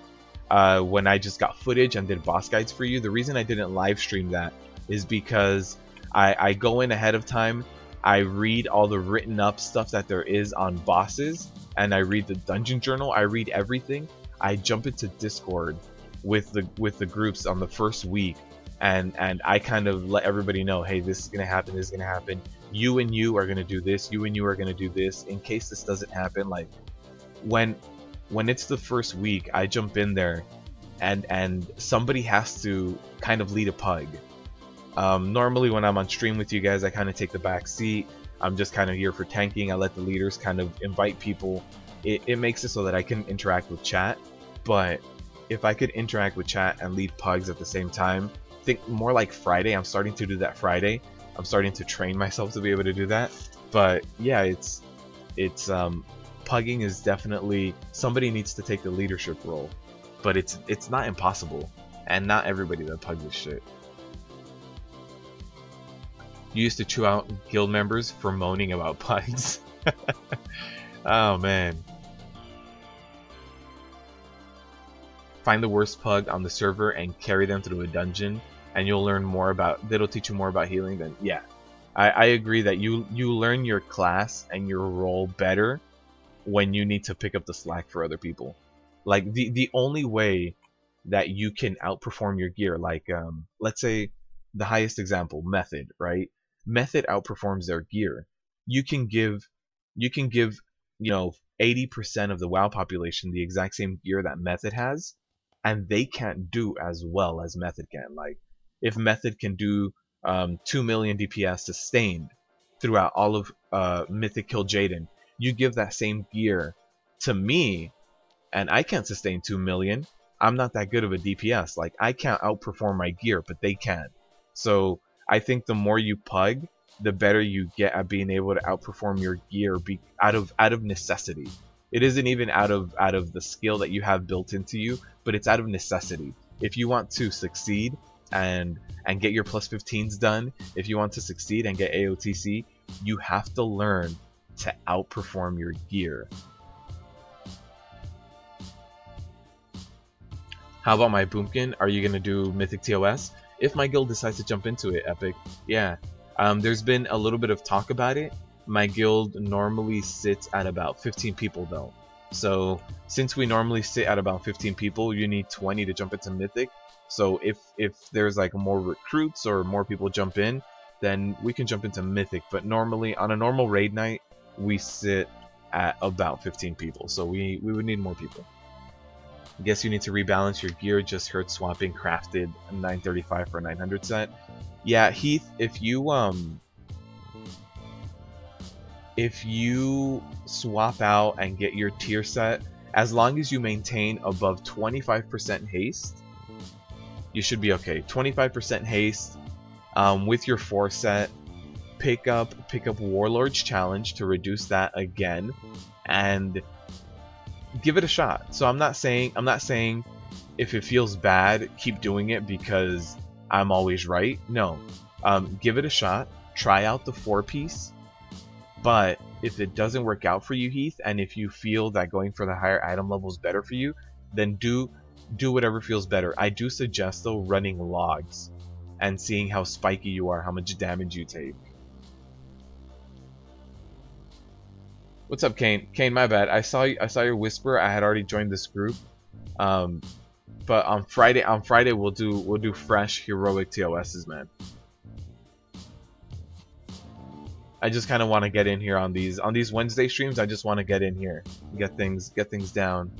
when I just got footage and did boss guides for you, the reason I didn't live stream that is because I go in ahead of time, I read all the written up stuff that there is on bosses, and I read the dungeon journal, I read everything. I jump into Discord with the groups on the first week, and I kind of let everybody know, hey, this is gonna happen, this is gonna happen. You and you are gonna do this, you and you are gonna do this, in case this doesn't happen. Like when it's the first week, I jump in there and somebody has to kind of lead a pug. Normally when I'm on stream with you guys, I kind of take the back seat. I'm just kind of here for tanking. I let the leaders kind of invite people. It makes it so that I can interact with chat. But if I could interact with chat and lead pugs at the same time, think more like Friday. I'm starting to do that Friday. I'm starting to train myself to be able to do that. But yeah, it's pugging is definitely, somebody needs to take the leadership role. But it's not impossible, and not everybody that pugs this shit. You used to chew out guild members for moaning about pugs. Oh man. Find the worst pug on the server and carry them through a dungeon, and you'll learn more about, that'll teach you more about healing. Then yeah, I agree that you learn your class and your role better when you need to pick up the slack for other people. Like the only way that you can outperform your gear, like let's say the highest example, Method, right? Method outperforms their gear. You can give you know 80% of the WoW population the exact same gear that Method has, and they can't do as well as Method can. Like if Method can do 2 million DPS sustained throughout all of Mythic Kill Jaden, you give that same gear to me, and I can't sustain 2 million. I'm not that good of a DPS. Like I can't outperform my gear, but they can. So I think the more you pug, the better you get at being able to outperform your gear out of necessity. It isn't even out of the skill that you have built into you, but it's out of necessity. If you want to succeed and get your plus 15s done, if you want to succeed and get AOTC, you have to learn to outperform your gear. How about my Boomkin? Are you gonna do Mythic TOS? If my guild decides to jump into it, Epic. Yeah. There's been a little bit of talk about it. My guild normally sits at about 15 people though. So since we normally sit at about 15 people, you need 20 to jump into Mythic. So if there's like more recruits or more people jump in, then we can jump into Mythic. But normally on a normal raid night, we sit at about 15 people. So we would need more people. I guess you need to rebalance your gear. Just heard swapping crafted 935 for a 900 set. Yeah, Heath, if you swap out and get your tier set, as long as you maintain above 25% haste, you should be okay. 25% haste with your 4 set. Pick up Warlord's Challenge to reduce that again, and give it a shot. So I'm not saying if it feels bad, keep doing it because I'm always right. No, give it a shot. Try out the 4-piece. But if it doesn't work out for you, Heath, and if you feel that going for the higher item level is better for you, then do whatever feels better. I do suggest though running logs and seeing how spiky you are, how much damage you take. What's up, Kane? Kane, my bad. I saw your whisper. I had already joined this group. But on Friday we'll do fresh heroic TOSs, man. I just kind of want to get in here on these Wednesday streams. I just want to get in here, get things down.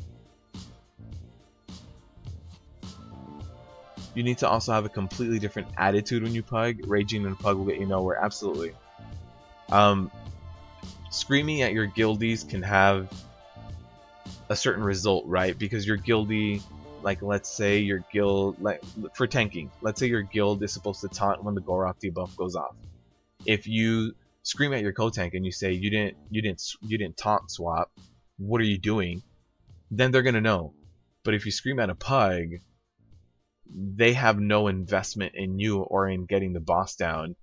You need to also have a completely different attitude when you pug. Raging in pug will get you nowhere. Absolutely. Screaming at your guildies can have a certain result, right? Because your guildie, like let's say your guild, like for tanking, let's say your guild is supposed to taunt when the Gorok debuff goes off. If you scream at your co-tank and you say you didn't taunt swap, what are you doing? Then they're gonna know. But if you scream at a pug, they have no investment in you or in getting the boss down.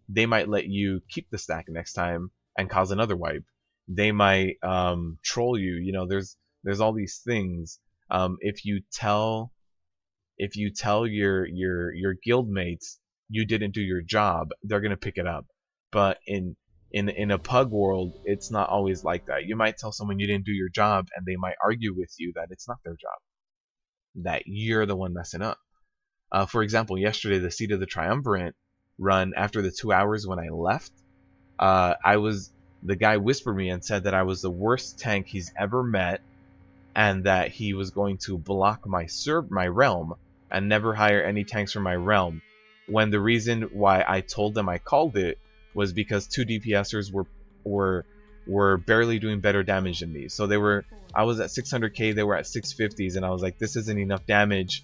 They might let you keep the stack next time and cause another wipe. They might troll you. You know, there's all these things. If you tell your guild mates you didn't do your job, they're gonna pick it up. But in a pug world, it's not always like that. You might tell someone you didn't do your job, and they might argue with you that it's not their job, that you're the one messing up. For example, yesterday, the Seed of the Triumvirate run, after the 2 hours when I left, the guy whispered me and said that I was the worst tank he's ever met, and that he was going to block my realm and never hire any tanks from my realm. When the reason why I told them I called it was because 2 DPSers were barely doing better damage than me. So I was at 600k, they were at 650s, and I was like, this isn't enough damage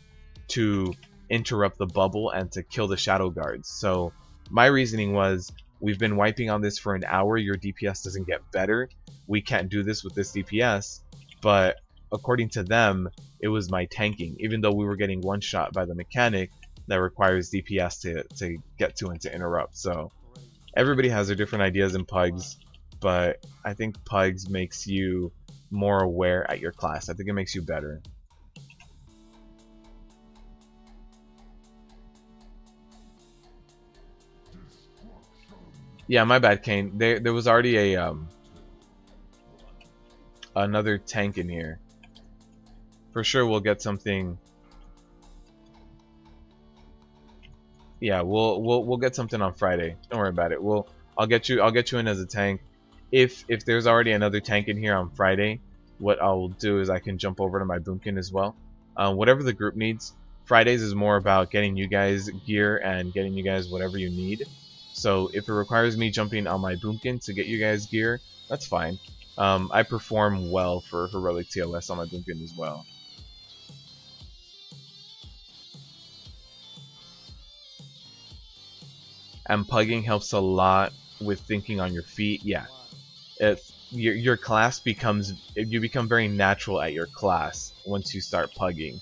to interrupt the bubble and to kill the shadow guards. So my reasoning was, we've been wiping on this for an hour, your DPS doesn't get better, we can't do this with this DPS. But according to them, it was my tanking, even though we were getting one shot by the mechanic that requires DPS to get to and to interrupt. So everybody has their different ideas in pugs, but I think pugs makes you more aware at your class. I think it makes you better. Yeah, my bad, Kane. There was already a another tank in here. For sure, we'll get something. Yeah, we'll get something on Friday. Don't worry about it. I'll get you in as a tank. If there's already another tank in here on Friday, what I'll do is I can jump over to my boomkin as well. Whatever the group needs. Fridays is more about getting you guys gear and getting you guys whatever you need. So if it requires me jumping on my boomkin to get you guys gear, that's fine. I perform well for heroic TLS on my boomkin as well. And pugging helps a lot with thinking on your feet. Yeah, your class you become very natural at your class once you start pugging.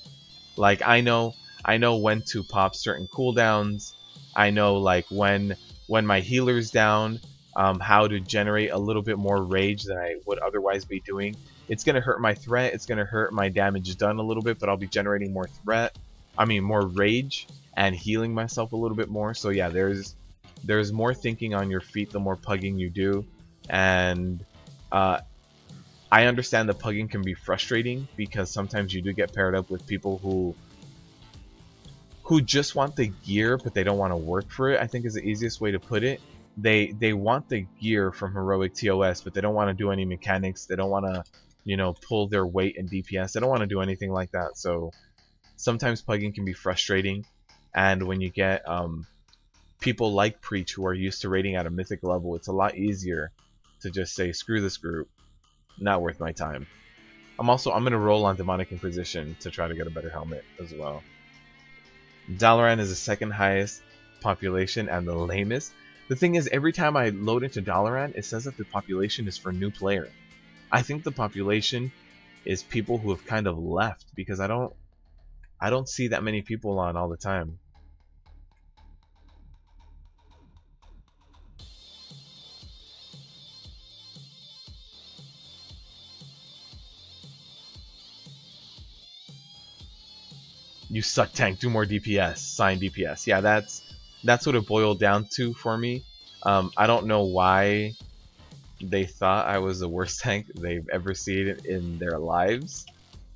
Like I know when to pop certain cooldowns. I know like when my healer's down, how to generate a little bit more rage than I would otherwise be doing. It's gonna hurt my threat. It's gonna hurt my damage done a little bit, but I'll be generating more more rage and healing myself a little bit more. So yeah, there's more thinking on your feet the more pugging you do, and I understand the pugging can be frustrating because sometimes you do get paired up with people who just want the gear but they don't want to work for it, I think is the easiest way to put it. They want the gear from heroic TOS, but they don't want to do any mechanics. They don't want to, you know, pull their weight and DPS. They don't want to do anything like that. So sometimes pugging can be frustrating, and when you get people like Preach who are used to raiding at a mythic level, it's a lot easier to just say screw this group, not worth my time. I'm gonna roll on Demonic Inquisition to try to get a better helmet as well. Dalaran is the second highest population and the lamest. The thing is, every time I load into Dalaran, it says that the population is for new player. I think the population is people who have kind of left, because I don't see that many people on all the time. You suck, tank. Do more DPS. Sign DPS. Yeah, that's what it boiled down to for me. I don't know why they thought I was the worst tank they've ever seen in their lives.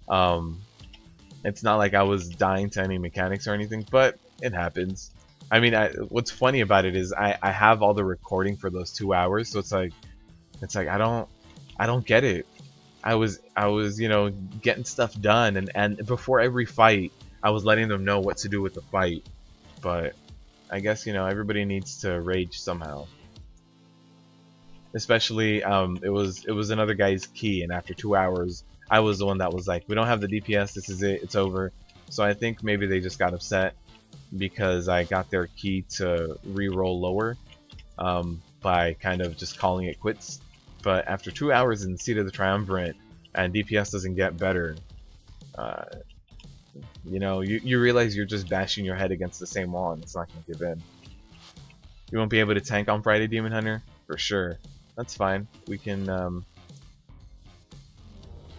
It's not like I was dying to any mechanics or anything, but it happens. I mean, what's funny about it is I have all the recording for those 2 hours, so it's like I don't get it. I was you know, getting stuff done, and before every fight I was letting them know what to do with the fight, but I guess, you know, everybody needs to rage somehow. Especially, it was another guy's key, and after 2 hours, I was the one that was like, we don't have the DPS, this is it, it's over. So I think maybe they just got upset because I got their key to re-roll lower by kind of just calling it quits. But after 2 hours in Seat of the Triumvirate, and DPS doesn't get better, you know, you realize you're just bashing your head against the same wall, and it's not going to give in. You won't be able to tank on Friday, Demon Hunter? For sure. That's fine. We can,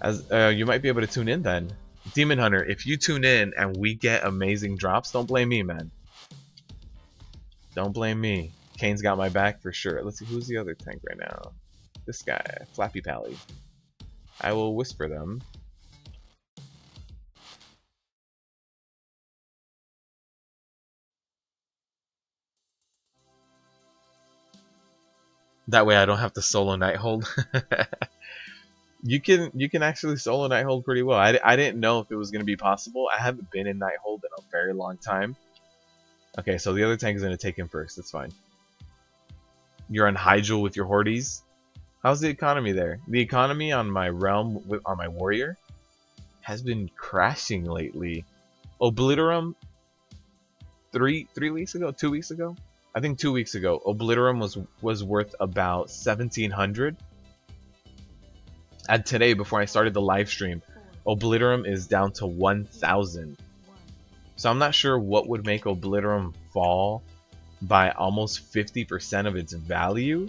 you might be able to tune in then. Demon Hunter, if you tune in and we get amazing drops, don't blame me, man. Don't blame me. Kane's got my back for sure. Let's see, who's the other tank right now? This guy, Flappy Pally. I will whisper them. That way I don't have to solo Nighthold. You can actually solo Nighthold pretty well. I didn't know if it was going to be possible. I haven't been in Nighthold in a very long time. Okay, so the other tank is going to take him first. That's fine. You're on Hyjal with your Hordes. How's the economy there? The economy on my realm, on my warrior, has been crashing lately. Obliterum, 3 weeks ago? 2 weeks ago? I think 2 weeks ago, Obliterum was worth about 1,700. And today, before I started the live stream, Obliterum is down to 1,000. So I'm not sure what would make Obliterum fall by almost 50% of its value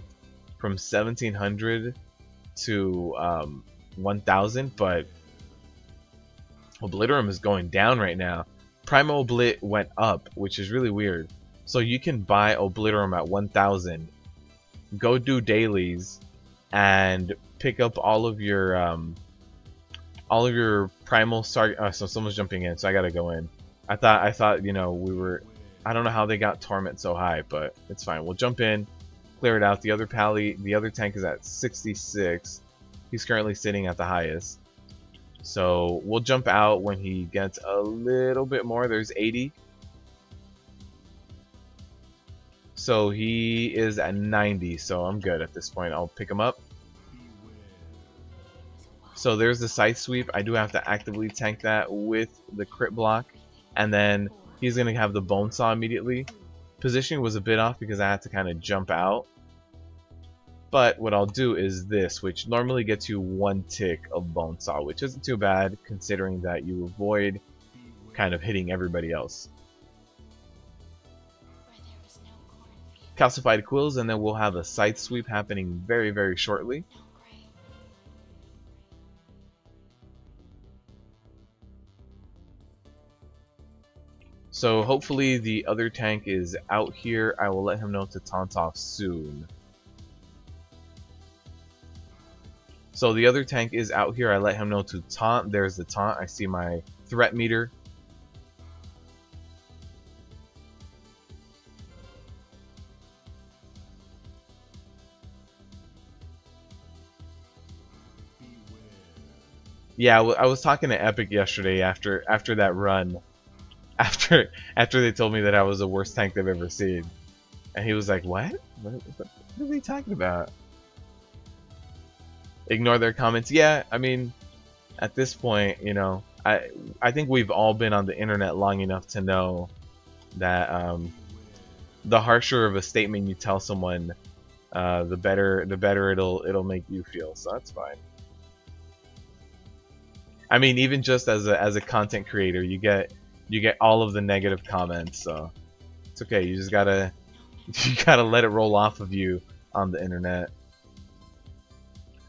from 1,700 to 1,000, but Obliterum is going down right now. Primo Oblit went up, which is really weird. So you can buy Obliterum at 1,000, go do dailies, and pick up all of your primal Sargeras. So someone's jumping in, so I gotta go in. I thought you know, we were. I don't know how they got Torment so high, but it's fine. We'll jump in, clear it out. The other tank is at 66. He's currently sitting at the highest. So we'll jump out when he gets a little bit more. There's 80. So he is at 90, so I'm good at this point. I'll pick him up. So there's the side sweep. I do have to actively tank that with the crit block. And then he's going to have the bone saw immediately. Positioning was a bit off because I had to kind of jump out. But what I'll do is this, which normally gets you 1 tick of bone saw, which isn't too bad considering that you avoid kind of hitting everybody else. Calcified Quills, and then we'll have a side sweep happening very, very shortly. So hopefully the other tank is out here. I will let him know to taunt off soon. So the other tank is out here. I let him know to taunt. There's the taunt. I see my threat meter. Yeah, I was talking to Epic yesterday after that run. After they told me that I was the worst tank they've ever seen. And he was like, what? What are they talking about? Ignore their comments. Yeah, I mean, at this point, you know, I think we've all been on the internet long enough to know that the harsher of a statement you tell someone, the better it'll make you feel. So that's fine. I mean, even just as a content creator, you get all of the negative comments, so it's okay. You just gotta let it roll off of you on the internet.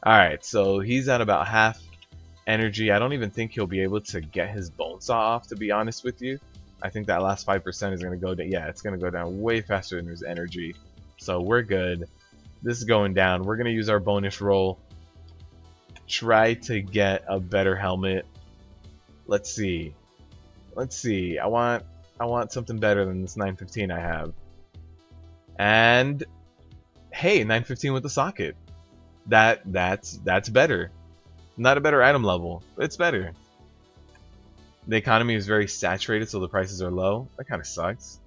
All right, so he's at about half energy. I don't even think he'll be able to get his bone saw off, to be honest with you. I think that last 5% is gonna go down. Yeah, it's gonna go down way faster than his energy. So we're good. This is going down. We're gonna use our bonus roll. Try to get a better helmet. Let's see. I want something better than this 915 I have. And hey, 915 with the socket. That's better. Not a better item level, but it's better. The economy is very saturated, so the prices are low. That kind of sucks.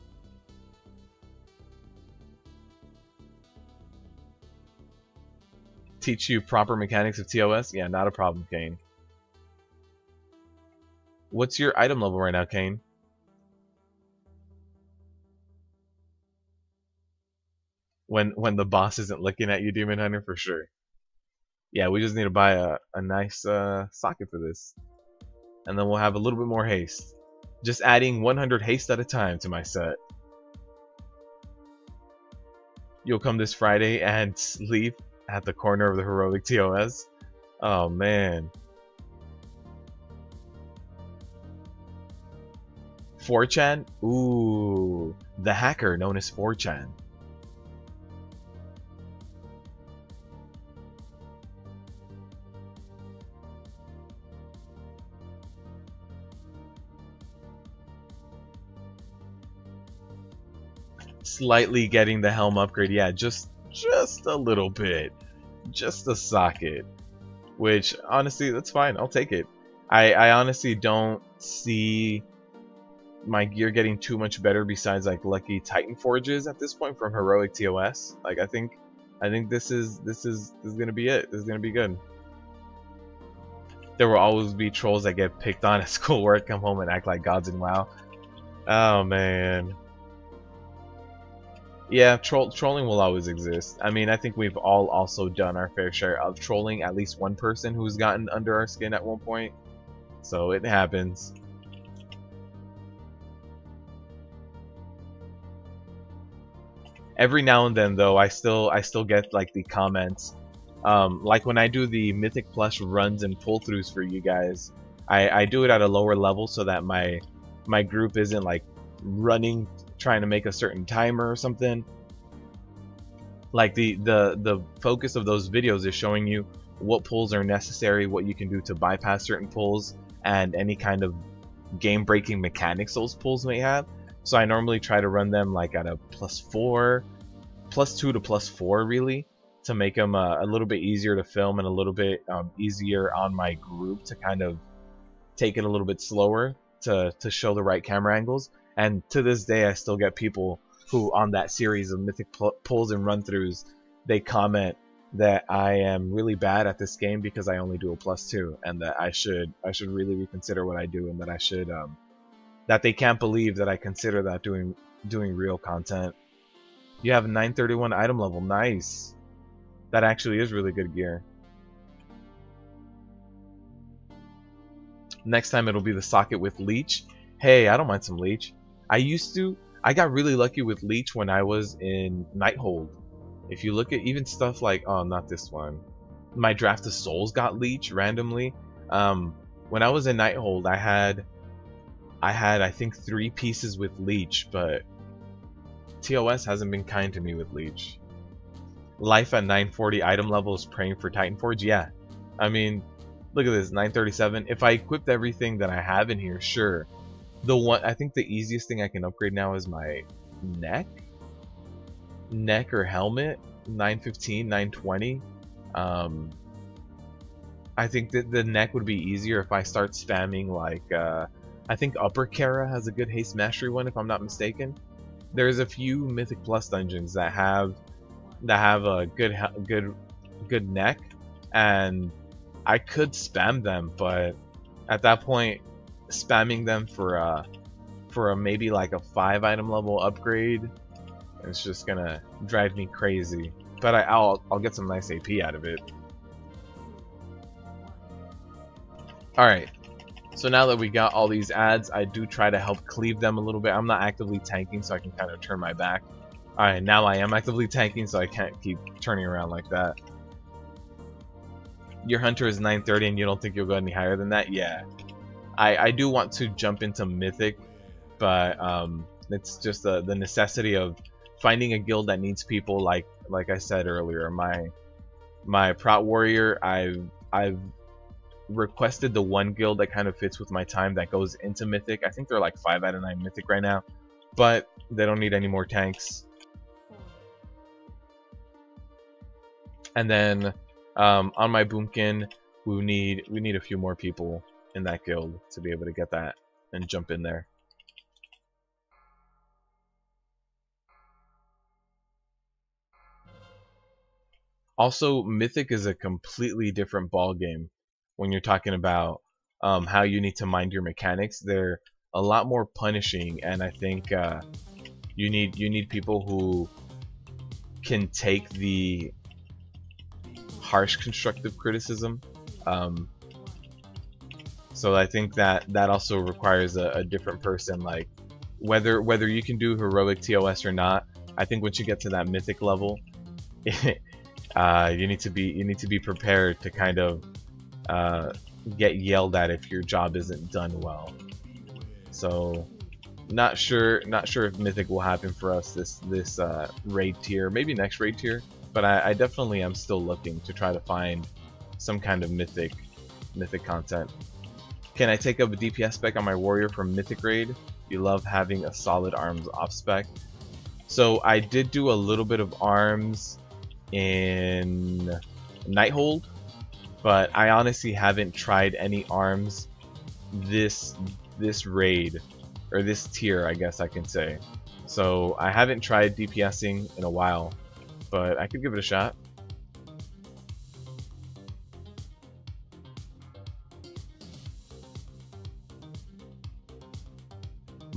Teach you proper mechanics of TOS? Yeah, not a problem, Kane. What's your item level right now, Kane? When the boss isn't looking at you, Demon Hunter, for sure. Yeah, we just need to buy a nice socket for this. And then we'll have a little bit more haste. Just adding 100 haste at a time to my set. You'll come this Friday and sleep at the corner of the heroic TOS. Oh man. 4chan? Ooh, the hacker known as 4chan. Slightly getting the helm upgrade, yeah, just a little bit, just a socket, which honestly, that's fine. I'll take it. I honestly don't see my gear getting too much better besides like lucky Titan forges at this point from heroic TOS. Like I think this is gonna be it. This is gonna be good. There will always be trolls that get picked on at schoolwork, come home and act like gods in WoW. Oh man. Yeah, trolling will always exist. I mean, I think we've all also done our fair share of trolling at least one person who's gotten under our skin at one point. So it happens. Every now and then though, I still get like the comments. Like when I do the Mythic Plus runs and pull-throughs for you guys, I do it at a lower level so that my group isn't like running trying to make a certain timer or something. Like the focus of those videos is showing you what pulls are necessary, what you can do to bypass certain pulls, and any kind of game-breaking mechanics those pulls may have. So I normally try to run them like at a +4, +2 to +4 really, to make them a little bit easier to film and a little bit easier on my group to kind of take it a little bit slower to show the right camera angles. And to this day, I still get people who, on that series of Mythic pulls and run-throughs, they comment that I am really bad at this game because I only do a +2, and that I should really reconsider what I do, and that I should that they can't believe that I consider that doing real content. You have a 931 item level, nice. That actually is really good gear. Next time it'll be the socket with leech. Hey, I don't mind some leech. I got really lucky with leech when I was in Nighthold. If you look at even stuff like, oh, not this one. My Draft of Souls got leech randomly. When I was in Nighthold, I had I think 3 pieces with leech, but TOS hasn't been kind to me with leech. Life at 940 item level is praying for Titan Forge. Yeah, I mean, look at this, 937. If I equipped everything that I have in here, sure. I think the easiest thing I can upgrade now is my neck or helmet. 915, 920. I think that the neck would be easier if I start spamming like I think Upper Kara has a good haste mastery one if I'm not mistaken. There's a few Mythic Plus dungeons that have a good neck, and I could spam them, but at that point, spamming them for a maybe like a 5 item level upgrade, it's just gonna drive me crazy. But I'll get some nice AP out of it. All right. So now that we got all these ads, I do try to help cleave them a little bit. I'm not actively tanking, so I can kind of turn my back. Alright, now I am actively tanking, so I can't keep turning around like that. Your hunter is 930 and you don't think you'll go any higher than that? Yeah. I do want to jump into Mythic, but it's just the necessity of finding a guild that needs people like I said earlier. My Prot Warrior, I've requested the one guild that kind of fits with my time that goes into Mythic. I think they're like 5 out of 9 Mythic right now, but they don't need any more tanks. And then on my Boomkin, we need a few more people in that guild to be able to get that and jump in there. Also, Mythic is a completely different ball game when you're talking about how you need to mind your mechanics. They're a lot more punishing, and I think you need people who can take the harsh constructive criticism. So I think that also requires a different person. Like whether you can do heroic TOS or not, I think once you get to that Mythic level, you need to be prepared to kind of get yelled at if your job isn't done well. So not sure if Mythic will happen for us this raid tier, maybe next raid tier, but I definitely am still looking to try to find some kind of mythic content. Can I take up a DPS spec on my warrior from Mythic raid? You love having a solid arms off spec. So I did do a little bit of arms in Nighthold, but I honestly haven't tried any arms this raid, or this tier, I guess I can say. So I haven't tried DPSing in a while, but I could give it a shot.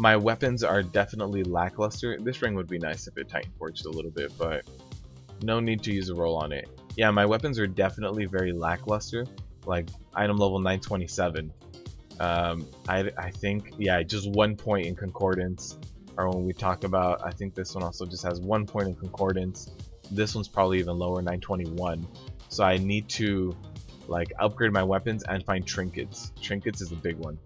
My weapons are definitely lackluster. This ring would be nice if it Titan Forged a little bit, but no need to use a roll on it. Yeah, my weapons are definitely very lackluster, like item level 927. I think, yeah, just 1 point in concordance, or when we talk about, I think this one also just has 1 point in concordance. This one's probably even lower, 921. So I need to like upgrade my weapons and find trinkets. Trinkets is a big one.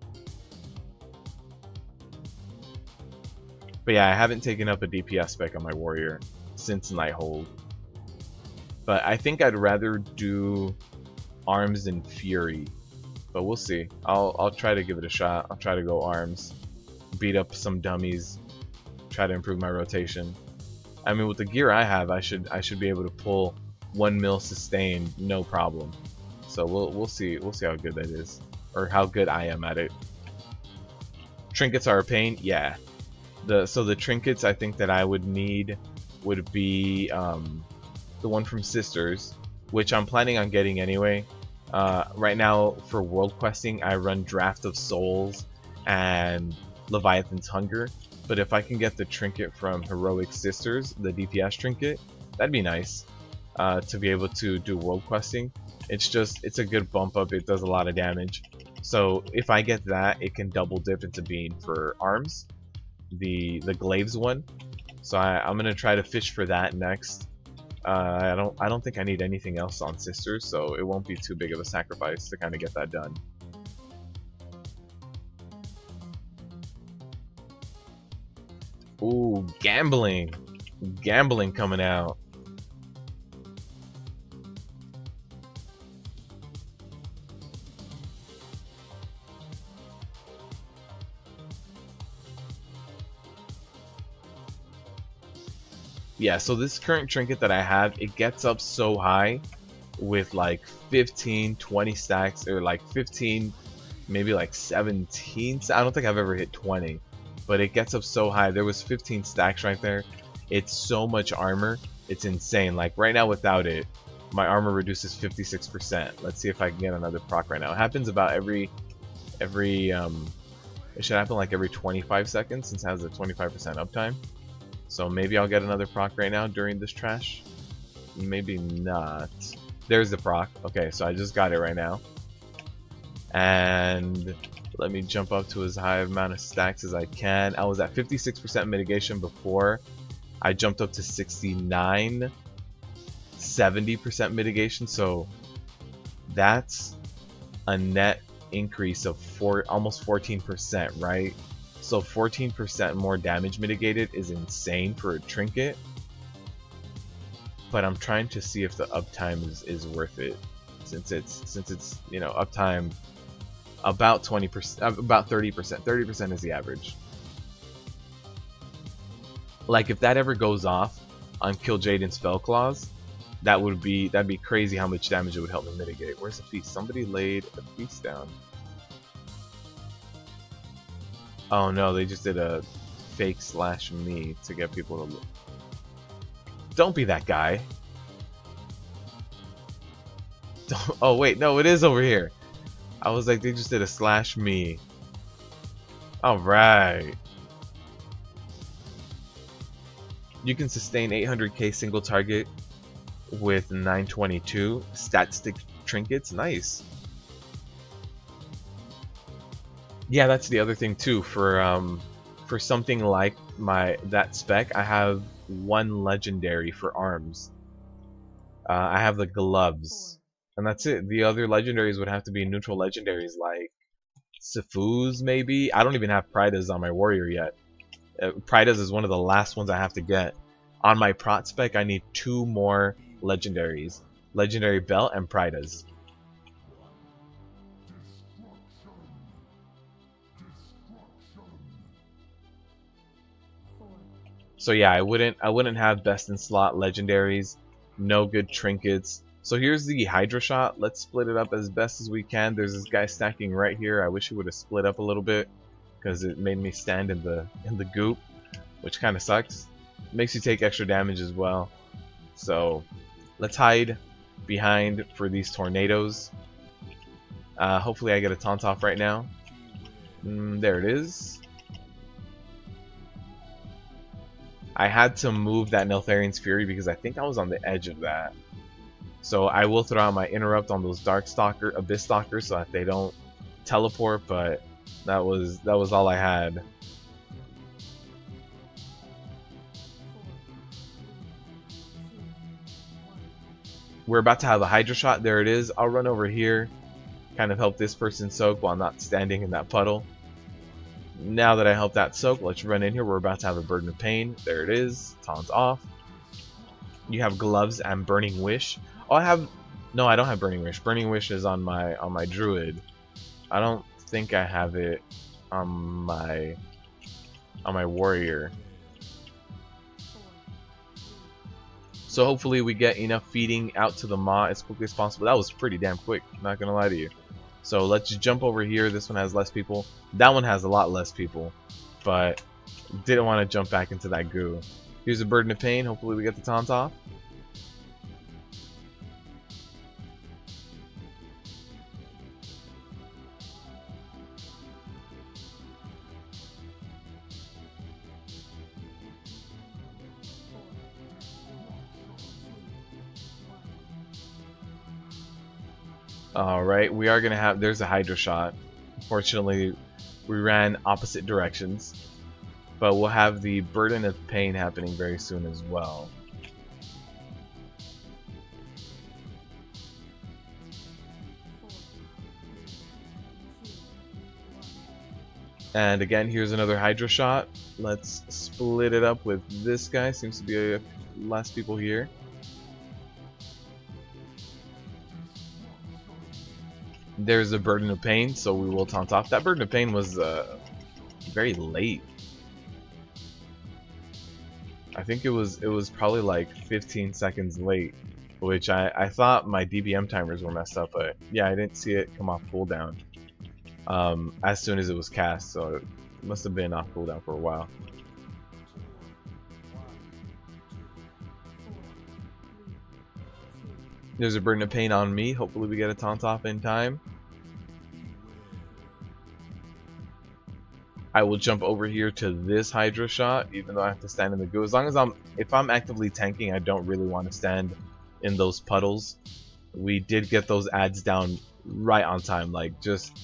But yeah, I haven't taken up a DPS spec on my warrior since Nighthold. But I think I'd rather do arms than fury. But we'll see. I'll try to give it a shot. I'll try to go arms, beat up some dummies, try to improve my rotation. I mean, with the gear I have, I should be able to pull 1 mil sustain, no problem. So we'll see how good that is, or how good I am at it. Trinkets are a pain, yeah. So the trinkets I think that I would need would be the one from Sisters, which I'm planning on getting anyway. Right now for world questing, I run Draft of Souls and Leviathan's Hunger. But if I can get the trinket from Heroic Sisters, the DPS trinket, that'd be nice to be able to do world questing. It's a good bump up. It does a lot of damage. So if I get that, it can double dip into being for arms, the glaives one. So I'm gonna try to fish for that next. I don't think I need anything else on Sisters, so it won't be too big of a sacrifice to kind of get that done. Ooh, gambling coming out. Yeah, so this current trinket that I have, it gets up so high with like 15, 20 stacks, or like 15, maybe like 17. I don't think I've ever hit 20, but it gets up so high. There was 15 stacks right there. It's so much armor. It's insane. Like right now without it, my armor reduces 56%. Let's see if I can get another proc right now. It happens about every it should happen like every 25 seconds since it has a 25% uptime. So maybe I'll get another proc right now during this trash. Maybe not. There's the proc. Okay, so I just got it right now. And let me jump up to as high amount of stacks as I can. I was at 56% mitigation before. I jumped up to 69, 70% mitigation. So that's a net increase of almost 14%, right? So 14% more damage mitigated is insane for a trinket. But I'm trying to see if the uptime is worth it, since it's you know, uptime about 20%, about 30%. 30% is the average. Like if that ever goes off on Kill Jaden's Spell Clause, that'd be crazy how much damage it would help me mitigate. Where's the feast? Somebody laid a feast down. Oh no, they just did a fake /me to get people to look. Don't be that guy. Oh wait, no, it is over here. I was like, they just did a /me. Alright. You can sustain 800k single target with 922 stat stick trinkets. Nice. Yeah, that's the other thing too. For something like that spec, I have one legendary for arms. I have the gloves, and that's it. The other legendaries would have to be neutral legendaries like Sifu's maybe. I don't even have Pridas on my warrior yet. Pridas is one of the last ones I have to get. On my prot spec, I need 2 more legendaries. Legendary Belt and Pridas. So yeah, I wouldn't have best in slot legendaries, no good trinkets. So here's the Hydra shot. Let's split it up as best as we can. There's this guy stacking right here. I wish he would have split up a little bit because it made me stand in the goop, which kind of sucks. Makes you take extra damage as well. So let's hide behind for these tornadoes. Hopefully I get a taunt off right now. There it is. I had to move that Neltharian's Fury because I think I was on the edge of that. So I will throw out my interrupt on those Darkstalker, Abyss Stalkers so that they don't teleport, but that was all I had. We're about to have a Hydra shot. There it is. I'll run over here, kind of help this person soak while not standing in that puddle. Now that I helped that soak, let's run in here. We're about to have a Burden of Pain. There it is. Taunt off. You have gloves and Burning Wish. Oh, no, I don't have Burning Wish. Burning Wish is on my Druid. I don't think I have it on my warrior. So hopefully we get enough feeding out to the Maw as quickly as possible. That was pretty damn quick, not gonna lie to you. So let's jump over here. This one has less people. That one has a lot less people, but didn't want to jump back into that goo. Here's a Burden of Pain. Hopefully we get the taunt off. Alright, we are going to have... There's a Hydra shot. Unfortunately, we ran opposite directions. But we'll have the Burden of Pain happening very soon as well. And again, here's another Hydra shot. Let's split it up with this guy. Seems to be less people here. There's a Burden of Pain, so we will taunt off. That Burden of Pain was very late. I think it was probably like 15 seconds late, which I thought my DBM timers were messed up, but yeah, I didn't see it come off cooldown as soon as it was cast, so it must have been off cooldown for a while. There's a burden of pain on me. Hopefully we get a taunt off in time. I will jump over here to this Hydra shot, even though I have to stand in the goo. As long as if I'm actively tanking, I don't really want to stand in those puddles. We did get those ads down right on time, like just,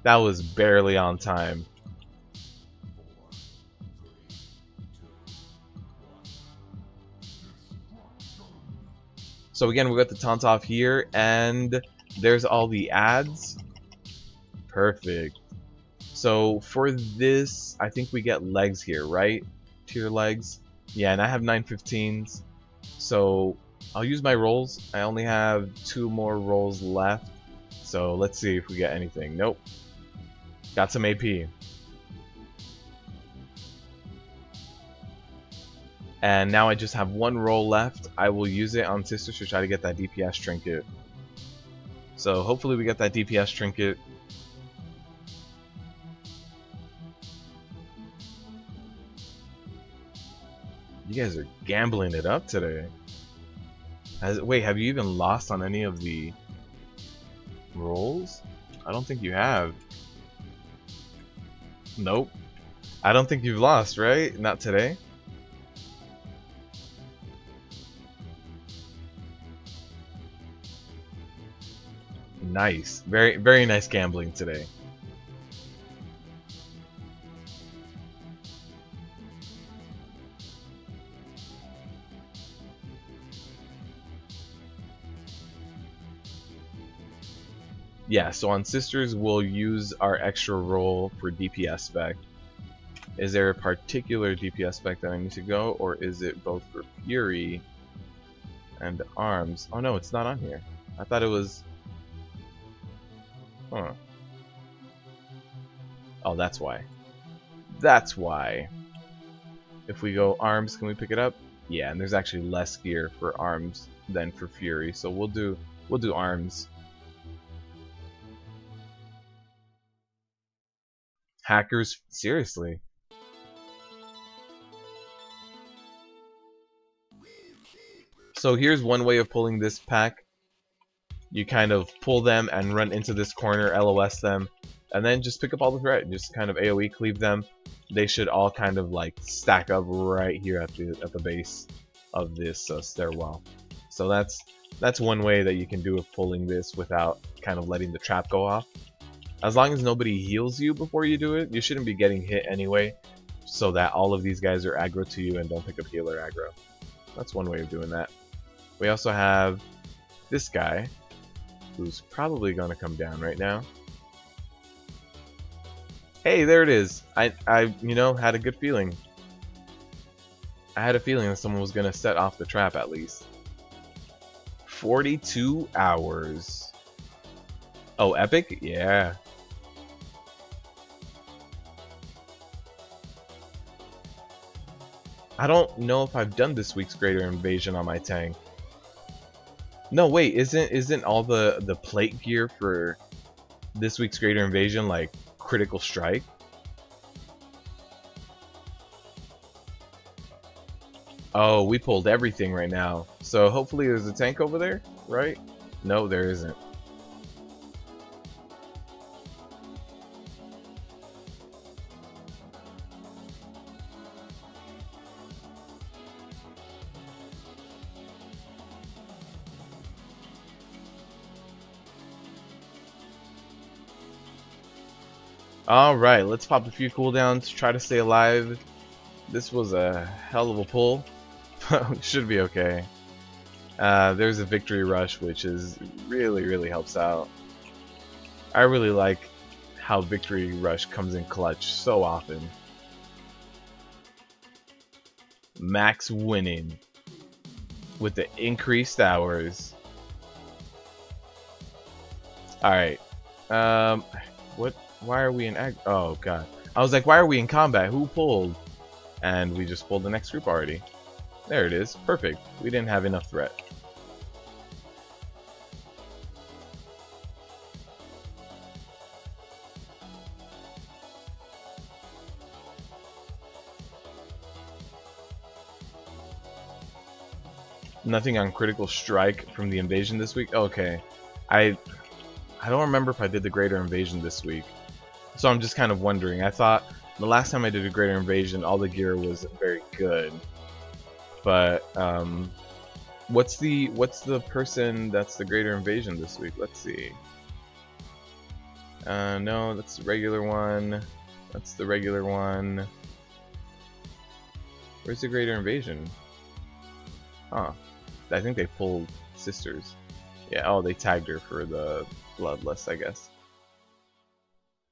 that was barely on time. So again, we got the taunt off here, and there's all the ads. Perfect. So for this, I think we get legs here, right? Tier legs. Yeah, and I have 915s. So I'll use my rolls. I only have 2 more rolls left. So let's see if we get anything. Nope. Got some AP. And now I just have 1 roll left. I will use it on Sisters to try to get that DPS trinket. So hopefully we get that DPS trinket. You guys are gambling it up today. Wait, have you even lost on any of the rolls? I don't think you have. Nope. I don't think you've lost, right? Not today. Nice. Very, very nice gambling today. Yeah, so on Sisters, we'll use our extra roll for DPS spec. Is there a particular DPS spec that I need to go, or is it both for Fury and Arms? Oh no, it's not on here. I thought it was... Huh. Oh, that's why. That's why. If we go Arms, can we pick it up? Yeah, and there's actually less gear for Arms than for Fury, so we'll do Arms. Hackers, seriously. So here's one way of pulling this pack. You kind of pull them and run into this corner, LOS them, and then just pick up all the threat. Just kind of AoE cleave them. They should all kind of like stack up right here at the base of this stairwell. So that's one way that you can do of pulling this without kind of letting the trap go off. As long as nobody heals you before you do it, you shouldn't be getting hit anyway, so that all of these guys are aggro to you and don't pick up healer aggro. That's one way of doing that. We also have this guy, who's probably going to come down right now. Hey, there it is. I you know, had a good feeling. I had a feeling that someone was going to set off the trap at least. 42 hours. Oh, epic? Yeah. I don't know if I've done this week's Greater Invasion on my tank. No, wait, isn't all the plate gear for this week's Greater Invasion like critical strike? Oh, we pulled everything right now. So hopefully there's a tank over there, right? No, there isn't. Alright, let's pop a few cooldowns, try to stay alive. This was a hell of a pull, but we should be okay. There's a victory rush, which is really helps out. I really like how victory rush comes in clutch so often. Max winning with the increased hours. Alright. What? Why are we in oh god. I was like, why are we in combat? Who pulled? And we just pulled the next group already. There it is. Perfect. We didn't have enough threat. Nothing on critical strike from the invasion this week? Okay. I don't remember if I did the greater invasion this week. So I'm just kind of wondering. I thought the last time I did a greater invasion, all the gear was very good. But what's the person that's the greater invasion this week? Let's see. No, that's the regular one. That's the regular one. Where's the greater invasion? Huh. I think they pulled sisters. Yeah, oh, they tagged her for the bloodless, I guess.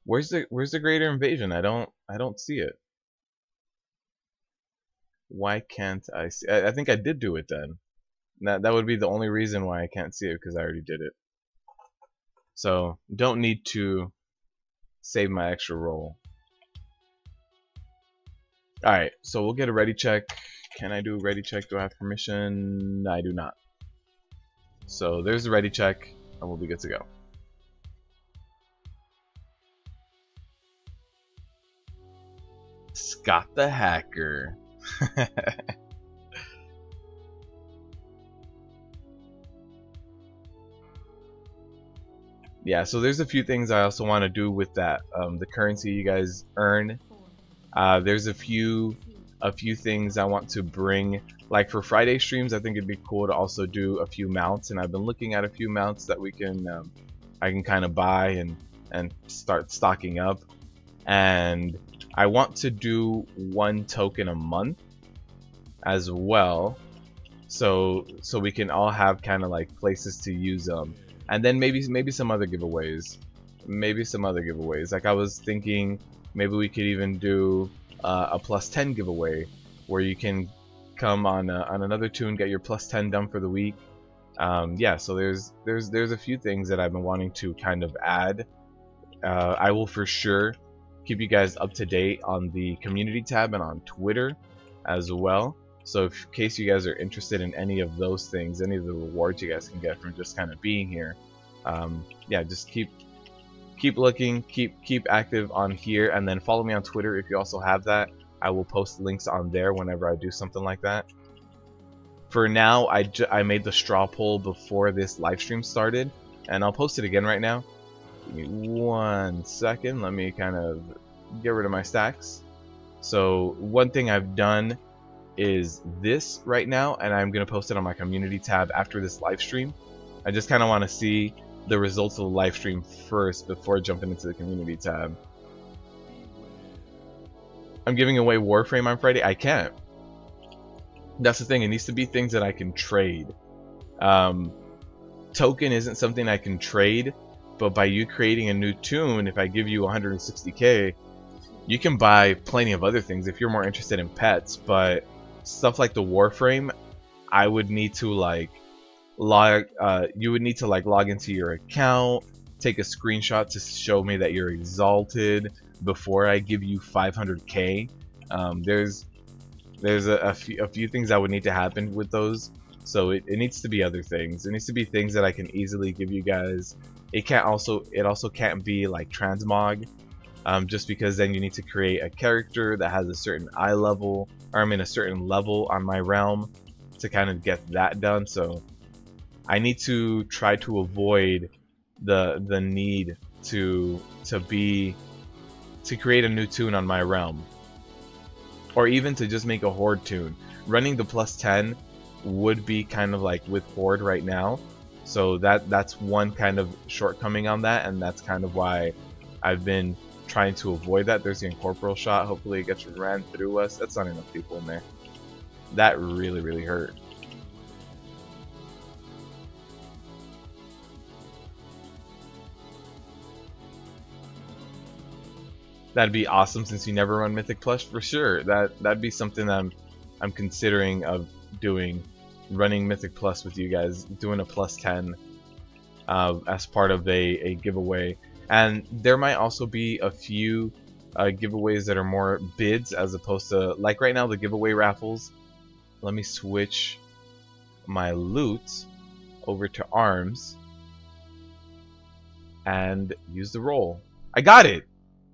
Where's the greater invasion? I don't see it. Why can't I see? I think I did do it then. That would be the only reason why I can't see it, because I already did it. So don't need to save my extra roll. All right, so we'll get a ready check. Can I do a ready check? Do I have permission? I do not. So there's the ready check, and we'll be good to go. Scott the Hacker. Yeah, so there's a few things I also want to do with that. The currency you guys earn. There's a few things I want to bring. Like for Friday streams, I think it'd be cool to also do a few mounts, and I've been looking at a few mounts that we can I can kind of buy and start stocking up. And I want to do 1 token a month as well, so we can all have kind of like places to use them. And then maybe some other giveaways. Like I was thinking maybe we could even do a +10 giveaway where you can come on another tune, get your +10 done for the week. Yeah, so there's a few things that I've been wanting to kind of add. I will for sure keep you guys up to date on the community tab and on Twitter as well. So in case you guys are interested in any of those things, any of the rewards you guys can get from just kind of being here, yeah, just keep looking, keep active on here, and then follow me on Twitter if you also have that. I will post links on there whenever I do something like that. For now, I made the straw poll before this live stream started, and I'll post it again right now. Give me 1 second. Let me kind of get rid of my stacks. So one thing I've done is this right now, and I'm gonna post it on my community tab after this live stream. I just kind of want to see the results of the live stream first before jumping into the community tab. I'm giving away Warframe on Friday. I can't. That's the thing. It needs to be things that I can trade. Token isn't something I can trade, but by you creating a new tune, if I give you 160k, you can buy plenty of other things if you're more interested in pets. But stuff like the Warframe, I would need to like you would need to like log into your account, take a screenshot to show me that you're exalted before I give you 500k. There's a few things that would need to happen with those, so it needs to be other things. It needs to be things that I can easily give you guys. It also can't be like transmog, just because then you need to create a character that has a certain eye level, or a certain level on my realm to kind of get that done. So I need to try to avoid the need to create a new tune on my realm, or even to just make a Horde tune. Running the +10 would be kind of like with Horde right now, so that's one kind of shortcoming on that, and that's kind of why I've been trying to avoid that. There's the incorporeal shot. Hopefully it gets ran through us. That's not enough people in there. That really hurt. That'd be awesome, since you never run Mythic Plus, for sure. That'd be something that I'm considering of doing, running Mythic Plus with you guys, doing a +10 as part of a giveaway. And there might also be a few giveaways that are more bids as opposed to, like right now, the giveaway raffles. let me switch my loot over to arms and use the roll. I got it!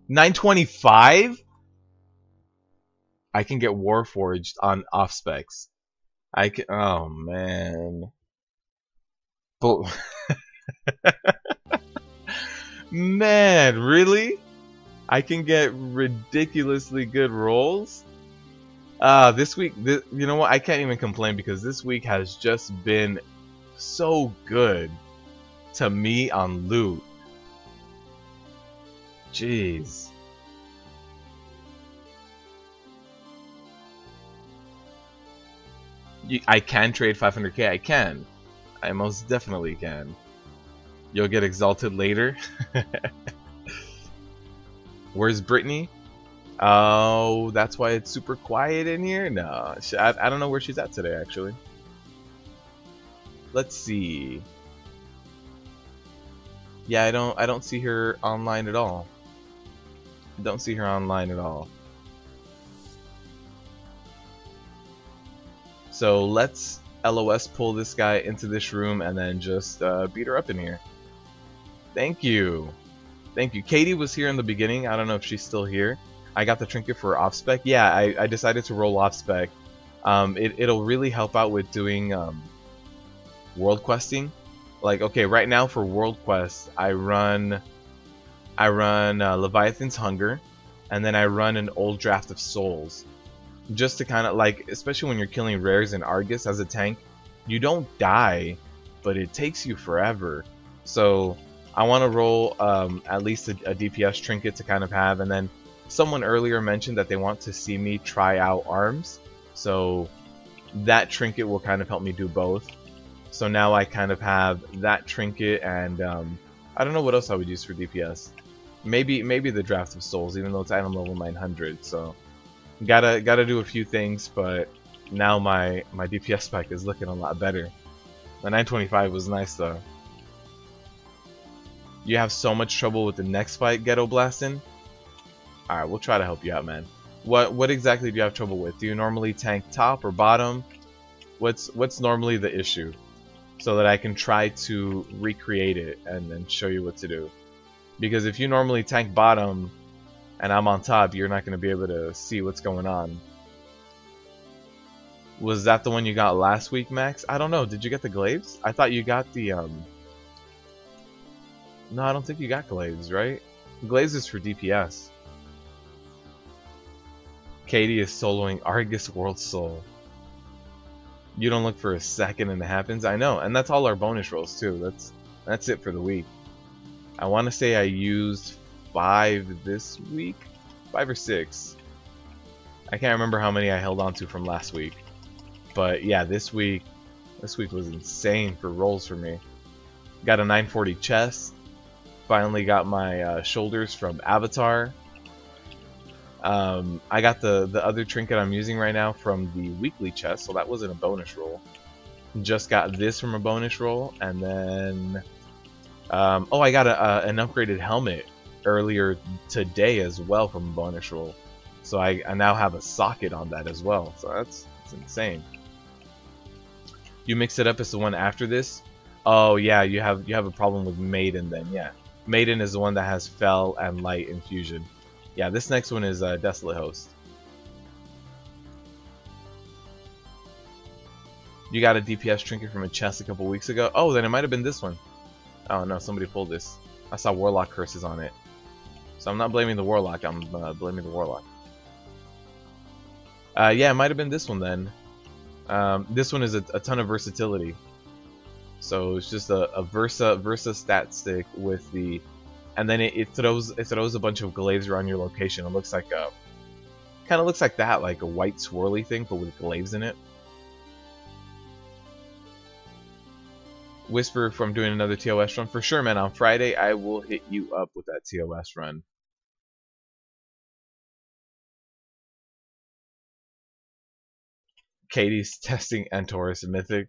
925? I can get Warforged on off specs. I can. Oh man. But man, really? I can get ridiculously good rolls? This week, you know what? I can't even complain because this week has just been so good to me on loot. Jeez. I can trade 500k. I can. I most definitely can. You'll get exalted later. Where's Brittany? Oh, that's why it's super quiet in here? No, I don't know where she's at today, actually. Let's see. Yeah, I don't see her online at all. Don't see her online at all. So let's LOS pull this guy into this room and then just beat her up in here. Thank you. Thank you. Katie was here in the beginning. I don't know if she's still here. I got the trinket for off spec. Yeah, I decided to roll off spec. It'll really help out with doing world questing. Like, okay, right now for world quest, I run Leviathan's Hunger, and then I run an old draft of souls. Just to kind of like, especially when you're killing rares in Argus as a tank, you don't die, but it takes you forever. So I want to roll at least a DPS trinket to kind of have, and then someone earlier mentioned that they want to see me try out arms, so that trinket will kind of help me do both. So now I kind of have that trinket, and I don't know what else I would use for DPS. Maybe the draft of souls, even though it's item level 900. So gotta do a few things, but now my DPS spike is looking a lot better. The 925 was nice though. You have so much trouble with the next fight, Ghetto Blastin'? Alright, we'll try to help you out, man. What exactly do you have trouble with? Do you normally tank top or bottom? What's normally the issue? So that I can try to recreate it and then show you what to do. Because if you normally tank bottom and I'm on top, you're not going to be able to see what's going on. Was that the one you got last week, Max? I don't know. Did you get the glaives? I thought you got the No, I don't think you got glaives, right? Glaives is for DPS. Katie is soloing Argus World Soul. You don't look for a second and it happens. I know, and that's all our bonus rolls too. That's it for the week. I want to say I used 5 this week, 5 or 6. I can't remember how many I held on to from last week, but yeah, this week was insane for rolls for me. Got a 940 chest. Finally got my shoulders from Avatar. I got the other trinket I'm using right now from the weekly chest, so that wasn't a bonus roll. Just got this from a bonus roll, and then oh, I got an upgraded helmet earlier today as well from a bonus roll. So I now have a socket on that as well. So that's insane. You mix it up as the one after this. Oh yeah, you have a problem with Maiden then. Yeah, Maiden is the one that has Fel and Light infusion. Yeah, this next one is Desolate Host. You got a DPS trinket from a chest a couple weeks ago. Oh, then it might have been this one. Oh no, somebody pulled this. I saw Warlock curses on it. So I'm not blaming the Warlock, I'm blaming the Warlock. Yeah, it might have been this one then. This one is a ton of versatility. So it's just a Versa stat stick with the... And then it throws a bunch of glaives around your location. It looks like a... Kind of looks like that, like a white swirly thing, but with glaives in it. Whisper from doing another TOS run. For sure, man. On Friday, I will hit you up with that TOS run. Katie's testing Entorus Mythic.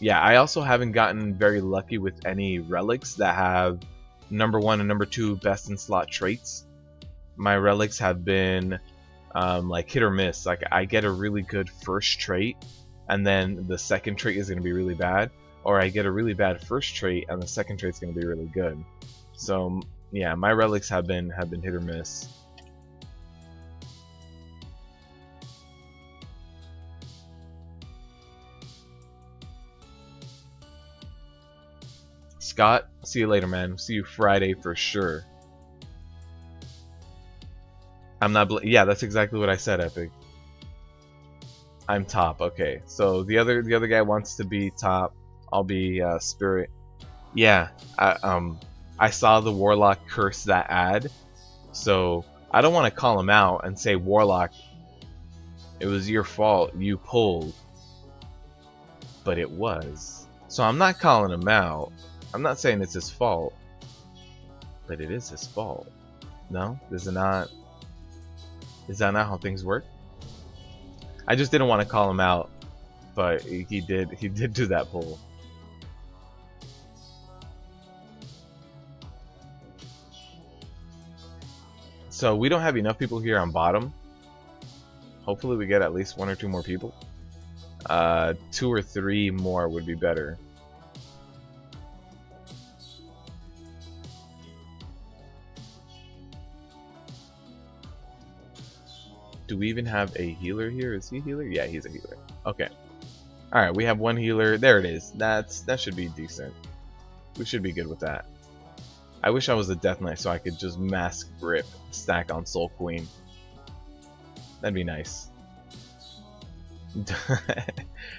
Yeah, I also haven't gotten very lucky with any relics that have number 1 and number 2 best in slot traits. My relics have been like hit or miss. Like I get a really good first trait, and then the second trait is going to be really bad, or I get a really bad first trait and the second trait is going to be really good. So yeah, my relics have been hit or miss. Scott, see you later, man. See you Friday for sure. I'm not. Yeah, that's exactly what I said, Epic. I'm top. Okay, so the other guy wants to be top. I'll be Spirit. Yeah, I saw the Warlock curse that ad, so I don't want to call him out and say, Warlock, it was your fault. You pulled, but it was. So I'm not calling him out. I'm not saying it's his fault, but it is his fault. No, is it not? Is that not how things work? I just didn't want to call him out, but he did do that pull. So we don't have enough people here on bottom. Hopefully we get at least 1 or 2 more people. 2 or 3 more would be better. Do we even have a healer here? Is he a healer? Yeah, he's a healer. Okay. Alright, we have 1 healer. There it is. That should be decent. We should be good with that. I wish I was a Death Knight so I could just mask grip stack on Soul Queen. That'd be nice.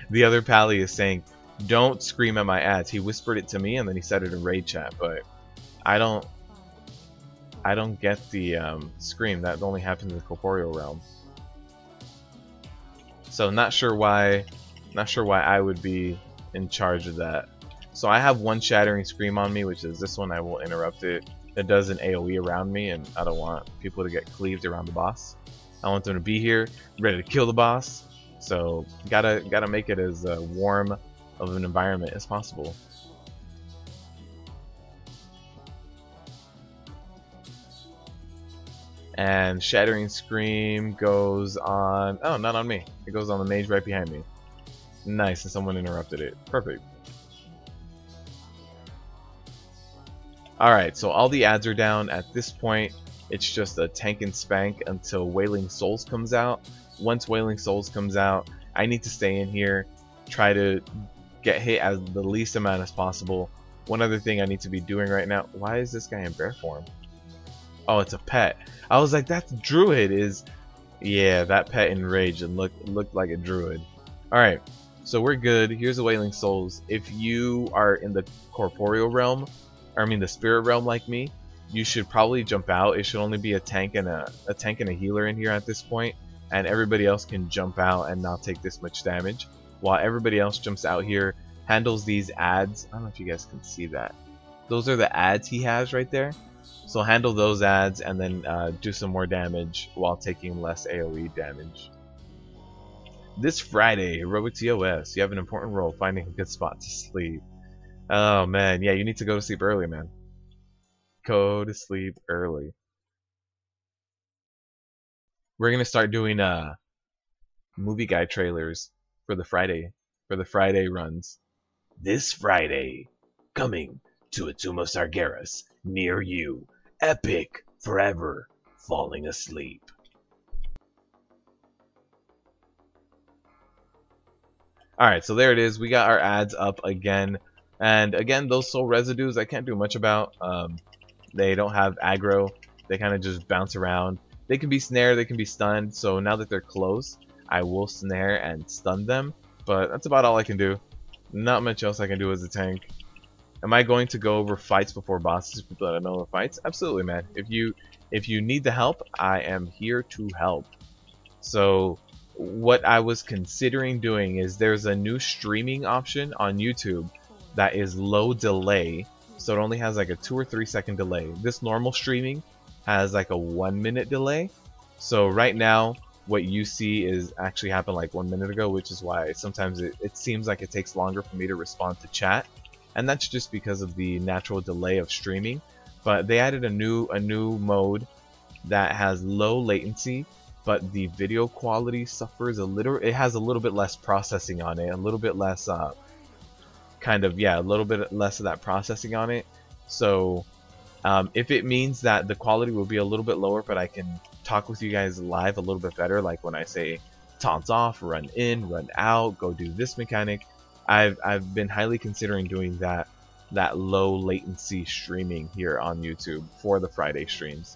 The other Pally is saying, don't scream at my ads. He whispered it to me and then he said it in raid chat, but I don't get the scream. That only happens in the corporeal realm. So not sure why I would be in charge of that. So I have 1 shattering scream on me, which is this one. I will interrupt it. It does an AoE around me, and I don't want people to get cleaved around the boss. I want them to be here, ready to kill the boss. So gotta make it as warm of an environment as possible. And Shattering Scream goes on... Oh, not on me. It goes on the mage right behind me. Nice, and someone interrupted it. Perfect. Alright, so all the ads are down. At this point, it's just a tank and spank until Wailing Souls comes out. Once Wailing Souls comes out, I need to stay in here, try to get hit as the least amount as possible. One other thing I need to be doing right now... Why is this guy in bear form? Oh, it's a pet. I was like, that's druid is... Yeah, that pet enraged and looked like a druid. Alright, so we're good. Here's the Wailing Souls. If you are in the corporeal realm, or I mean the spirit realm like me, you should probably jump out. It should only be a tank and a healer in here at this point, and everybody else can jump out and not take this much damage. While everybody else jumps out here, handles these ads. I don't know if you guys can see that. Those are the ads he has right there. So handle those ads and then do some more damage while taking less AoE damage. This Friday, Heroic TOS, you have an important role finding a good spot to sleep. Oh man, yeah, you need to go to sleep early, man. Go to sleep early. We're gonna start doing movie guide trailers for the Friday runs. This Friday, coming to a Tomb of Sargeras near you. Epic forever falling asleep. Alright, so there it is. We got our ads up again. And again, those soul residues I can't do much about. They don't have aggro. They kind of just bounce around. They can be snared, they can be stunned. So now that they're close, I will snare and stun them. But that's about all I can do. Not much else I can do as a tank. Am I going to go over fights before bosses? People that I know the fights? Absolutely, man. If you need the help, I am here to help. So what I was considering doing is there's a new streaming option on YouTube that is low delay, so it only has like a 2 or 3 second delay. This normal streaming has like a 1 minute delay. So right now what you see is actually happened like 1 minute ago, which is why sometimes it seems like it takes longer for me to respond to chat. And that's just because of the natural delay of streaming. but they added a new mode that has low latency of the video quality suffers a little. It has a little bit less processing on it, a little bit less a little bit less of that processing on it. So if it means that the quality will be a little bit lower, but I can talk with you guys live a little bit better, like when I say taunts off, run in, run out, go do this mechanic, I've been highly considering doing that low latency streaming here on YouTube for the Friday streams.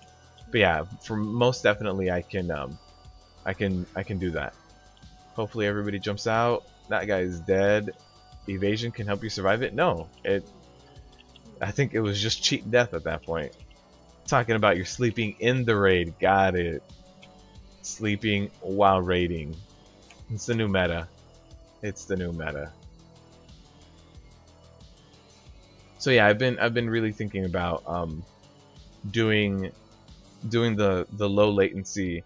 But yeah, for most definitely I can do that. Hopefully everybody jumps out. That guy is dead. Evasion can help you survive it? No, I think it was just cheat death at that point. Talking about you're sleeping in the raid. Got it. Sleeping while raiding. It's the new meta. It's the new meta. So yeah, I've been really thinking about doing the low latency.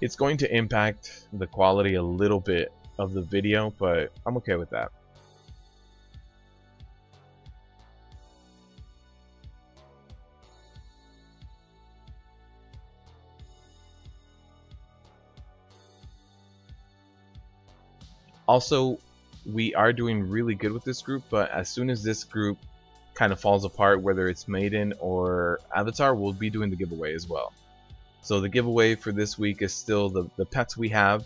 It's going to impact the quality a little bit of the video, but I'm okay with that. Also, we are doing really good with this group, but as soon as this group kind of falls apart, whether it's Maiden or Avatar, we'll be doing the giveaway as well. So the giveaway for this week is still the pets we have,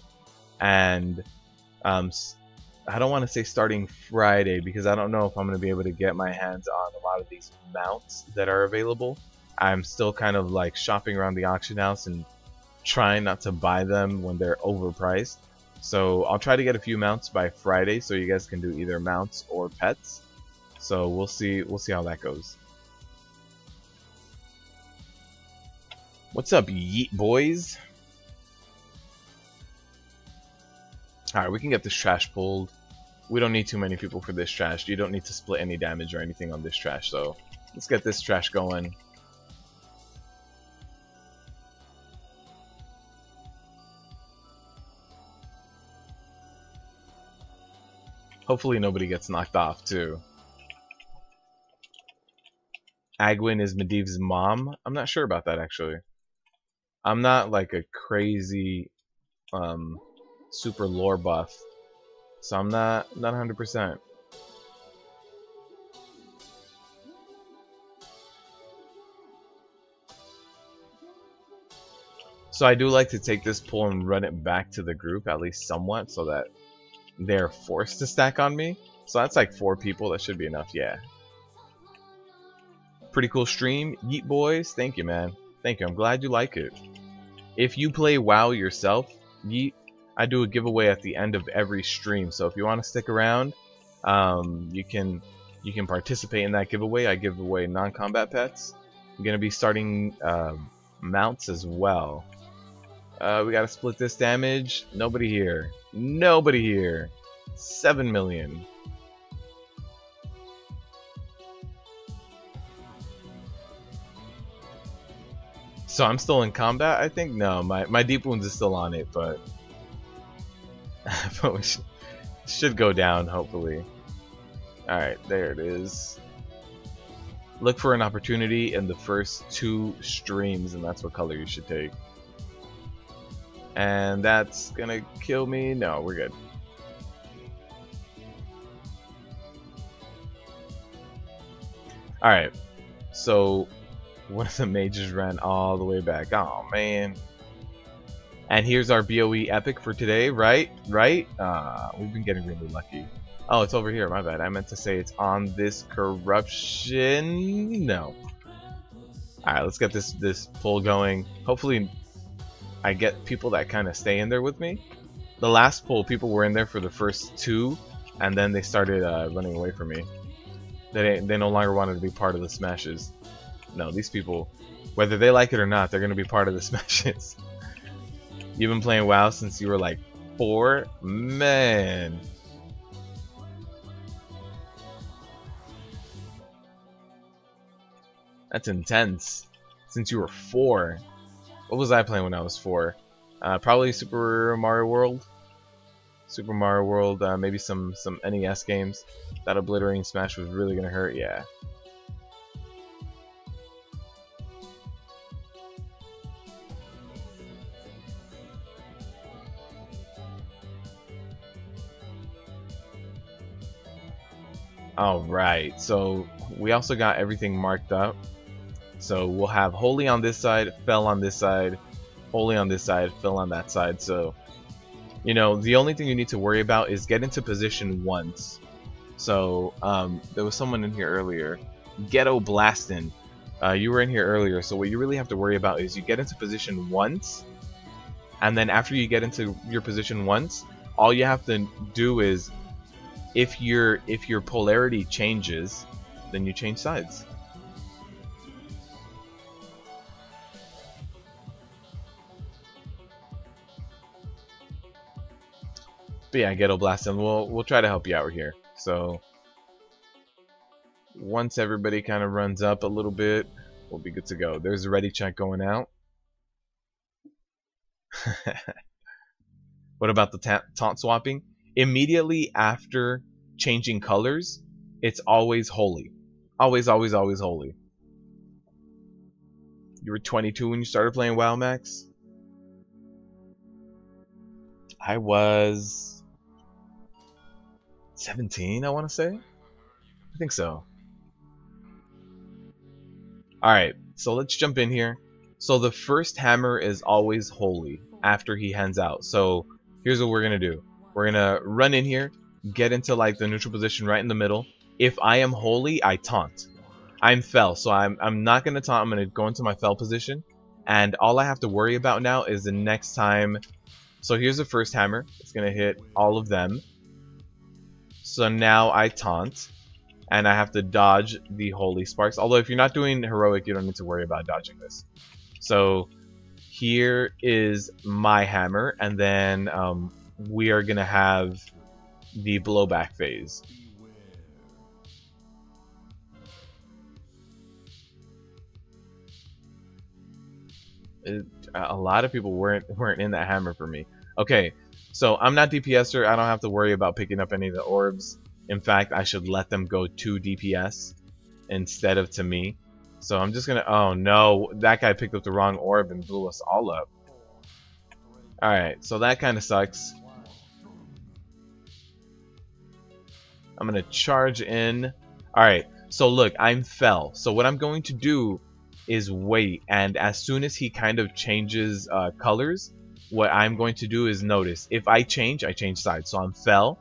and I don't want to say starting Friday because I don't know if I'm going to be able to get my hands on a lot of these mounts that are available. I'm still kind of like shopping around the auction house and trying not to buy them when they're overpriced. So I'll try to get a few mounts by Friday so you guys can do either mounts or pets. So we'll see how that goes. What's up, yeet boys? Alright, we can get this trash pulled. We don't need too many people for this trash. You don't need to split any damage or anything on this trash, so let's get this trash going. Hopefully nobody gets knocked off too. Agwin is Medivh's mom? I'm not sure about that actually. I'm not like a crazy super lore buff, so I'm not 100%. So I do like to take this pull and run it back to the group at least somewhat, so that they're forced to stack on me. So that's like 4 people. That should be enough. Yeah. Pretty cool stream, yeet boys. Thank you, man. Thank you. I'm glad you like it. If you play WoW yourself, yeet, I do a giveaway at the end of every stream. So if you want to stick around, you can participate in that giveaway. I give away non-combat pets. I'm gonna be starting mounts as well. We gotta split this damage. Nobody here. Nobody here. 7 million. So I'm still in combat, I think? No, my deep wounds is still on it, but but we should go down, hopefully. Alright, there it is. Look for an opportunity in the first 2 streams, and that's what color you should take. And that's gonna kill me. No, we're good. Alright, so one of the mages ran all the way back. Oh man. And here's our BOE epic for today, right? Right? We've been getting really lucky. Oh, it's over here. My bad. I meant to say it's on this corruption. No. Alright, let's get this pull going. Hopefully I get people that kind of stay in there with me. The last pull, people were in there for the first 2, and then they started running away from me. They no longer wanted to be part of the smashes. No, these people, whether they like it or not, they're going to be part of the smashes. You've been playing WoW since you were like 4? Man. That's intense. Since you were 4. What was I playing when I was 4? Probably Super Mario World. Super Mario World, maybe some NES games. That obliterating smash was really gonna hurt, yeah. Alright, so we also got everything marked up. So we'll have holy on this side, fell on this side, holy on this side, fell on that side. So, you know, the only thing you need to worry about is get into position once. So, there was someone in here earlier. Ghetto Blastin'. You were in here earlier, so what you really have to worry about is you get into position once, and then after you get into your position once, all you have to do is, if your polarity changes, then you change sides. But yeah, Ghetto Blastin', we'll try to help you out here. So once everybody kind of runs up a little bit, we'll be good to go. There's a ready check going out. What about the taunt swapping? Immediately after changing colors, it's always holy. Always, always, always holy. You were 22 when you started playing WoW, Max? I was 17, I want to say. I think so. Alright, so let's jump in here. So the first hammer is always holy after he hands out. So here's what we're going to do. We're going to run in here, get into like the neutral position right in the middle. If I am holy, I taunt. I'm fell, so I'm not going to taunt. I'm going to go into my fell position. And all I have to worry about now is the next time. So here's the first hammer. It's going to hit all of them. So now I taunt. And I have to dodge the holy sparks. Although if you're not doing heroic, you don't need to worry about dodging this. So here is my hammer. And then we are going to have the blowback phase. A lot of people weren't in that hammer for me. Okay, so I'm not DPSer. I don't have to worry about picking up any of the orbs. In fact, I should let them go to DPS instead of to me. So I'm just gonna. Oh no, that guy picked up the wrong orb and blew us all up. All right, so that kind of sucks. I'm gonna charge in. All right, so look, I'm fell. So what I'm going to do is wait, and as soon as he kind of changes colors, what I'm going to do is notice. If I change sides. So I'm fell,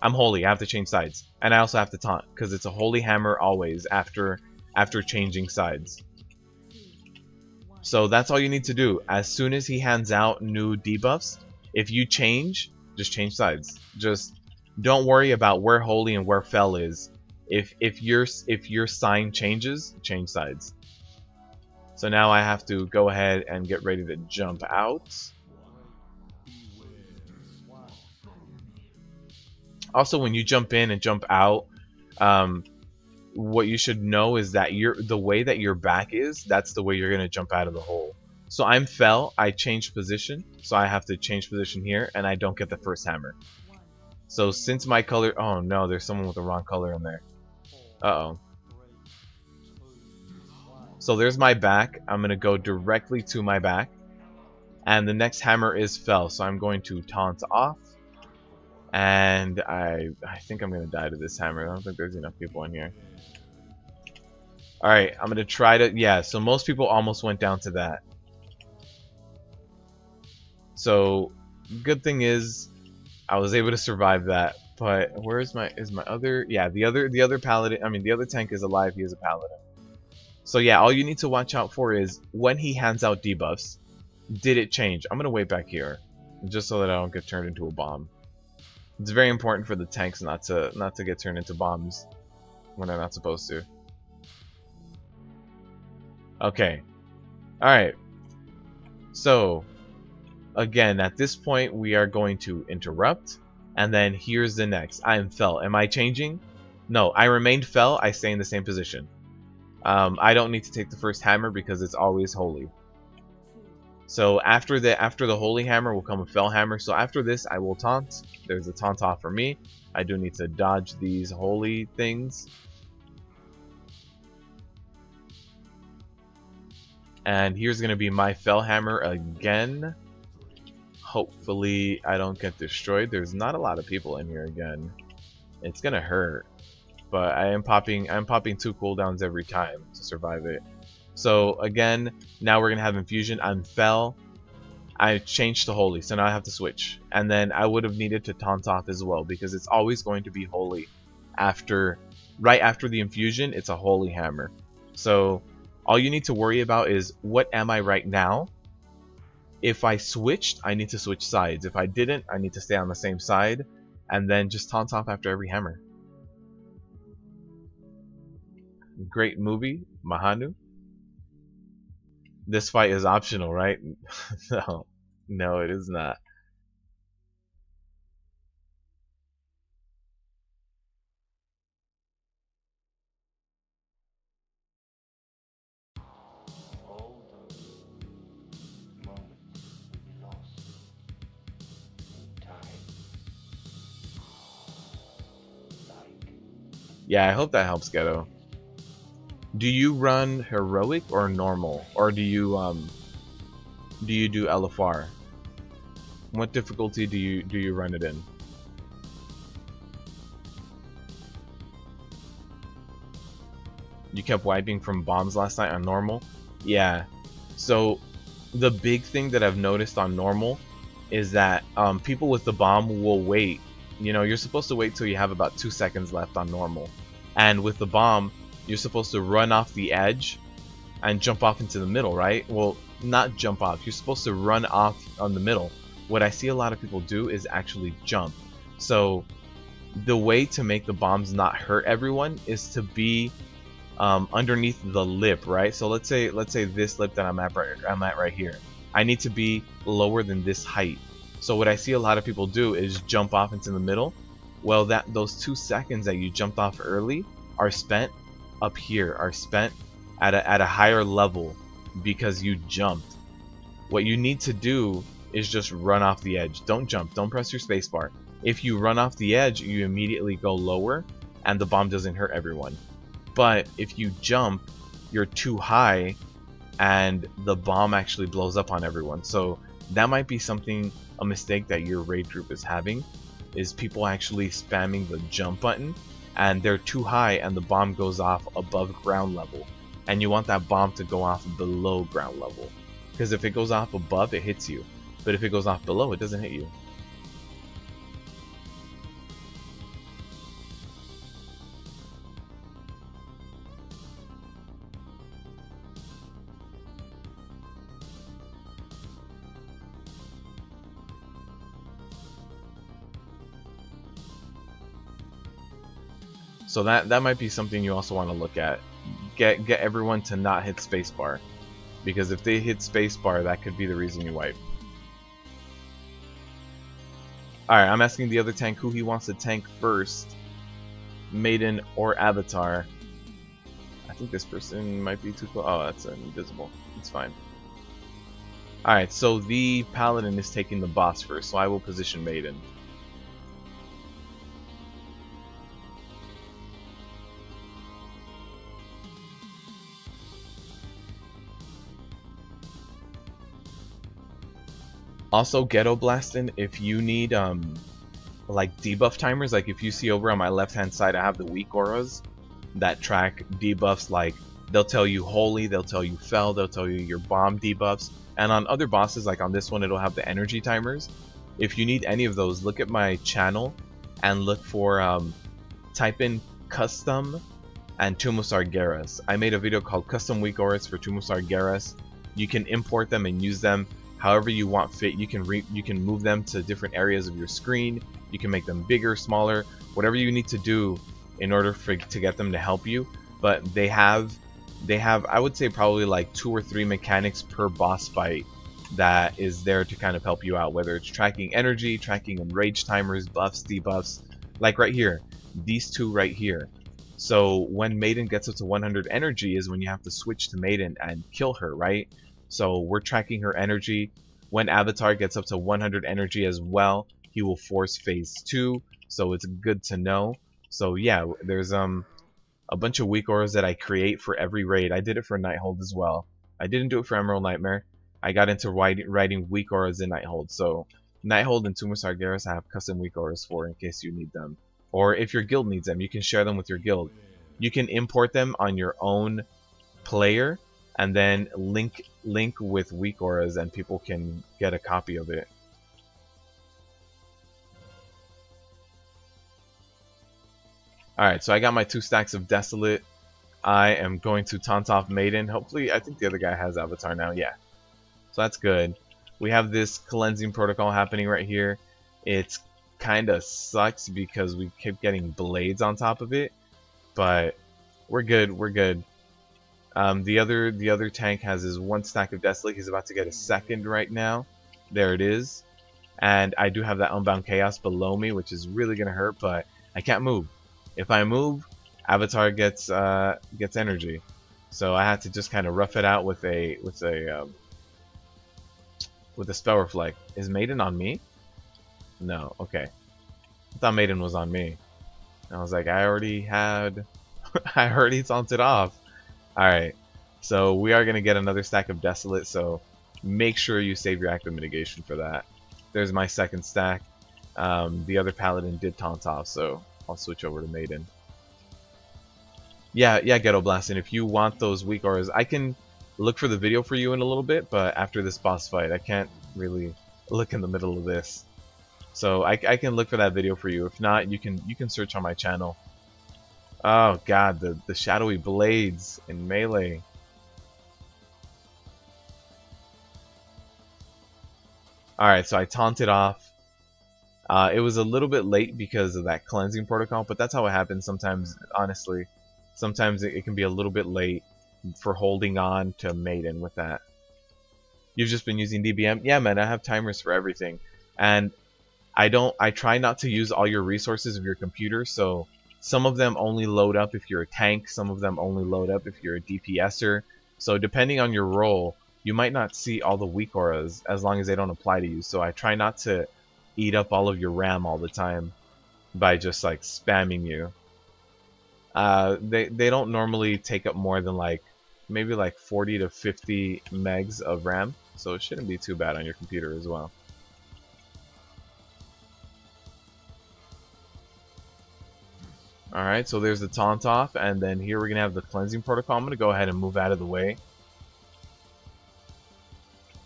I'm holy, I have to change sides, and I also have to taunt because it's a holy hammer always after changing sides. So that's all you need to do. As soon as he hands out new debuffs, if you change, just change sides. Just don't worry about where holy and where fell is. If your sign changes, change sides. So now I have to go ahead and get ready to jump out. Also, when you jump in and jump out, what you should know is that the way that your back is, that's the way you're going to jump out of the hole. So I'm fell, I changed position, so I have to change position here, and I don't get the first hammer. So since my color... Oh no, there's someone with the wrong color in there. Uh-oh. So there's my back. I'm going to go directly to my back. And the next hammer is fell. So I'm going to taunt off. And I think I'm going to die to this hammer. I don't think there's enough people in here. Alright, I'm going to try to... Yeah, so most people almost went down to that. So, good thing is, I was able to survive that. But where is my other... Yeah, the other paladin... I mean, the other tank is alive. He is a paladin. So yeah, all you need to watch out for is when he hands out debuffs, did it change? I'm gonna wait back here, just so that I don't get turned into a bomb. It's very important for the tanks not to get turned into bombs when they're not supposed to. Okay, all right. So again, at this point, we are going to interrupt, and then here's the next. I am fell. Am I changing? No, I remained fell. I stay in the same position. I don't need to take the first hammer because it's always holy. So after the holy hammer will come a fell hammer. So after this, I will taunt. There's a taunt off for me. I do need to dodge these holy things. And here's going to be my fell hammer again. Hopefully I don't get destroyed. There's not a lot of people in here again. It's going to hurt. but I'm popping 2 cooldowns every time to survive it. So again, now we're gonna have infusion. I'm fell. I changed to holy, so now I have to switch. And then I would have needed to taunt off as well, because it's always going to be holy. Right after the infusion, it's a holy hammer. So all you need to worry about is, what am I right now? If I switched, I need to switch sides. If I didn't, I need to stay on the same side, and then just taunt off after every hammer. Great movie, Mahanu. This fight is optional, right? No, it is not. Yeah, I hope that helps, Ghetto. Do you run heroic or normal, or do you do LFR? What difficulty do you run it in? You kept wiping from bombs last night on normal? Yeah. So the big thing that I've noticed on normal is that people with the bomb will wait. You know, you're supposed to wait till you have about 2 seconds left on normal. And with the bomb, you're supposed to run off the edge and jump off into the middle, right? Well, not jump off. You're supposed to run off on the middle. What I see a lot of people do is actually jump. So the way to make the bombs not hurt everyone is to be underneath the lip, right? So let's say this lip that I'm at right here. I need to be lower than this height. So what I see a lot of people do is jump off into the middle. Well, those 2 seconds that you jumped off early are spent up here, are spent at a higher level because you jumped. What you need to do is just run off the edge. Don't jump. Don't press your spacebar. If you run off the edge, you immediately go lower, and the bomb doesn't hurt everyone. But if you jump, you're too high, and the bomb actually blows up on everyone. So that might be a mistake that your raid group is having, is people actually spamming the jump button, and they're too high, and the bomb goes off above ground level. And you want that bomb to go off below ground level, because if it goes off above, it hits you. But if it goes off below, it doesn't hit you. So that might be something you also want to look at. Get everyone to not hit spacebar, because if they hit spacebar, that could be the reason you wipe. Alright, I'm asking the other tank who he wants to tank first, Maiden or Avatar. I think this person might be too close. Oh, that's invisible. It's fine. Alright, so the Paladin is taking the boss first, so I will position Maiden. Also, Ghetto Blastin', if you need like debuff timers, like if you see over on my left hand side, I have the weak auras that track debuffs. Like they'll tell you holy, they'll tell you fell, they'll tell you your bomb debuffs, and on other bosses, like on this one, it'll have the energy timers. If you need any of those, look at my channel and look for type in custom and Tomb of Sargeras. I made a video called Custom Weak Auras for Tomb of Sargeras. You can import them and use them however you want fit. You can move them to different areas of your screen. You can make them bigger, smaller, whatever you need to do in order to get them to help you. But they have I would say probably like 2 or 3 mechanics per boss fight that is there to kind of help you out, whether it's tracking energy, tracking enrage timers, buffs, debuffs, like right here, these 2 right here. So when Maiden gets up to 100 energy is when you have to switch to Maiden and kill her, right? So we're tracking her energy. When Avatar gets up to 100 energy as well, he will force phase 2, so it's good to know. So yeah, there's a bunch of weak auras that I create for every raid. I did it for Nighthold as well. I didn't do it for Emerald Nightmare. I got into writing weak auras in Nighthold. So Nighthold and Tomb of Sargeras I have custom weak auras for in case you need them. or if your guild needs them, you can share them with your guild. You can import them on your own player and then link with weak auras, and people can get a copy of it. Alright, so I got my 2 stacks of Desolate. I am going to taunt off Maiden. Hopefully, I think the other guy has Avatar now. Yeah. So that's good. We have this cleansing protocol happening right here. It's kind of sucks because we keep getting blades on top of it. But we're good. We're good. The other tank has his 1 stack of Desolate. He's about to get a second right now. There it is. And I do have that Unbound Chaos below me, which is really going to hurt, but I can't move. If I move, Avatar gets energy. So I had to just kind of rough it out with a Spell Reflect. Is Maiden on me? No. Okay. I thought Maiden was on me. I was like, I already taunted off. Alright, so we are going to get another stack of Desolate, so make sure you save your active mitigation for that. There's my second stack. The other Paladin did taunt off, so I'll switch over to Maiden. Yeah, Ghetto Blastin', if you want those weak auras, I can look for the video for you in a little bit, but after this boss fight, I can't really look in the middle of this. So I can look for that video for you. If not, you can search on my channel. Oh god, the shadowy blades in melee. Alright, so I taunted off. It was a little bit late because of that cleansing protocol, but that's how it happens sometimes, honestly. Sometimes it can be a little bit late for holding on to Maiden with that. You've just been using DBM? Yeah, man, I have timers for everything. And I try not to use all your resources of your computer, so some of them only load up if you're a tank, some of them only load up if you're a DPSer. So depending on your role, you might not see all the weak auras as long as they don't apply to you. So I try not to eat up all of your RAM all the time by just like spamming you. They don't normally take up more than like maybe like 40 to 50 megs of RAM, so it shouldn't be too bad on your computer as well. Alright, so there's the taunt off, and then here we're going to have the cleansing protocol. I'm going to go ahead and move out of the way.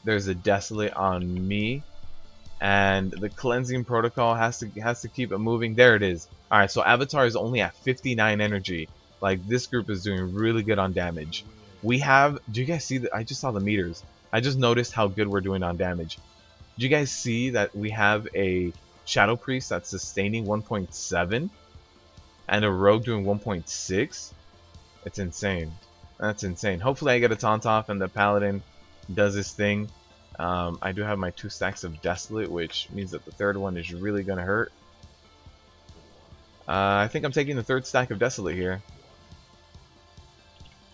There's a Desolate on me, and the cleansing protocol has to keep it moving. There it is. Alright, so Avatar is only at 59 energy. Like, this group is doing really good on damage. We have, do you guys see that? I just saw the meters. I just noticed how good we're doing on damage. Do you guys see that we have a Shadow Priest that's sustaining 1.7? And a Rogue doing 1.6? It's insane. That's insane. Hopefully I get a taunt off and the Paladin does his thing. I do have my 2 stacks of Desolate, which means that the third one is really going to hurt. I think I'm taking the 3rd stack of Desolate here.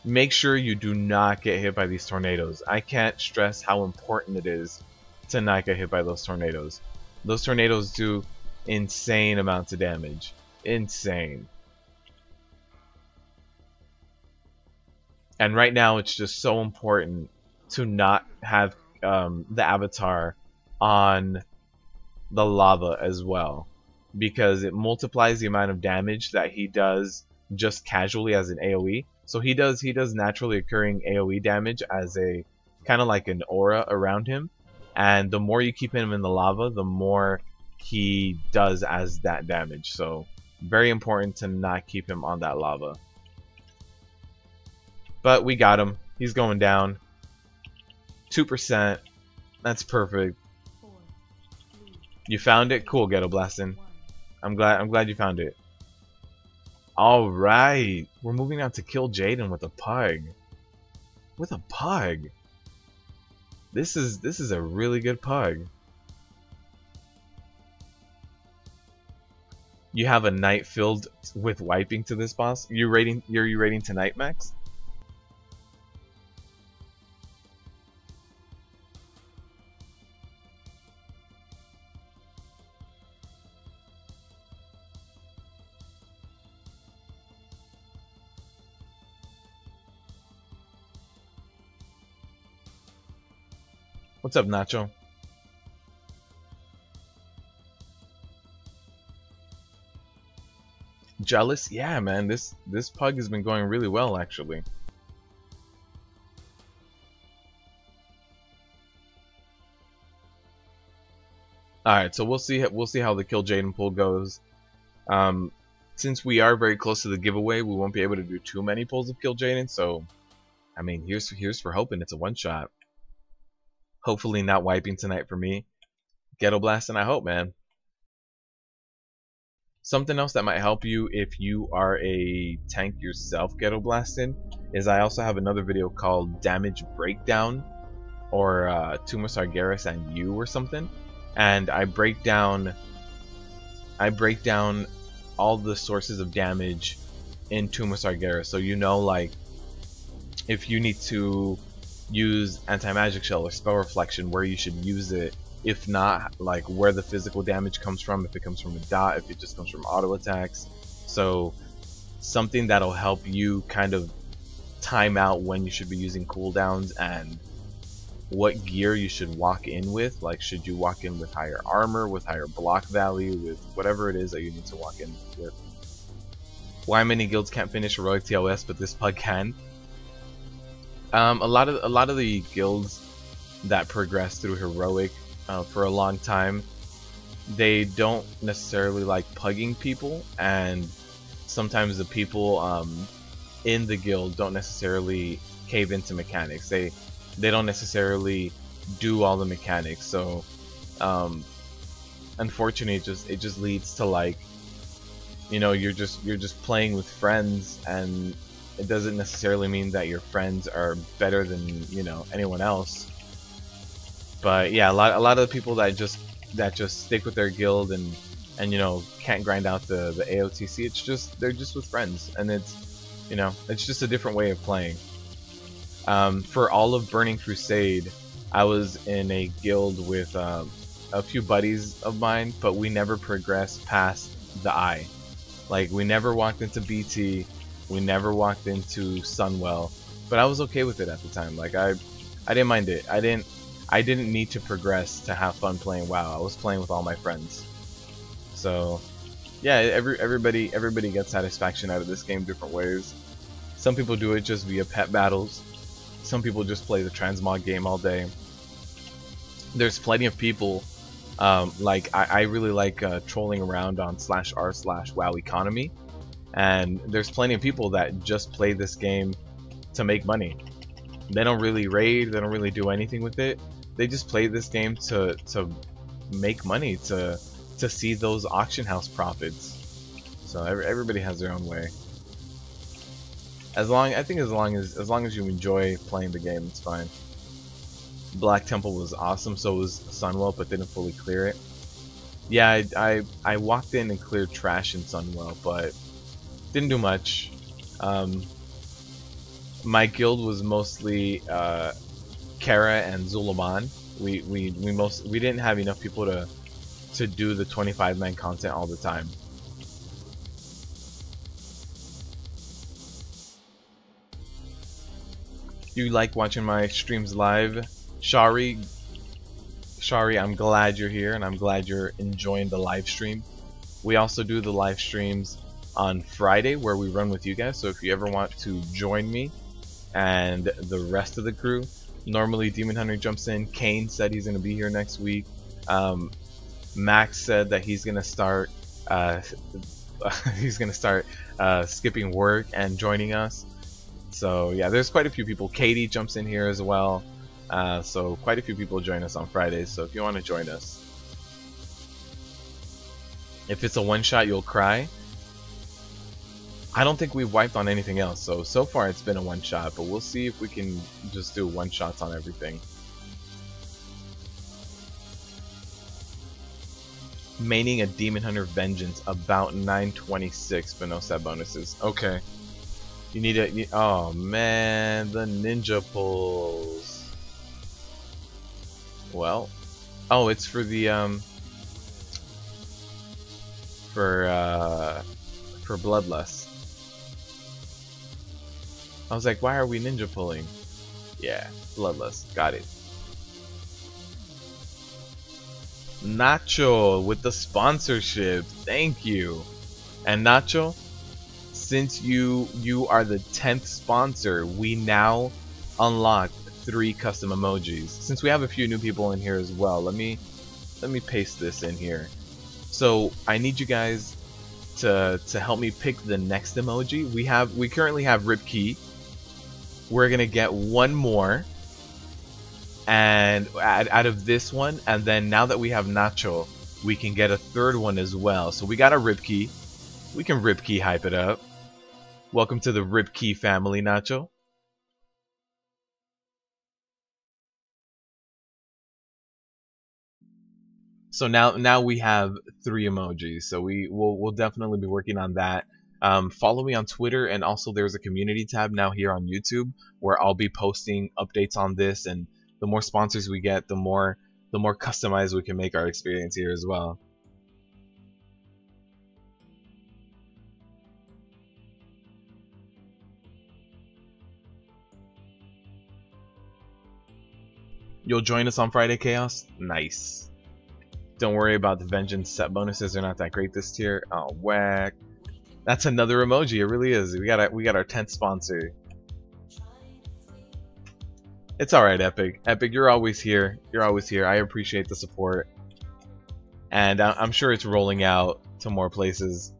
Make sure you do not get hit by these tornadoes. I can't stress how important it is to not get hit by those tornadoes. Those tornadoes do insane amounts of damage. Insane. And right now it's just so important to not have the Avatar on the lava as well, because it multiplies the amount of damage that he does just casually as an AoE. So he does naturally occurring AoE damage as a kind of like an aura around him, and the more you keep him in the lava, the more he does as that damage. So very important to not keep him on that lava. But we got him. He's going down. 2%. That's perfect. You found it? Cool, Ghetto Blastin'. I'm glad you found it. Alright. We're moving on to kill Jaden with a PUG. With a PUG. This is a really good PUG. You have a night filled with wiping to this boss. You're rating tonight, Max? What's up, Nacho? Jealous? Yeah, man. This PUG has been going really well, actually. All right, so we'll see how the Kill Jaden pool goes. Since we are very close to the giveaway, we won't be able to do too many pulls of Kill Jaden. So, I mean, here's for hoping it's a one shot. Hopefully not wiping tonight for me. Ghetto blasting, I hope, man. Something else that might help you if you are a tank yourself ghetto blasting is I also have another video called Damage Breakdown, or Tumor Sargeras and You or something. And I break down all the sources of damage in Tumor Sargeras. So you know, like, if you need to use anti-magic shell or spell reflection, where you should use it. If not, like, where the physical damage comes from, if it comes from a dot, if it just comes from auto attacks. So something that'll help you kind of time out when you should be using cooldowns and what gear you should walk in with. Like, should you walk in with higher armor, with higher block value, with whatever it is that you need to walk in with. Why many guilds can't finish heroic TOS but this PUG can? A lot of the guilds that progress through heroic for a long time, they don't necessarily like pugging people, and sometimes the people in the guild don't necessarily cave into mechanics. They don't necessarily do all the mechanics, so unfortunately it just leads to, like, you know, you're just playing with friends, and it doesn't necessarily mean that your friends are better than, you know, anyone else. But yeah, a lot of the people that just stick with their guild and you know, can't grind out the AOTC, they're just with friends, and it's, you know, it's just a different way of playing. For all of Burning Crusade, I was in a guild with a few buddies of mine, but we never progressed past the I. Like, we never walked into BT, we never walked into Sunwell, but I was okay with it at the time. Like, I didn't mind it. I didn't need to progress to have fun playing WoW. I was playing with all my friends. So, yeah, everybody gets satisfaction out of this game different ways. Some people do it just via pet battles. Some people just play the transmog game all day. There's plenty of people, like I really like trolling around on /r/WoW economy, and there's plenty of people that just play this game to make money. They don't really raid, they don't really do anything with it. They just play this game to make money, to see those auction house profits. So everybody has their own way. As long as you enjoy playing the game, it's fine. Black Temple was awesome, so was Sunwell, but didn't fully clear it. Yeah, I walked in and cleared trash in Sunwell, but didn't do much. My guild was mostly Kara and Zulaman. We didn't have enough people to do the 25-man content all the time. You like watching my streams live? Shari, I'm glad you're here, and I'm glad you're enjoying the live stream. We also do the live streams on Friday where we run with you guys, so if you ever want to join me and the rest of the crew, normally Demon Hunter jumps in. Kane said he's going to be here next week. Max said that he's going to start skipping work and joining us. So yeah, there's quite a few people. Katie jumps in here as well. So quite a few people join us on Fridays. So if you want to join us, if it's a one-shot, you'll cry. I don't think we've wiped on anything else. So far it's been a one-shot, but we'll see if we can just do one-shots on everything. Maining a Demon Hunter Vengeance about 926, but no set bonuses. Okay. You need a... oh man, the ninja pulls. Well, oh, it's for the for Bloodlust. I was like, why are we ninja pulling? Yeah, Bloodlust. Got it. Nacho with the sponsorship. Thank you. And Nacho, since you are the 10th sponsor, we now unlock 3 custom emojis. Since we have a few new people in here as well, let me paste this in here. So I need you guys to help me pick the next emoji. We currently have Rip Key. We're gonna get one more, and out of this one, and then now that we have Nacho, we can get a third one as well. So we got a Rip Key. We can Rip Key hype it up. Welcome to the Rip Key family, Nacho. So now we have 3 emojis. So we'll definitely be working on that. Follow me on Twitter, and also there's a community tab now here on YouTube where I'll be posting updates on this, and the more sponsors we get, the more customized we can make our experience here as well. You'll join us on Friday, Chaos? Nice. Don't worry about the Vengeance set bonuses, they're not that great this tier. Oh, whack. That's another emoji, it really is. We got our 10th sponsor. It's alright, Epic. Epic, you're always here. You're always here. I appreciate the support. And I'm sure it's rolling out to more places.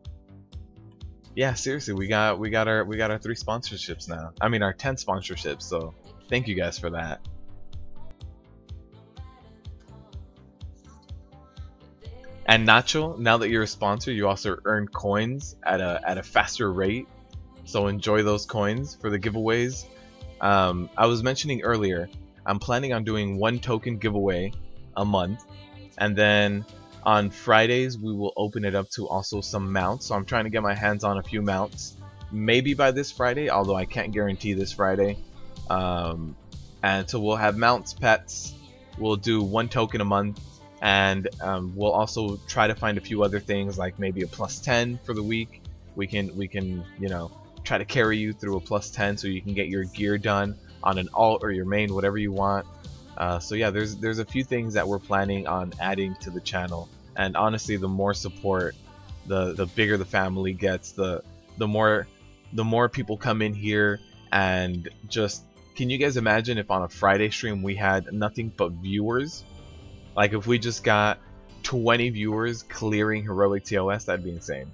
Yeah, seriously, we got our 3 sponsorships now. I mean our 10 sponsorships, so thank you guys for that. And Nacho, now that you're a sponsor, you also earn coins at a faster rate. So enjoy those coins for the giveaways. I was mentioning earlier, I'm planning on doing 1 token giveaway a month, and then on Fridays we will open it up to also some mounts. So I'm trying to get my hands on a few mounts, maybe by this Friday, although I can't guarantee this Friday. And so we'll have mounts, pets. We'll do 1 token a month. And we'll also try to find a few other things, like maybe a +10 for the week. We can you know, try to carry you through a +10 so you can get your gear done on an alt or your main, whatever you want. So yeah, there's a few things that we're planning on adding to the channel. And honestly, the more support, the bigger the family gets, the more people come in here. And just, can you guys imagine if on a Friday stream we had nothing but viewers? Like if we just got 20 viewers clearing heroic TOS, that'd be insane.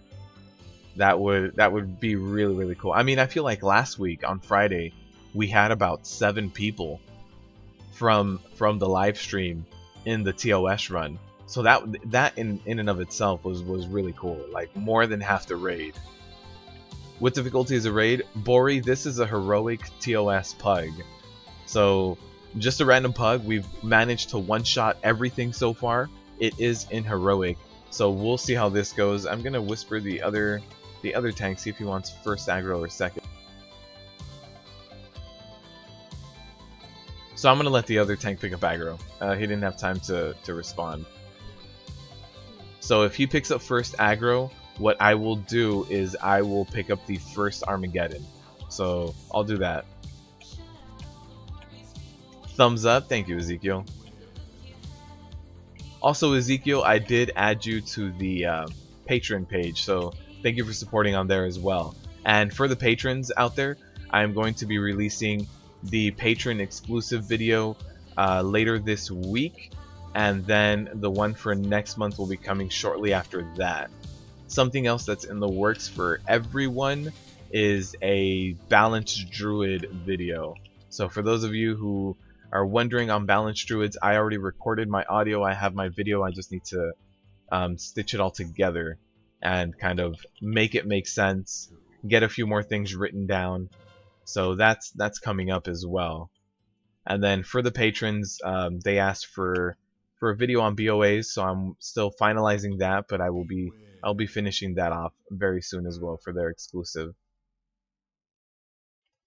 That would be really, really cool. I mean, I feel like last week on Friday we had about 7 people from the live stream in the TOS run. So that in and of itself was really cool. Like more than half the raid. What difficulty is a raid? Bori, this is a heroic TOS PUG. So just a random PUG. We've managed to one-shot everything so far. It is in heroic, so we'll see how this goes. I'm gonna whisper the other tank, see if he wants first aggro or second. So I'm gonna let the other tank pick up aggro. He didn't have time to respond. So if he picks up first aggro, what I will do is I will pick up the first Armageddon. So I'll do that. Thumbs up, thank you, Ezekiel. Also, Ezekiel, I did add you to the Patreon page, so thank you for supporting on there as well. And for the patrons out there, I'm going to be releasing the patron exclusive video later this week, and then the one for next month will be coming shortly after that. Something else that's in the works for everyone is a balanced druid video. So for those of you who are wondering on balanced druids, I already recorded my audio, I have my video, I just need to stitch it all together and kind of make it make sense, get a few more things written down. So that's coming up as well. And then for the patrons, they asked for a video on BOAs, so I'm still finalizing that, but I'll be finishing that off very soon as well for their exclusive.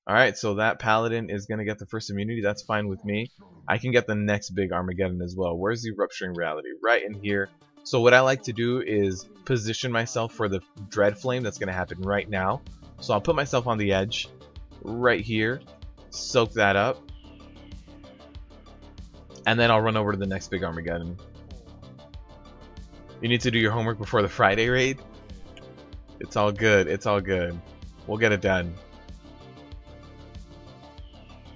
Alright, so that Paladin is going to get the first immunity. That's fine with me. I can get the next big Armageddon as well. Where's the Rupturing Reality? Right in here. So what I like to do is position myself for the Dread Flame that's going to happen right now. So I'll put myself on the edge right here. Soak that up. And then I'll run over to the next big Armageddon. You need to do your homework before the Friday raid? It's all good. It's all good. We'll get it done.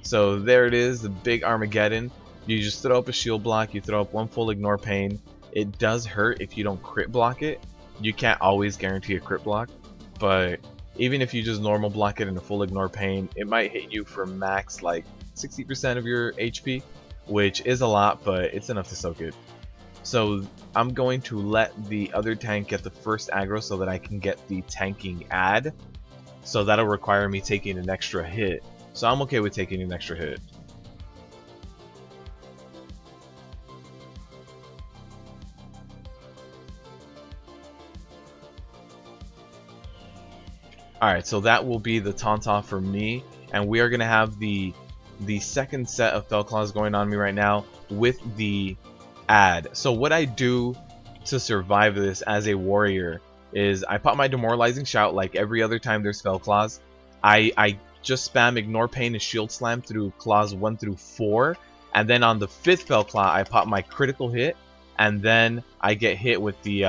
So there it is, the big Armageddon. You just throw up a shield block, you throw up one full ignore pain. It does hurt if you don't crit block it. You can't always guarantee a crit block, but even if you just normal block it in a full ignore pain, it might hit you for max like 60% of your HP, which is a lot, but it's enough to soak it. So I'm going to let the other tank get the first aggro so that I can get the tanking ad. So that'll require me taking an extra hit. So I'm okay with taking an extra hit. Alright, so that will be the taunt off for me, and we are going to have the second set of Fell Claws going on me right now with the ad. So what I do to survive this as a warrior is I pop my demoralizing shout like every other time there's Fell Claws. I just spam ignore pain and shield slam through claws 1 through 4, and then on the 5th Fell Claw I pop my critical hit, and then I get hit with the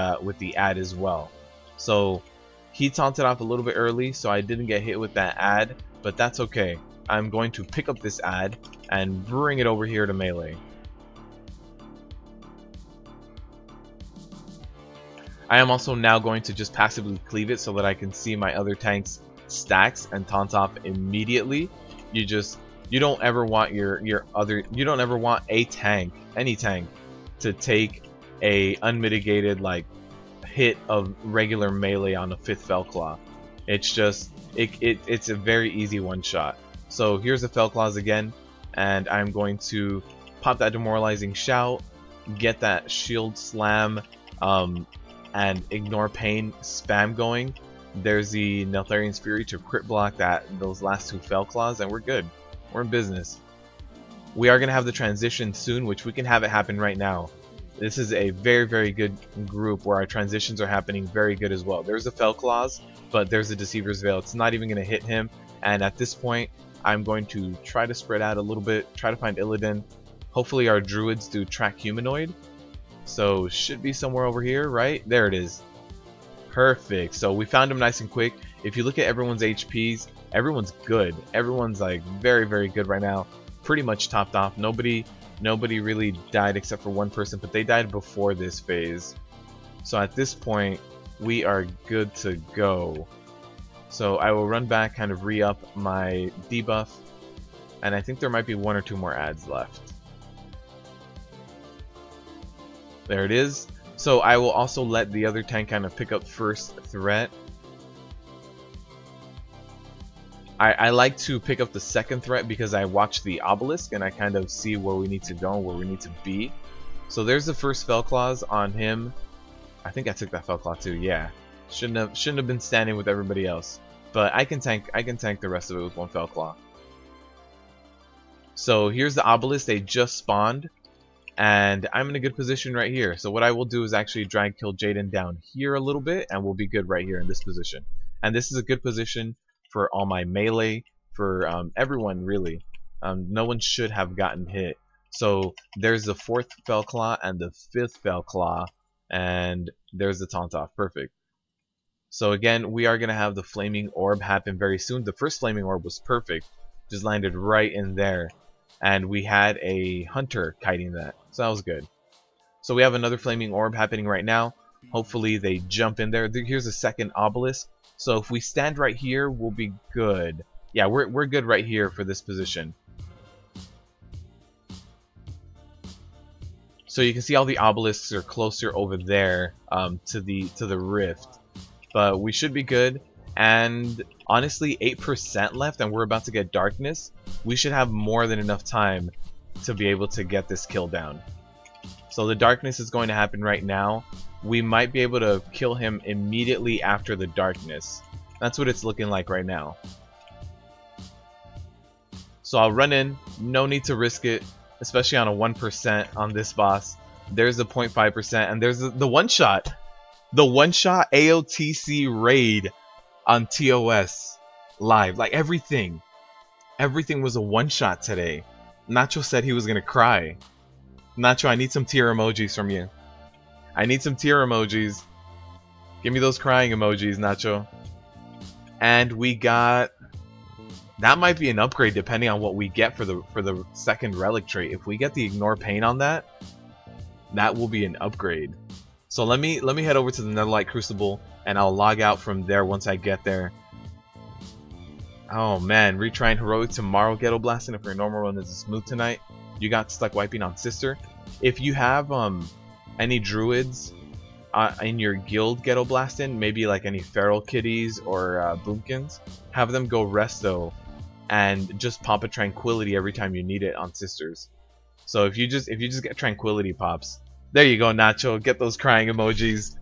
ad as well. So he taunted off a little bit early, so I didn't get hit with that ad, but that's okay. I'm going to pick up this ad and bring it over here to melee. I am also now going to just passively cleave it so that I can see my other tank's stacks and taunt off immediately. You don't ever want you don't ever want a tank, any tank, to take a unmitigated like hit of regular melee on a 5th Fell Claw. It's just it's a very easy one shot. So here's the Fell Claws again, and I'm going to pop that demoralizing shout, get that shield slam, and ignore pain spam going. There's the Neltharian's Fury to crit block those last 2 Fell Claws, and we're good. We're in business. We are gonna have the transition soon, which we can have it happen right now. This is a very, very good group where our transitions are happening very good as well. There's a Fell Claws, but there's a Deceiver's Veil. It's not even going to hit him, and at this point, I'm going to try to spread out a little bit, try to find Illidan. Hopefully our Druids do track Humanoid. So, should be somewhere over here, right? There it is. Perfect. So, we found him nice and quick. If you look at everyone's HPs, everyone's good. Everyone's like very, very good right now. Pretty much topped off. Nobody really died except for one person, but they died before this phase. So at this point, we are good to go. So I will run back, kind of re-up my debuff, and I think there might be 1 or 2 more ads left. There it is. So I will also let the other tank kind of pick up first threat. I like to pick up the second threat because I watch the obelisk and I kind of see where we need to go and where we need to be. So there's the first Fell Claws on him. I think I took that Fell Claw too. Yeah, shouldn't have been standing with everybody else. But I can tank the rest of it with 1 Fell Claw. So here's the obelisk. They just spawned, and I'm in a good position right here. So what I will do is actually drag kill Jaden down here a little bit, and we'll be good right here in this position. And this is a good position for all my melee, for everyone really. No one should have gotten hit. So there's the 4th Fell Claw and the 5th Fell Claw, and there's the taunt off. Perfect. So again, we are going to have the Flaming Orb happen very soon. The first Flaming Orb was perfect. Just landed right in there. And we had a Hunter kiting that. So that was good. So we have another Flaming Orb happening right now. Hopefully they jump in there. Here's a second obelisk. So if we stand right here, we'll be good. Yeah, we're good right here for this position. So you can see all the obelisks are closer over there to the rift. But we should be good. And honestly, 8% left, and we're about to get darkness. We should have more than enough time to be able to get this kill down. So the darkness is going to happen right now. We might be able to kill him immediately after the darkness. That's what it's looking like right now. So I'll run in. No need to risk it, especially on a 1% on this boss. There's the 0.5%, and there's the one-shot. The one-shot AOTC raid on TOS live. Like everything. Everything was a one-shot today. Nacho said he was going to cry. Nacho, I need some tear emojis from you. I need some tear emojis. Give me those crying emojis, Nacho. And we got... That might be an upgrade depending on what we get for the second relic trait. If we get the Ignore Pain on that, that will be an upgrade. So let me head over to the Netherlight Crucible, and I'll log out from there once I get there. Oh man, retrying Heroic tomorrow, Ghetto Blasting. If your normal run is smooth tonight, you got stuck wiping on Sister. If you have any druids in your guild Ghetto Blasting, maybe like any Feral Kitties or Boomkins, have them go Resto and just pop a Tranquility every time you need it on Sisters. So if you just get Tranquility pops, there you go, Nacho. Get those crying emojis.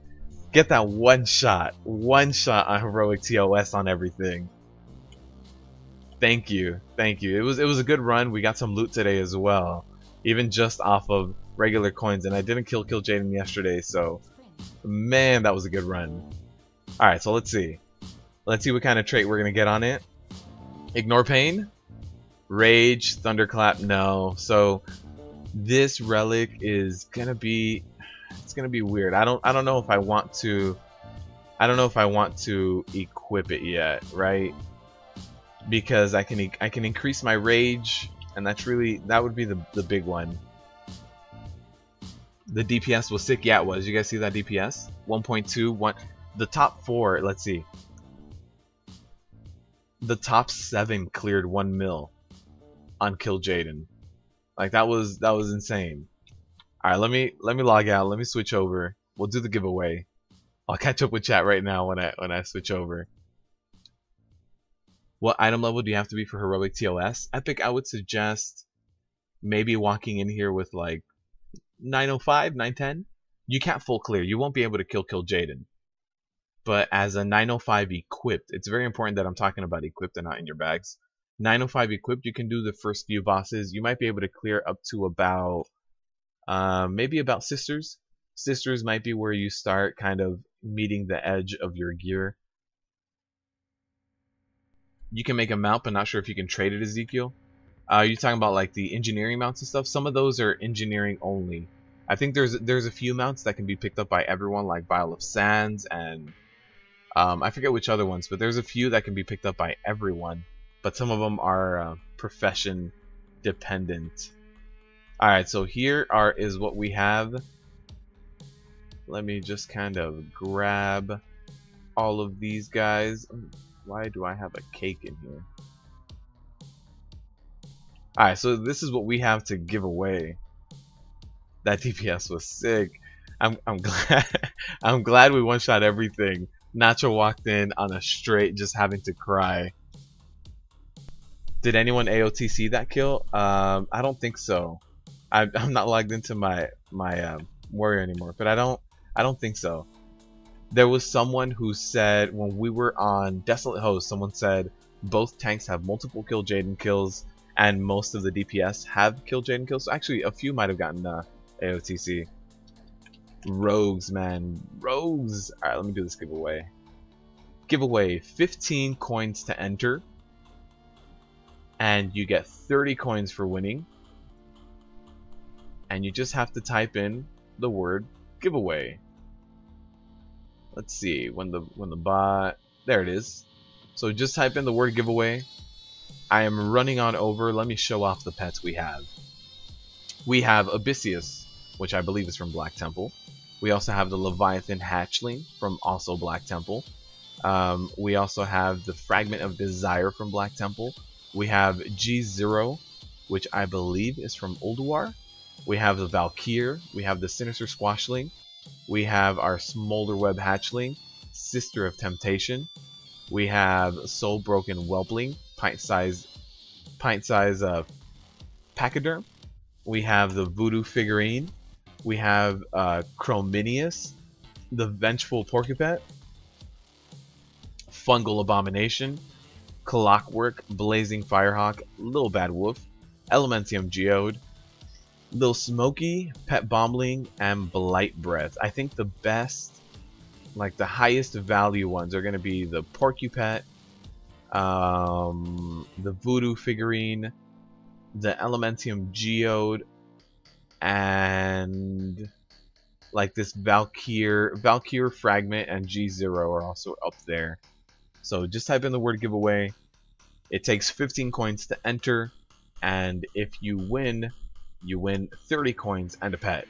Get that one shot on Heroic TOS on everything. Thank you, thank you. It was a good run. We got some loot today as well, even just off of regular coins. And I didn't kill Jaden yesterday, so man, that was a good run. All right, so let's see what kind of trait we're gonna get on it. Ignore Pain, Rage, Thunderclap, no. So this relic is gonna be, it's gonna be weird. I don't know if I want to equip it yet, right? Because I can increase my rage, and that would be the big one. The DPS was sick. Yeah, it was. You guys see that DPS? 1.2. The top 4. Let's see. The top 7 cleared 1 mil on Kill Jaden. Like that was insane. All right, let me log out. Let me switch over. We'll do the giveaway. I'll catch up with chat right now when I switch over. What item level do you have to be for Heroic TOS? Epic, I would suggest maybe walking in here with like 905, 910. You can't full clear. You won't be able to kill Jaden. But as a 905 equipped, it's very important that I'm talking about equipped and not in your bags. 905 equipped, you can do the first few bosses. You might be able to clear up to about maybe about Sisters. Sisters might be where you start kind of meeting the edge of your gear. You can make a mount, but not sure if you can trade it, Ezekiel. You're talking about like the engineering mounts and stuff. Some of those are engineering only. I think there's a few mounts that can be picked up by everyone, like Vial of Sands and I forget which other ones, but there's a few that can be picked up by everyone. But some of them are profession dependent. All right, so here is what we have. Let me just kind of grab all of these guys. Why do I have a cake in here? Alright, so this is what we have to give away. That DPS was sick. I'm glad I'm glad we one-shot everything. Nacho walked in on a straight just having to cry. Did anyone AOTC that kill? I don't think so. I'm not logged into my warrior anymore, but I don't think so. There was someone who said when we were on Desolate Host, someone said both tanks have multiple Kill Jaden kills and most of the DPS have Kill Jaden kills. So actually, a few might have gotten AOTC. Rogues, man. Rogues! Alright, let me do this giveaway. Giveaway 15 coins to enter. And you get 30 coins for winning. And you just have to type in the word giveaway. Let's see, when the bot, there it is. So just type in the word giveaway. I am running on over. Let me show off the pets we have. We have Abyssius, which I believe is from Black Temple. We also have the Leviathan Hatchling from also Black Temple. We also have the Fragment of Desire from Black Temple. We have G0, which I believe is from Ulduar. We have the Valkyr. We have the Sinister Squashling. We have our Smolderweb Hatchling, Sister of Temptation. We have Soul Broken Whelpling, pint size Pachyderm. We have the Voodoo Figurine. We have Chrominius, the Vengeful Porcupet, Fungal Abomination, Clockwork, Blazing Firehawk, Little Bad Wolf, Elementium Geode, Little Smoky, Pet Bombling, and Blight Breath. I think the best, like the highest value ones are going to be the Porcupet, the Voodoo Figurine, the Elementium Geode, and like this Valkyr Fragment and G0 are also up there. So just type in the word giveaway. It takes 15 coins to enter, and if you win 30 coins and a pet,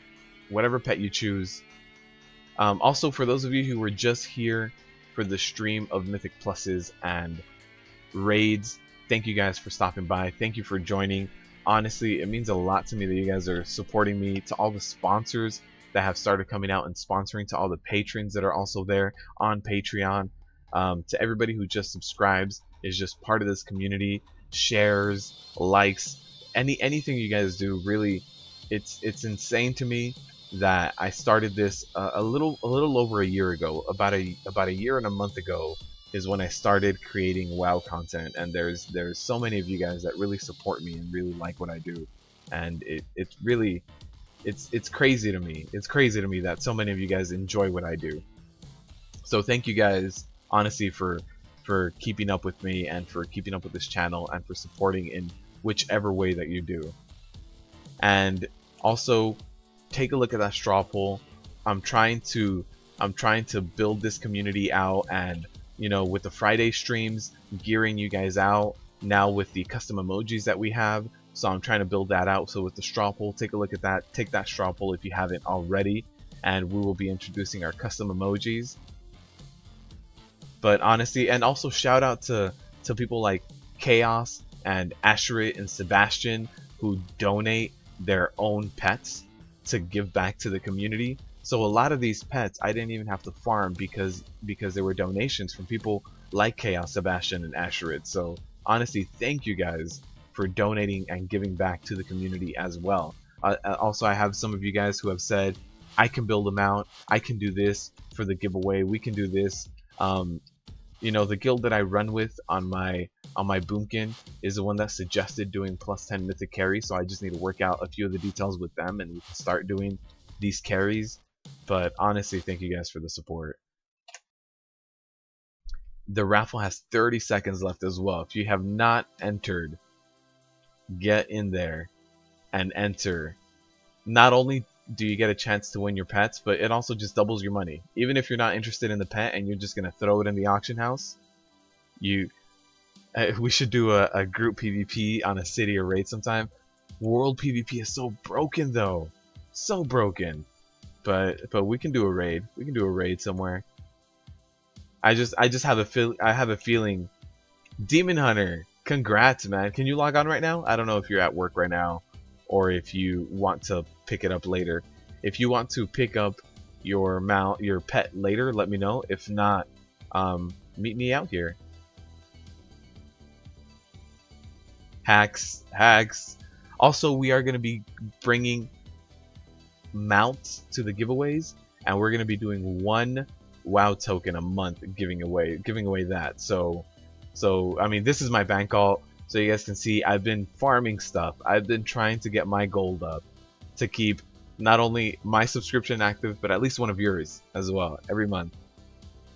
whatever pet you choose. Also, for those of you who were just here for the stream of Mythic Pluses and raids, thank you guys for stopping by. Thank you for joining. Honestly, it means a lot to me that you guys are supporting me. To all the sponsors that have started coming out and sponsoring, to all the patrons that are also there on Patreon, to everybody who just subscribes, is just part of this community, shares, likes, anything you guys do. Really, it's insane to me that I started this a little over a year ago. About a year and a month ago is when I started creating WoW content, and there's so many of you guys that really support me and really like what I do, and it's really it's crazy to me. It's crazy to me that so many of you guys enjoy what I do. So thank you guys, honestly, for keeping up with me and for keeping up with this channel and for supporting in whichever way that you do. And also, take a look at that straw poll. I'm trying to build this community out, and you know, with the Friday streams, gearing you guys out now with the custom emojis that we have. So I'm trying to build that out. So with the straw poll, take a look at that. Take that straw poll if you haven't already, and we will be introducing our custom emojis. But honestly, and also shout out to people like Chaos and Asherit and Sebastian, who donate their own pets to give back to the community. So a lot of these pets I didn't even have to farm because there were donations from people like Chaos, Sebastian, and Asherit. So honestly, thank you guys for donating and giving back to the community as well. Also, I have some of you guys who have said, I can build them out, I can do this for the giveaway, we can do this. You know, the guild that I run with on my Boomkin is the one that suggested doing +10 mythic carries, so I just need to work out a few of the details with them and we can start doing these carries. But honestly, thank you guys for the support. The raffle has 30 seconds left as well. If you have not entered, get in there and enter. Not only do you get a chance to win your pets, but it also just doubles your money. Even if you're not interested in the pet and you're just gonna throw it in the auction house, we should do a group PvP on a city or raid sometime. World PvP is so broken though, so broken. But we can do a raid. We can do a raid somewhere. I just have a feeling. Demon Hunter, congrats, man. Can you log on right now? I don't know if you're at work right now, or if you want to pick it up later. If you want to pick up your pet later, let me know. If not, meet me out here. Hacks. Also, we are going to be bringing mounts to the giveaways, and we're going to be doing 1 WoW token a month giving away that. So I mean, this is my bank alt, so you guys can see I've been farming stuff. I've been trying to get my gold up to keep not only my subscription active, but at least one of yours as well every month.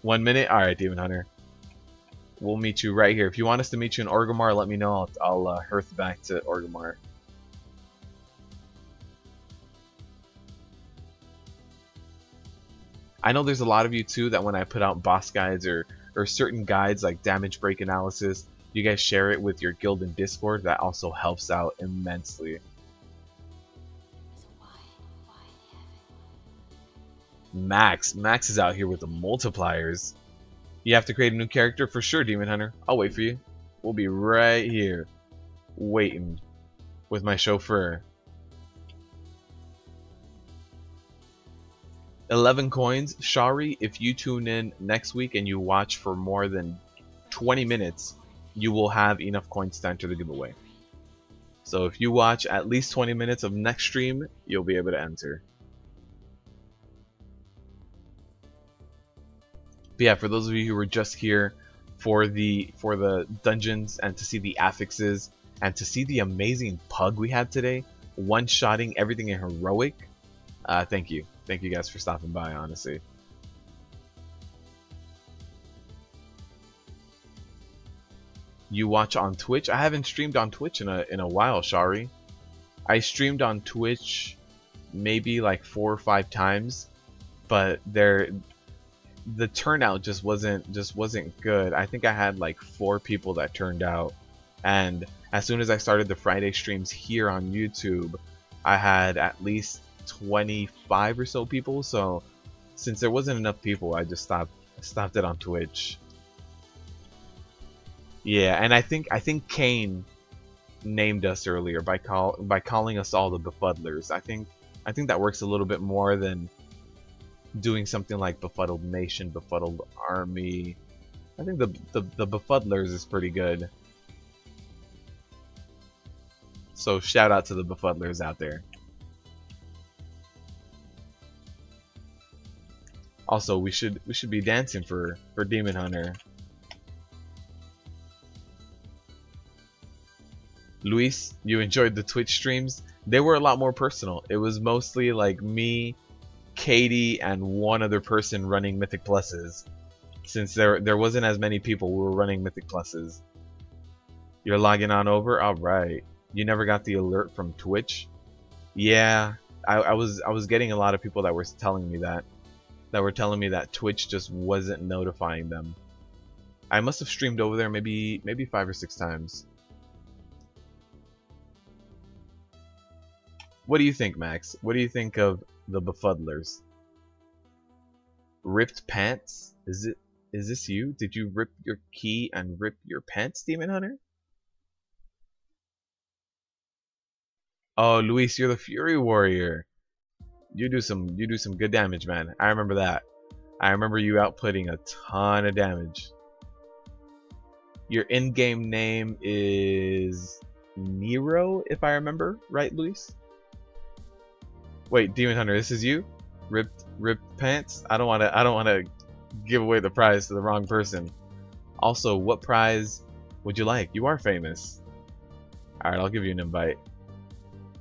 1 minute. All right, Demon Hunter, we'll meet you right here. If you want us to meet you in Orgrimmar, let me know. I'll hearth back to Orgrimmar. I know there's a lot of you too that when I put out boss guides or certain guides like damage break analysis, you guys share it with your guild in Discord. That also helps out immensely. Max is out here with the multipliers. You have to create a new character for sure, Demon Hunter. I'll wait for you. We'll be right here waiting with my chauffeur. 11 coins. Shari, if you tune in next week and you watch for more than 20 minutes, you will have enough coins to enter the giveaway. So if you watch at least 20 minutes of next stream, you'll be able to enter. But yeah, for those of you who were just here for the dungeons and to see the affixes and to see the amazing pug we had today, one-shotting everything in heroic, thank you. Thank you guys for stopping by, honestly. You watch on Twitch? I haven't streamed on Twitch in a while, Shari. I streamed on Twitch maybe like 4 or 5 times, but the turnout just wasn't good. I think I had like 4 people that turned out, and as soon as I started the Friday streams here on YouTube, I had at least 25 or so people. So since there wasn't enough people, I just stopped it on Twitch. Yeah, and I think Kane named us earlier by calling us all the Befuddlers. I think that works a little bit more than doing something like Befuddled Nation, Befuddled Army. I think the Befuddlers is pretty good. So shout out to the Befuddlers out there. Also, we should be dancing for Demon Hunter. Luis, you enjoyed the Twitch streams? They were a lot more personal. It was mostly like me, Katie, and one other person running Mythic Pluses. Since there wasn't as many people who were running Mythic Pluses. You're logging on over? Alright. You never got the alert from Twitch? Yeah, I was getting a lot of people that were telling me that. That were telling me that Twitch just wasn't notifying them. I must have streamed over there maybe 5 or 6 times. What do you think, Max? What do you think of the Befuddlers? Ripped pants? Is this you? Did you rip your key and rip your pants, Demon Hunter? Oh, Luis, you're the Fury Warrior. You do some good damage, man. I remember that. I remember you outputting a ton of damage. Your in-game name is Nero, if I remember right, Luis. Wait, Demon Hunter, this is you? Ripped pants? I don't wanna give away the prize to the wrong person. Also, what prize would you like? You are famous. Alright, I'll give you an invite.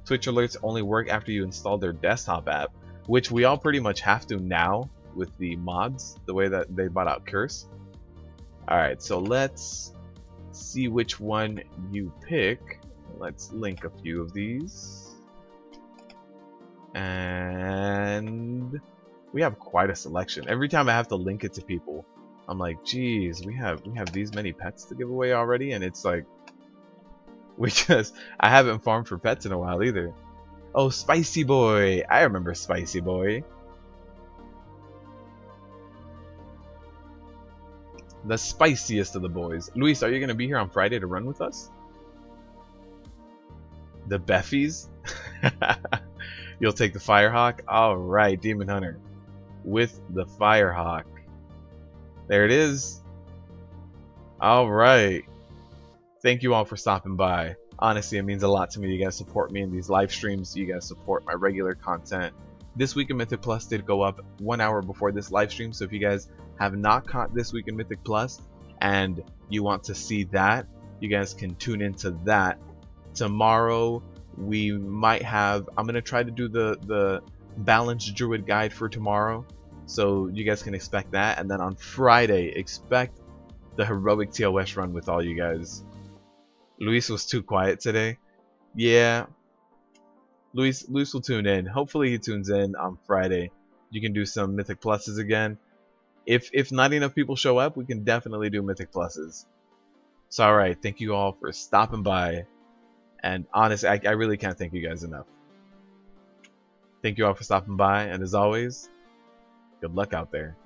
Twitch alerts only work after you install their desktop app, which we all pretty much have to now with the mods, the way that they bought out Curse. Alright, so let's see which one you pick. Let's link a few of these. And we have quite a selection. Every time I have to link it to people, I'm like, geez, we have these many pets to give away already, and it's like I haven't farmed for pets in a while either. Oh, Spicy Boy! I remember Spicy Boy. The spiciest of the boys. Luis, are you gonna be here on Friday to run with us? The Beffies? You'll take the Firehawk? Alright, Demon Hunter. With the Firehawk. There it is. Alright. Thank you all for stopping by. Honestly, it means a lot to me. You guys support me in these live streams. You guys support my regular content. This Week in Mythic Plus did go up 1 hour before this live stream. So if you guys have not caught This Week in Mythic Plus and you want to see that, you guys can tune into that. Tomorrow we might have, I'm going to try to do the Balanced Druid guide for tomorrow. So you guys can expect that. And then on Friday, expect the Heroic TOS run with all you guys. Luis was too quiet today. Yeah. Luis will tune in. Hopefully he tunes in on Friday. You can do some Mythic Pluses again. If not enough people show up, we can definitely do Mythic Pluses. So alright, thank you all for stopping by. And honestly, I really can't thank you guys enough. Thank you all for stopping by, and as always, good luck out there.